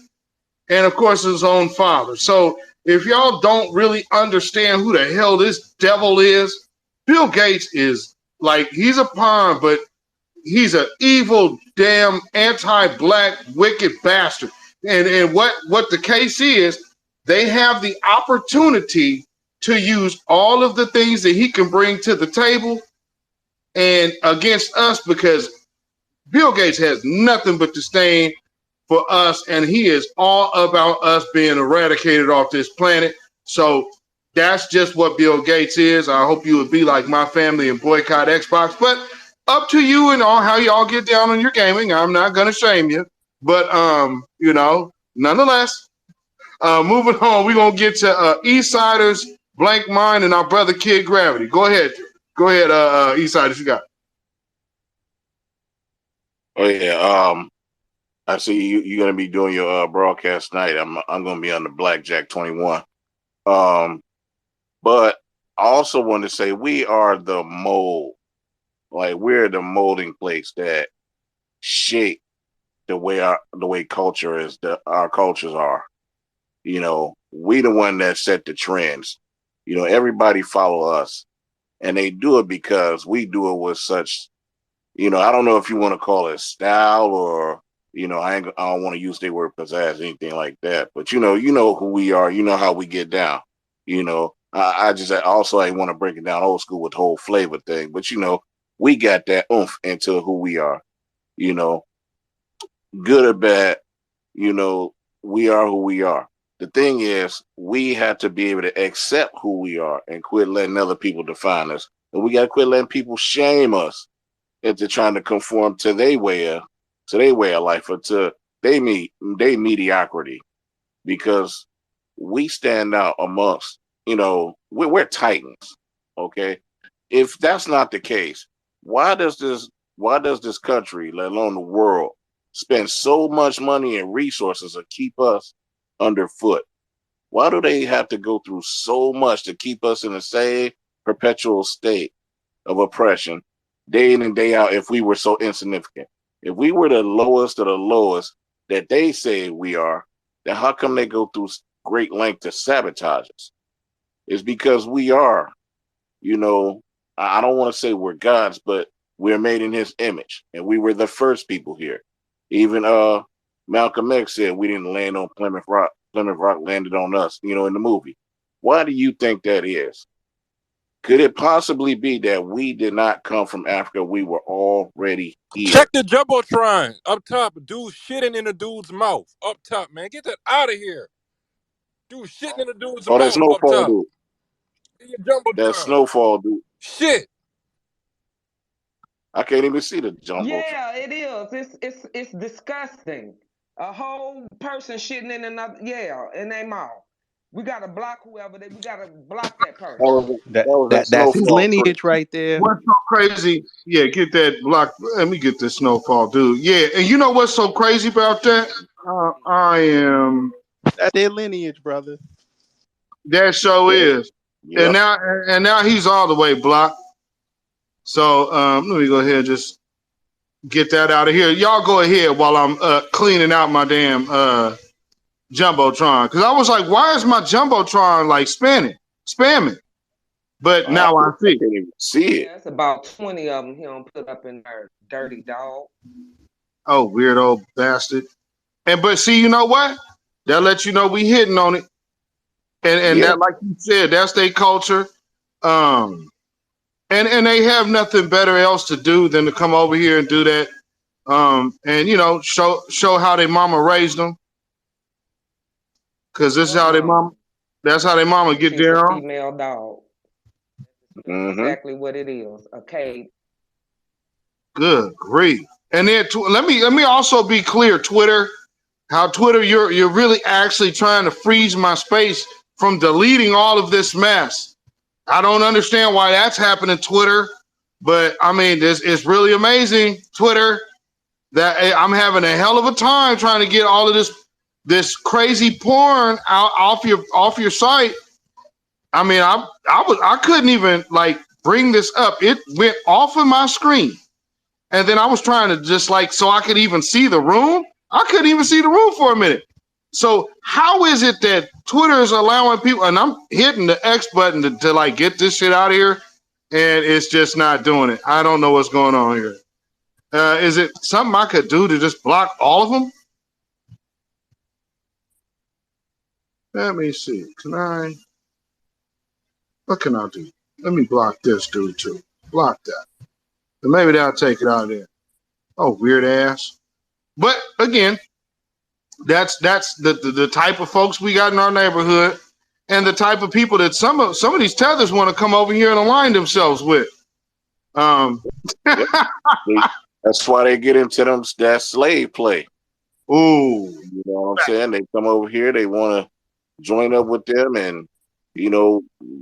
and of course his own father. So if y'all don't really understand who the hell this devil is, Bill Gates is like, he's a pawn, but he's an evil, damn, anti-black, wicked bastard. And what the case is, they have the opportunity to use all of the things that he can bring to the table and against us, because Bill Gates has nothing but disdain for us, and he is all about us being eradicated off this planet. So that's just what Bill Gates is. I hope you would be like my family and boycott Xbox, but up to you and all how y'all get down on your gaming. I'm not gonna shame you, but nonetheless, moving on, we're gonna get to Eastsiders, Blank Mind, and our brother Kid Gravity. Go ahead, Eastsiders, you got it. Oh yeah. I see you're gonna be doing your broadcast tonight. I'm gonna be on the Blackjack 21. But I also want to say we are the mold. Like, we're the molding place that shape the way culture is, our cultures are. We the one that set the trends. Everybody follow us, and they do it because we do it with such, I don't know if you want to call it style, or I don't want to use the word pizzazz, anything like that. But you know who we are. You know how we get down. I want to break it down old school with the whole flavor thing. But we got that oomph into who we are. Good or bad. We are who we are. The thing is, we have to be able to accept who we are and quit letting other people define us. And we got to quit letting people shame us into trying to conform to their way of life, or to their mediocrity, because we stand out amongst, we're titans. Okay. If that's not the case, why does this country, let alone the world, spend so much money and resources to keep us underfoot? Why do they have to go through so much to keep us in the same perpetual state of oppression day in and day out? If we were so insignificant, if we were the lowest of the lowest that they say we are, then how come they go through great length to sabotage us? It's because we are, I don't want to say we're gods, but we're made in his image, and we were the first people here. Even Malcolm X said we didn't land on Plymouth Rock. Plymouth Rock landed on us, in the movie. Why do you think that is? Could it possibly be that we did not come from Africa? We were already here. Check the Jumbotron up top. Dude shitting in a dude's mouth. Up top, man. Get that out of here. Dude shitting in a dude's mouth. That's Snowfall, dude. That's Snowfall, dude. Shit. I can't even see the Jumbotron. Yeah, it is. It's disgusting. A whole person shitting in their mouth. We gotta block whoever we gotta block that person. That's his lineage right there. What's so crazy? Yeah, get that block. Let me get this Snowfall, dude. Yeah, and you know what's so crazy about that? That's their lineage, brother. That show is. Yep. And now he's all the way blocked. So let me go ahead and just get that out of here. Y'all go ahead while I'm cleaning out my damn Jumbotron, because I was like, why is my Jumbotron like spamming? But now I see. I can't even see it. Yeah, that's about 20 of them he don't put up in there, dirty dog. Oh, weirdo bastard. But see, you know what? That lets you know we hitting on it. And that, like you said, that's their culture. And they have nothing better else to do than to come over here and do that. And show how their mama raised them. Because this is how that's how their mama get down. Female dog. Mm-hmm. Exactly what it is. Okay. Good grief. And then let me also be clear, Twitter. How Twitter, you're really actually trying to freeze my space from deleting all of this mess. I don't understand why that's happening, Twitter. But I mean, it's really amazing, Twitter, that I'm having a hell of a time trying to get all of this crazy porn out off your site. I mean, I couldn't even like bring this up. It went off of my screen, and then I was trying to just so I could even see the room. I couldn't even see the room for a minute. So how is it that Twitter is allowing people, and I'm hitting the X button to like get this shit out of here, and it's just not doing it. I don't know what's going on here. Is it something I could do to just block all of them? Let me see. What can I do? Let me block this dude too. Block that. And maybe that'll take it out of there. Oh, weird ass. But again, that's the type of folks we got in our neighborhood, and the type of people that some of these tethers want to come over here and align themselves with. That's why they get into that slave play. Ooh, you know what I'm saying? They come over here, they want to join up with them, and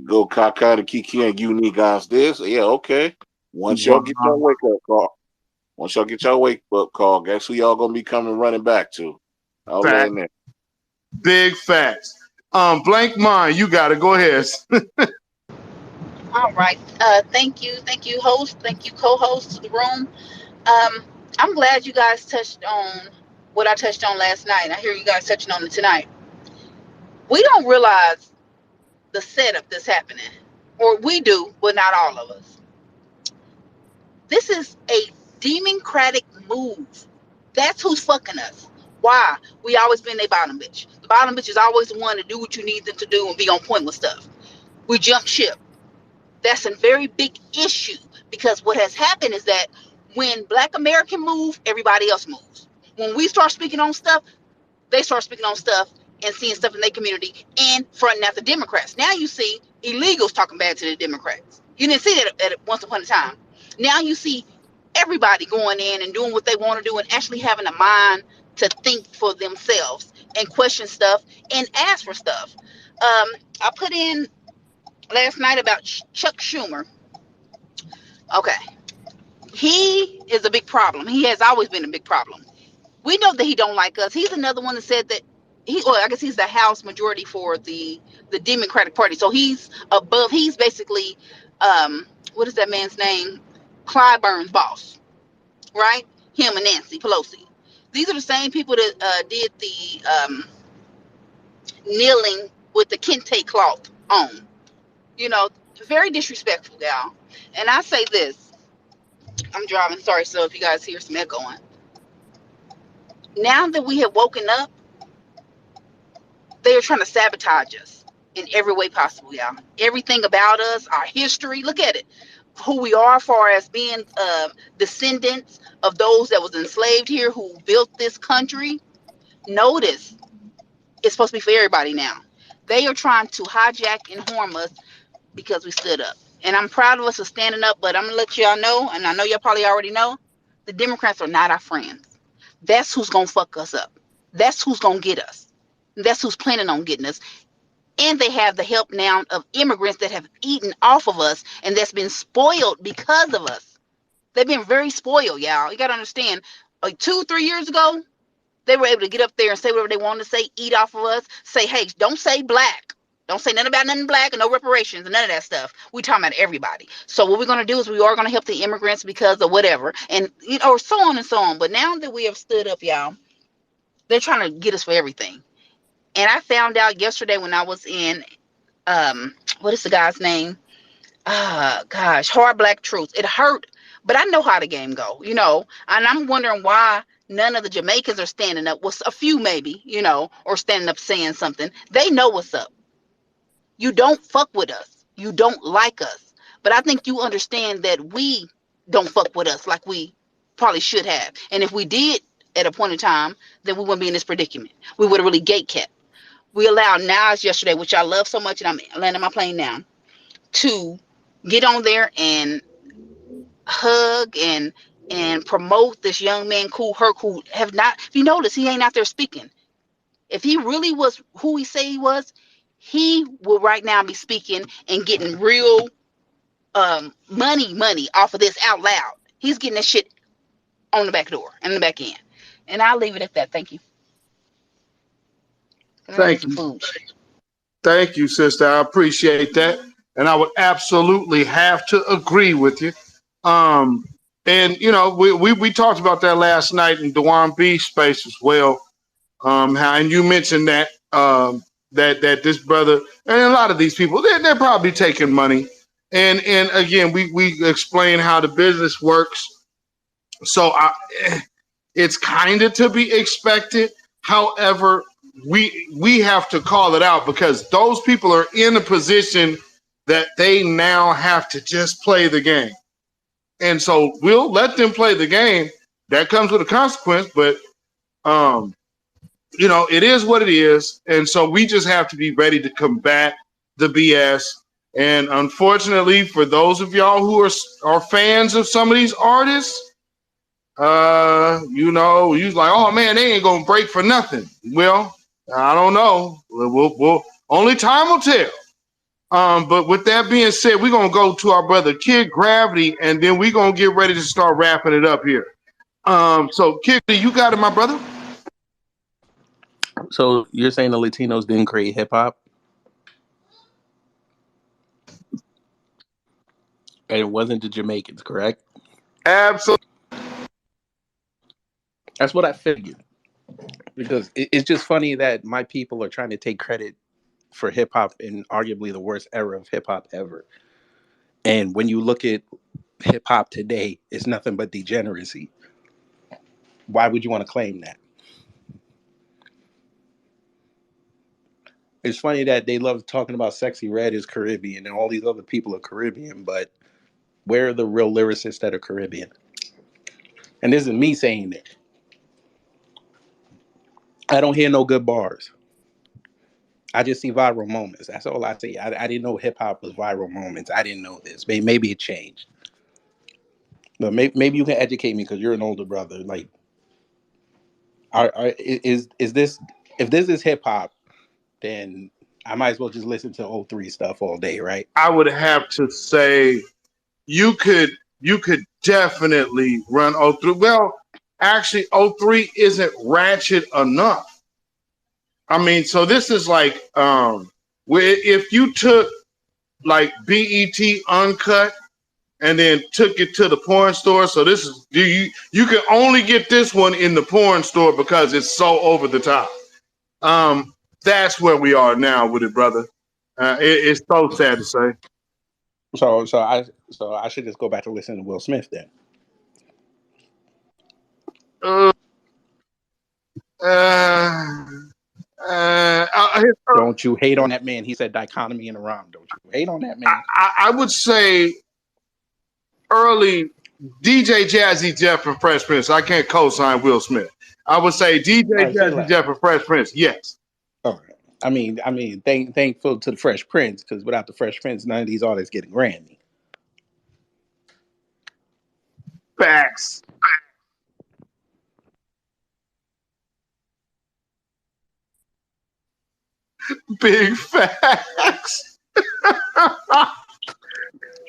go kaka to kiki and unique guys. This, yeah, okay. Once y'all get your wake up call, guess who y'all gonna be coming running back to? I'll lay in there. Big facts. Blank mind, you gotta go ahead. All right. Thank you, host. Thank you, co-host to the room. I'm glad you guys touched on what I touched on last night. I hear you guys touching on it tonight. We don't realize the setup that's happening, or we do, but not all of us. This is a democratic move. That's who's fucking us. Why? We always been a bottom bitch. The bottom bitch is always the one to do what you need them to do and be on point with stuff. We jump ship. That's a very big issue, because what has happened is that when Black American move, everybody else moves. When we start speaking on stuff, they start speaking on stuff and seeing stuff in their community and fronting out the Democrats. Now you see illegals talking bad to the Democrats. You didn't see that at once upon a time. Now you see everybody going in and doing what they want to do and actually having a mind to think for themselves and question stuff and ask for stuff. I put in last night about Chuck Schumer. Okay. He is a big problem. He has always been a big problem. We know that he don't like us. He's another one that said that I guess he's the House majority for the Democratic Party. So he's above, he's basically, what is that man's name? Clyburn's boss, right? Him and Nancy Pelosi. These are the same people that did the kneeling with the kente cloth on. Very disrespectful, y'all. And I say this, I'm driving, sorry, so if you guys hear some echoing. Now that we have woken up, they are trying to sabotage us in every way possible, y'all. Everything about us, our history, look at it. Who we are, as far as being descendants of those that was enslaved here, who built this country. Notice, it's supposed to be for everybody now. They are trying to hijack and harm us because we stood up. And I'm proud of us for standing up, but I'm going to let y'all know, and I know y'all probably already know, the Democrats are not our friends. That's who's going to fuck us up. That's who's going to get us. That's who's planning on getting us. And they have the help now of immigrants that have eaten off of us and that's been spoiled because of us. They've been very spoiled, y'all. You got to understand, like 2-3 years ago, they were able to get up there and say whatever they wanted to say, eat off of us, say, hey, don't say black. Don't say nothing about nothing black and no reparations and none of that stuff. We talking about everybody. So what we're going to do is we are going to help the immigrants because of whatever. And, or so on and so on. But now that we have stood up, y'all, they're trying to get us for everything. And I found out yesterday when I was in, what is the guy's name? Hard Black Truth. It hurt, but I know how the game go, and I'm wondering why none of the Jamaicans are standing up. Well, a few maybe, or standing up saying something. They know what's up. You don't fuck with us. You don't like us. But I think you understand that we don't fuck with us like we probably should have. And if we did at a point in time, then we wouldn't be in this predicament. We would have really gate kept. We allowed Nas yesterday, which I love so much, and I'm landing my plane now, to get on there and hug and promote this young man, Kool Herc, who have not, if you notice, he ain't out there speaking. If he really was who he say he was, he will right now be speaking and getting real money off of this out loud. He's getting that shit on the back door and the back end. And I'll leave it at that. Thank you. Thank you. Food. Thank you, sister. I appreciate that. And I would absolutely have to agree with you. And we talked about that last night in Dewan B space as well. And you mentioned that that this brother and a lot of these people they're probably taking money, and again we explain how the business works. So it's kind of to be expected. However, we have to call it out because those people are in a position that they now have to just play the game. And so we'll let them play the game. That comes with a consequence, but um, it is what it is. And so we just have to be ready to combat the BS. And unfortunately, for those of y'all who are fans of some of these artists, you like, oh man, they ain't gonna break for nothing. Well, I don't know. We'll only time will tell. But with that being said, we're gonna go to our brother Kid Gravity, and then we're gonna get ready to start wrapping it up here. So Kid, you got it, my brother. So you're saying the Latinos didn't create hip hop, and it wasn't the Jamaicans, correct? Absolutely. That's what I figured. Because it's just funny that my people are trying to take credit for hip hop in arguably the worst era of hip hop ever. And when you look at hip hop today, it's nothing but degeneracy. Why would you want to claim that? It's funny that they love talking about Sexy Red is Caribbean and all these other people are Caribbean, but where are the real lyricists that are Caribbean? And this is me saying it. I don't hear no good bars. I just see viral moments. That's all I see. I didn't know hip hop was viral moments. I didn't know this. Maybe it changed. But maybe you can educate me because you're an older brother. Like, is this, if this is hip hop, then I might as well just listen to '03 stuff all day, right? I would have to say you could definitely run '03. Well, actually, '03 isn't ratchet enough. I mean, so this is like where if you took like BET Uncut and then took it to the porn store. So this is you can only get this one in the porn store because it's so over the top. That's where we are now with it, brother. It's so sad to say. So I should just go back to listening to Will Smith then. Uh, uh, uh, uh, Don't you hate on that man? He said dichotomy in the rhyme. Don't you hate on that man? I would say early DJ Jazzy Jeff and Fresh Prince. I can't co-sign Will Smith. I would say DJ All right, say Jazzy less. Jeff and Fresh Prince. Yes. All right. I mean, thankful to the Fresh Prince because without the Fresh Prince, none of these artists get a Grammy. Facts. Big facts.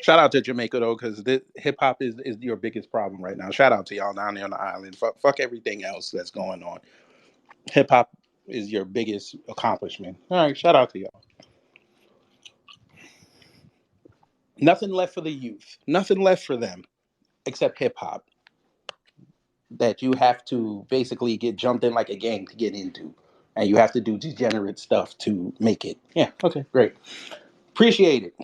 Shout out to Jamaica though, because hip hop is your biggest problem right now. Shout out to y'all down there on the island. Fuck everything else that's going on. Hip hop is your biggest accomplishment. All right, shout out to y'all. Nothing left for the youth. Nothing left for them except hip hop that you have to basically get jumped in like a gang to get into. And you have to do degenerate stuff to make it. Yeah, okay, great. Appreciate it.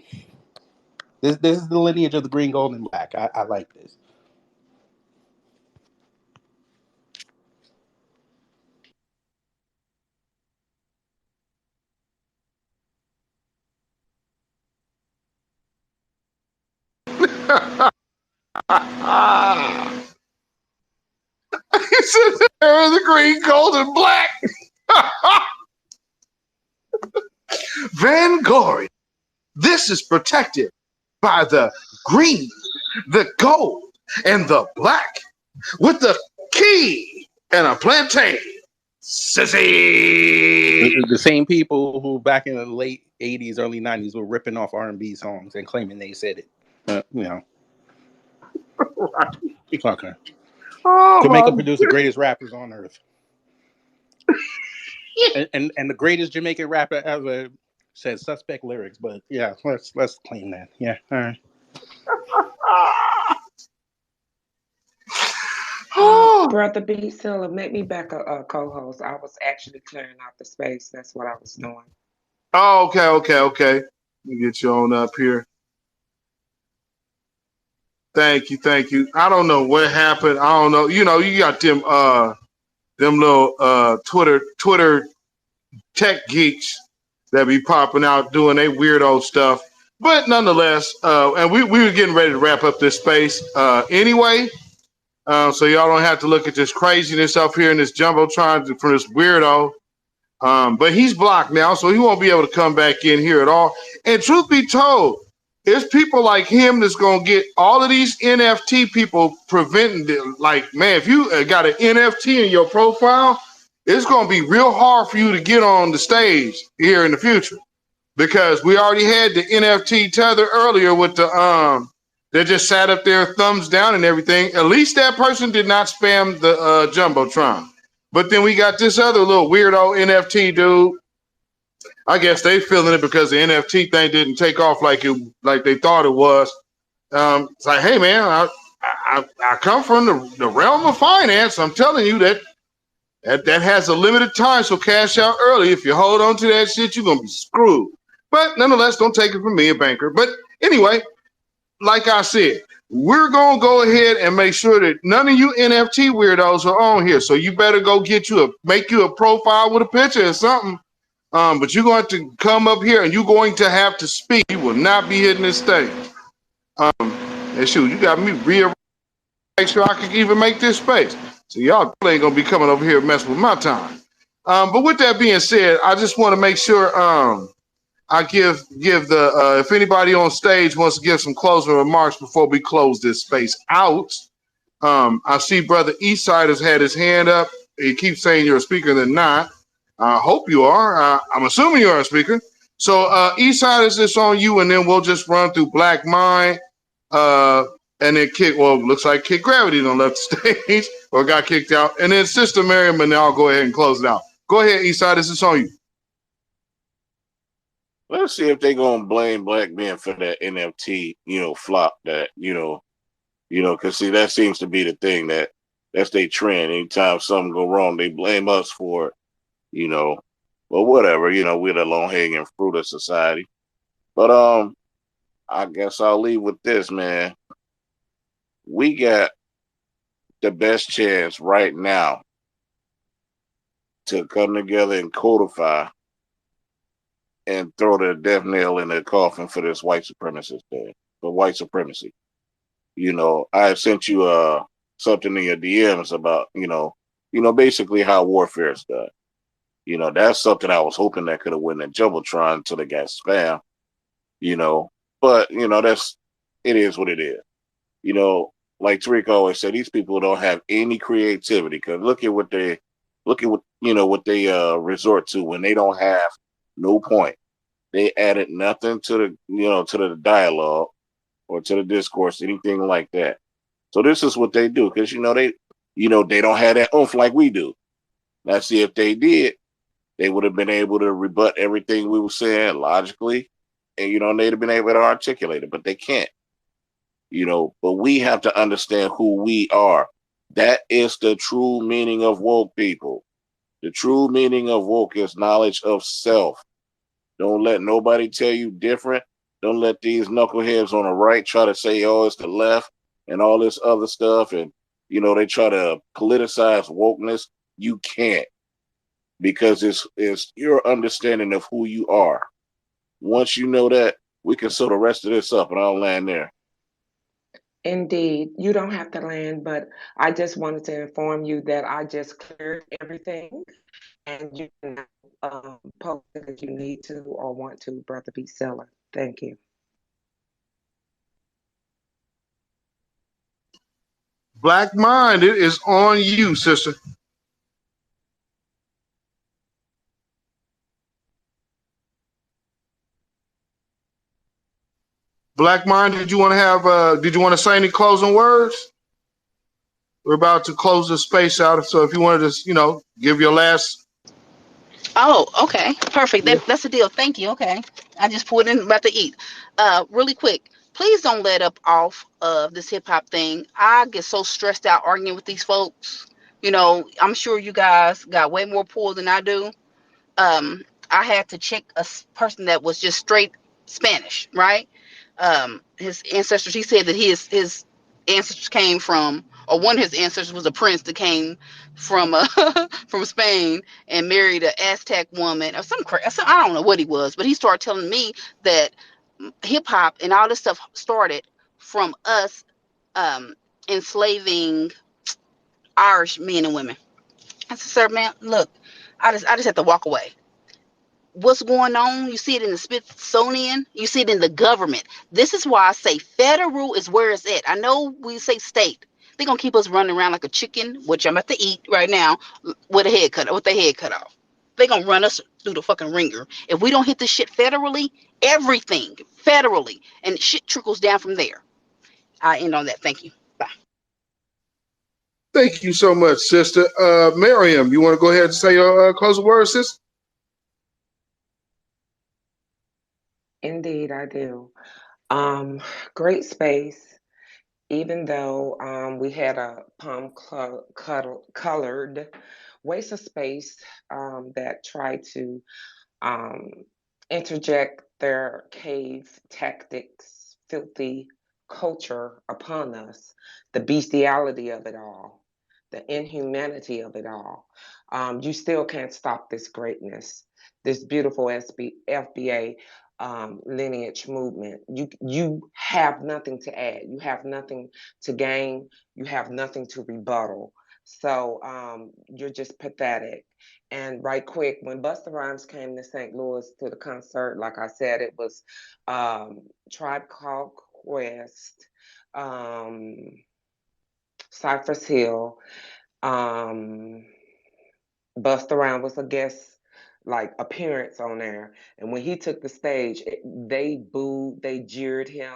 This is the lineage of the green, gold, and black. I like this. He said there the green, gold, and black. Vanguard. This is protected by the green, the gold, and the black with the key and a plantain. Sissy. The same people who back in the late '80s, early '90s were ripping off R&B songs and claiming they said it. Fuck her. Oh Jamaica my produced the greatest rappers on earth, and the greatest Jamaican rapper ever said suspect lyrics. But yeah, let's claim that. Yeah, all right. Brother B. Silla, make me back a co-host. I was actually clearing out the space. That's what I was doing. Oh, okay. Let me get you on up here. Thank you. I don't know what happened. I don't know. You got them little Twitter tech geeks that be popping out doing their weirdo stuff. But nonetheless, and we were getting ready to wrap up this space anyway. So y'all don't have to look at this craziness up here in this jumbotron from this weirdo. But he's blocked now, so he won't be able to come back in here at all. And truth be told, it's people like him that's gonna get all of these NFT people preventing them. Like, man, if you got an NFT in your profile, it's gonna be real hard for you to get on the stage here in the future because we already had the NFT tether earlier with the they just sat up there thumbs down and everything. At least that person did not spam the jumbotron. But then we got this other little weirdo NFT dude. I guess they feeling it because the NFT thing didn't take off like they thought it was. It's like, hey man, I come from the realm of finance. I'm telling you that has a limited time, so cash out early. If you hold on to that shit, you're gonna be screwed. But nonetheless, don't take it from me, a banker. But anyway, like I said, we're gonna go ahead and make sure that none of you NFT weirdos are on here. So you better go make you a profile with a picture or something. But you're going to come up here and you're going to have to speak. You will not be hitting this stage. And shoot, you got me make sure I can even make this space. So y'all ain't gonna be coming over here and mess with my time. But with that being said, I just want to make sure I give the if anybody on stage wants to give some closing remarks before we close this space out. I see Brother Eastside has had his hand up. He keeps saying you're a speaker, then not. I hope you are. I'm assuming you are a speaker. So Eastside is this on you, and then we'll just run through Black Mind, and then looks like Kick Gravity done left the stage or got kicked out, and then Sister Miriam, and then I'll go ahead and close it out. Go ahead, Eastside. This is on you. Let's see if they gonna blame black men for that NFT, flop that, because see that seems to be the thing that's their trend. Anytime something go wrong, they blame us for it, But whatever, we're the long hanging fruit of society. But I guess I'll leave with this, man. We got the best chance right now to come together and codify and throw the death nail in the coffin for this white supremacist thing, for white supremacy. I sent you something in your DMs about, basically how warfare is done. That's something I was hoping that could have went in Jumbotron until they got spam, but it is what it is. Like Tariq always said, these people don't have any creativity because look at what they resort to when they don't have no point. They added nothing to the dialogue or to the discourse, anything like that. So this is what they do because they don't have that oomph like we do. Now see if they did, they would have been able to rebut everything we were saying logically, and they'd have been able to articulate it, but they can't. But we have to understand who we are. That is the true meaning of woke, people. The true meaning of woke is knowledge of self. Don't let nobody tell you different. Don't let these knuckleheads on the right try to say, oh, it's the left and all this other stuff. And, they try to politicize wokeness. You can't, because it's your understanding of who you are. Once you know that, we can sew the rest of this up, and I'll land there. Indeed. You don't have to land, but I just wanted to inform you that I just cleared everything and you can post it if you need to or want to, Brother B. Seller. Thank you. Black Mind, it is on you, sister. Black Mind, did you want to say any closing words? We're about to close the space out, so if you wanted to, give your last. Oh, okay. Perfect. Yeah. That's the deal. Thank you. Okay. I just pulled in about to eat. Really quick. Please don't let up off of this hip hop thing. I get so stressed out arguing with these folks. You know, I'm sure you guys got way more pull than I do. I had to check a person that was just straight Spanish, right? His ancestors. He said that his ancestors came from, or one of his ancestors was a prince that came from from Spain and married an Aztec woman or I don't know what he was, but he started telling me that hip hop and all this stuff started from us enslaving Irish men and women. I said, sir, man, look, I just have to walk away. What's going on? You see it in the Smithsonian. You see it in the government. This is why I say federal is where it's at. I know we say state. They're gonna keep us running around like a chicken, which I'm about to eat right now, with their head cut off. They're gonna run us through the fucking ringer. If we don't hit this shit federally, everything federally, and shit trickles down from there. I end on that. Thank you. Bye. Thank you so much, sister. Miriam, you want to go ahead and say your closing words, sister? Indeed, I do. Great space. Even though we had a colored waste of space that tried to um, interject their cave tactics, filthy culture upon us, the bestiality of it all, the inhumanity of it all. You still can't stop this greatness, this beautiful FBA lineage movement. You have nothing to add. You have nothing to gain. You have nothing to rebuttal. So you're just pathetic. And right quick, when Busta Rhymes came to St. Louis to the concert, like I said, it was Tribe Called Quest, Cypress Hill, um, Busta Rhymes was a guest like appearance on there. And when he took the stage, they booed, they jeered him,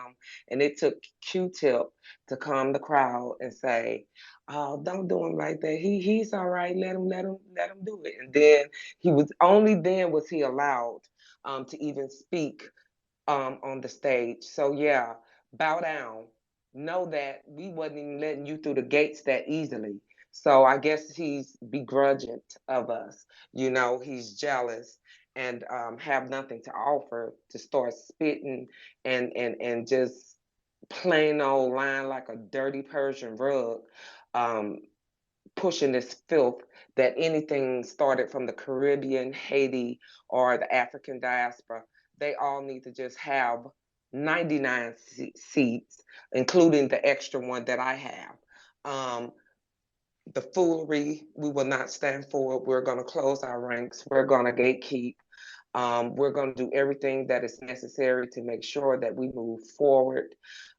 and it took Q-Tip to calm the crowd and say, "Oh, don't do him like that. He's all right. Let him do it." And then he was only then was he allowed to even speak on the stage. So yeah, bow down. Know that we wasn't even letting you through the gates that easily. So I guess he's begrudging of us. You know, he's jealous and have nothing to offer to start spitting and just plain old lying like a dirty Persian rug. Um, Pushing this filth that anything started from the Caribbean, Haiti, or the African diaspora, they all need to just have 99 seats, including the extra one that I have. The foolery, we will not stand for it. We're going to close our ranks. We're going to gatekeep. We're going to do everything that is necessary to make sure that we move forward.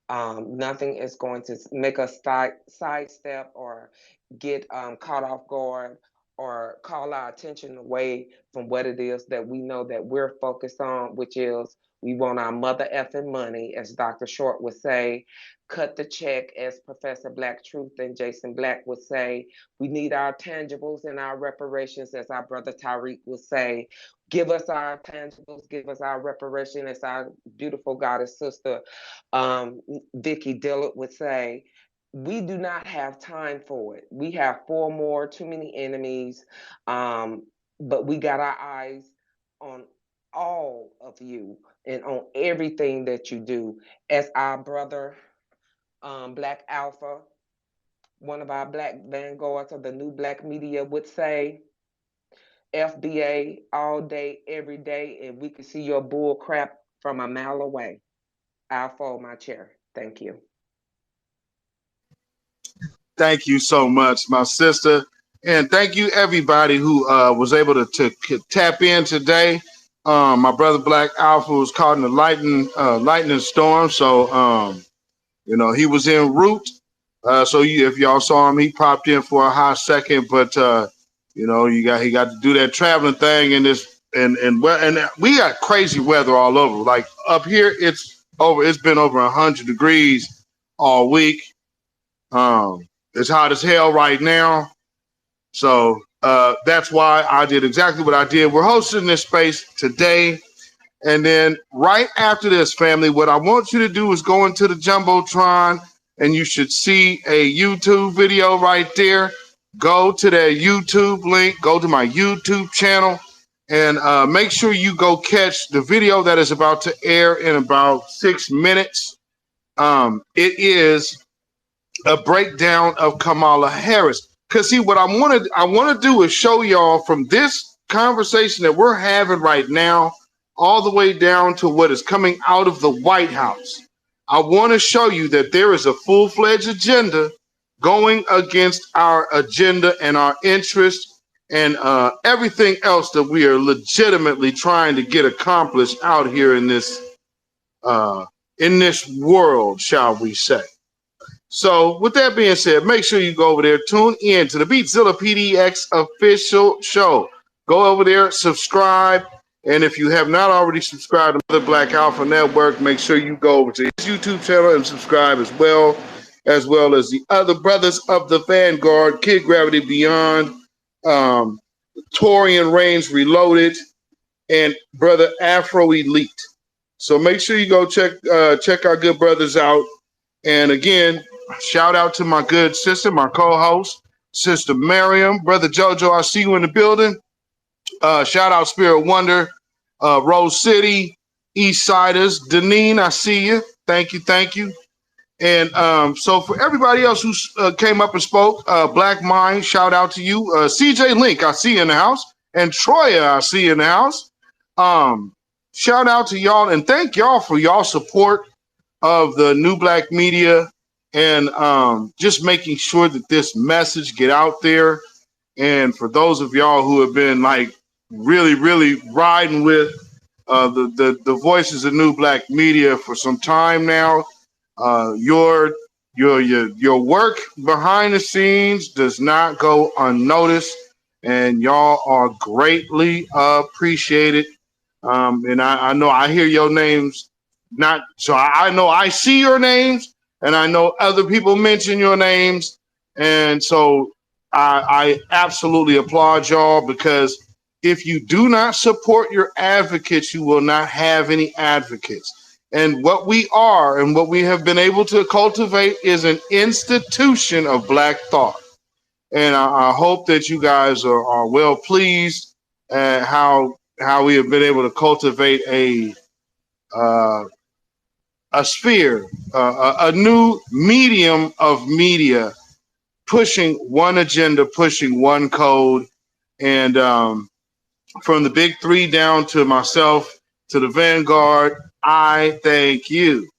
Nothing is going to make us sidestep or get caught off guard or call our attention away from what it is that we know that we're focused on, which is we want our mother effing money, as Dr. Short would say. Cut the check, as Professor Black Truth and Jason Black would say. We need our tangibles and our reparations, as our brother Tariq would say. Give us our tangibles, give us our reparation, as our beautiful goddess sister Vicky Dillard would say. We do not have time for it. We have four more, too many enemies, but we got our eyes on all of you and on everything that you do. As our brother Black Alpha, one of our black vanguards of the new black media would say, FBA all day, every day, and we can see your bull crap from a mile away. I'll fold my chair. Thank you. Thank you so much, my sister. And thank you, everybody who was able to tap in today. My brother Black Alpha was caught in the lightning storm. So, he was en route. If y'all saw him, he popped in for a hot second. But, he got to do that traveling thing in this. And we got crazy weather all over. Like up here, it's been over 100 degrees all week. It's hot as hell right now. So that's why I did exactly what I did. We're hosting this space today And then right after this, family, what I want you to do is go into the Jumbotron, and you should see a YouTube video right there. Go to that YouTube link, go to my YouTube channel, and make sure you go catch the video that is about to air in about 6 minutes. It is a breakdown of Kamala Harris. Because see, what I want to do is show y'all from this conversation that we're having right now, all the way down to what is coming out of the White House. I want to show you that there is a full-fledged agenda going against our agenda and our interests and everything else that we are legitimately trying to get accomplished out here in this world, shall we say. So with that being said, make sure you go over there, tune in to the Beatzilla PDX official show. Go over there, subscribe, and if you have not already subscribed to the Black Alpha Network, make sure you go over to his YouTube channel and subscribe as well as the other brothers of the Vanguard, Kid Gravity Beyond, Torian Reigns Reloaded, and Brother Afro Elite. So make sure you go check our good brothers out. And again, shout out to my good sister, my co-host, Sister Miriam. Brother Jojo, I see you in the building. Shout out Spirit Wonder, Rose City, East Siders. Deneen, I see you. Thank you. And so for everybody else who came up and spoke, Black Mind, shout out to you. CJ Link, I see you in the house. And Troya, I see you in the house. Shout out to y'all and thank y'all for y'all support of the New Black Media and just making sure that this message get out there. And for those of y'all who have been like really riding with the voices of New Black Media for some time now, your work behind the scenes does not go unnoticed, and y'all are greatly appreciated. And I know I hear your names. I know I see your names, and I know other people mention your names, and so I absolutely applaud y'all, because if you do not support your advocates, you will not have any advocates. And what we are and what we have been able to cultivate is an institution of Black thought. And I hope that you guys are well pleased at how we have been able to cultivate a sphere, a new medium of media, pushing one agenda, pushing one code. And from the big three down to myself, to the Vanguard, I thank you.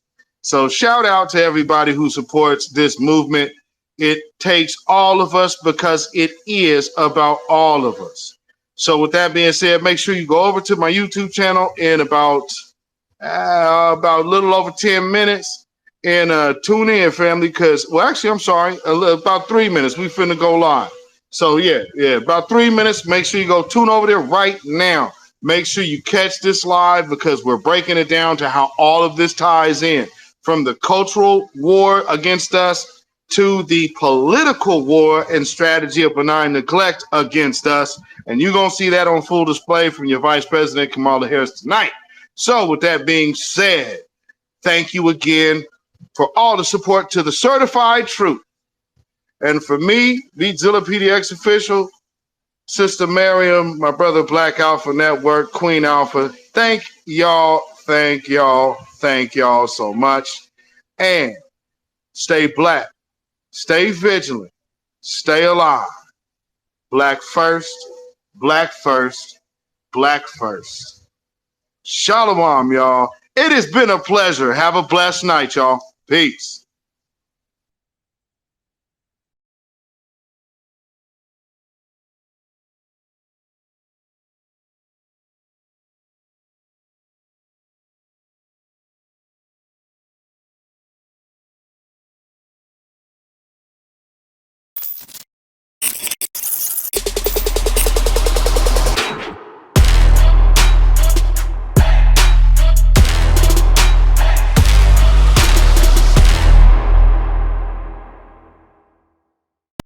So shout out to everybody who supports this movement. It takes all of us, because it is about all of us. So with that being said, make sure you go over to my YouTube channel in about a little over 10 minutes and tune in, family, because, well, actually, I'm sorry, about 3 minutes. We finna go live. So yeah, about 3 minutes. Make sure you go tune over there right now. Make sure you catch this live, because we're breaking it down to how all of this ties in, from the cultural war against us to the political war and strategy of benign neglect against us. And you're going to see that on full display from your Vice President Kamala Harris tonight. So with that being said, thank you again for all the support to the certified truth. And for me, Beatzilla PDX official, Sister Miriam, my brother Black Alpha Network, Queen Alpha, thank y'all so much. And stay black, stay vigilant, stay alive. Black first, black first, black first. Shalom, y'all. It has been a pleasure. Have a blessed night, y'all. Peace.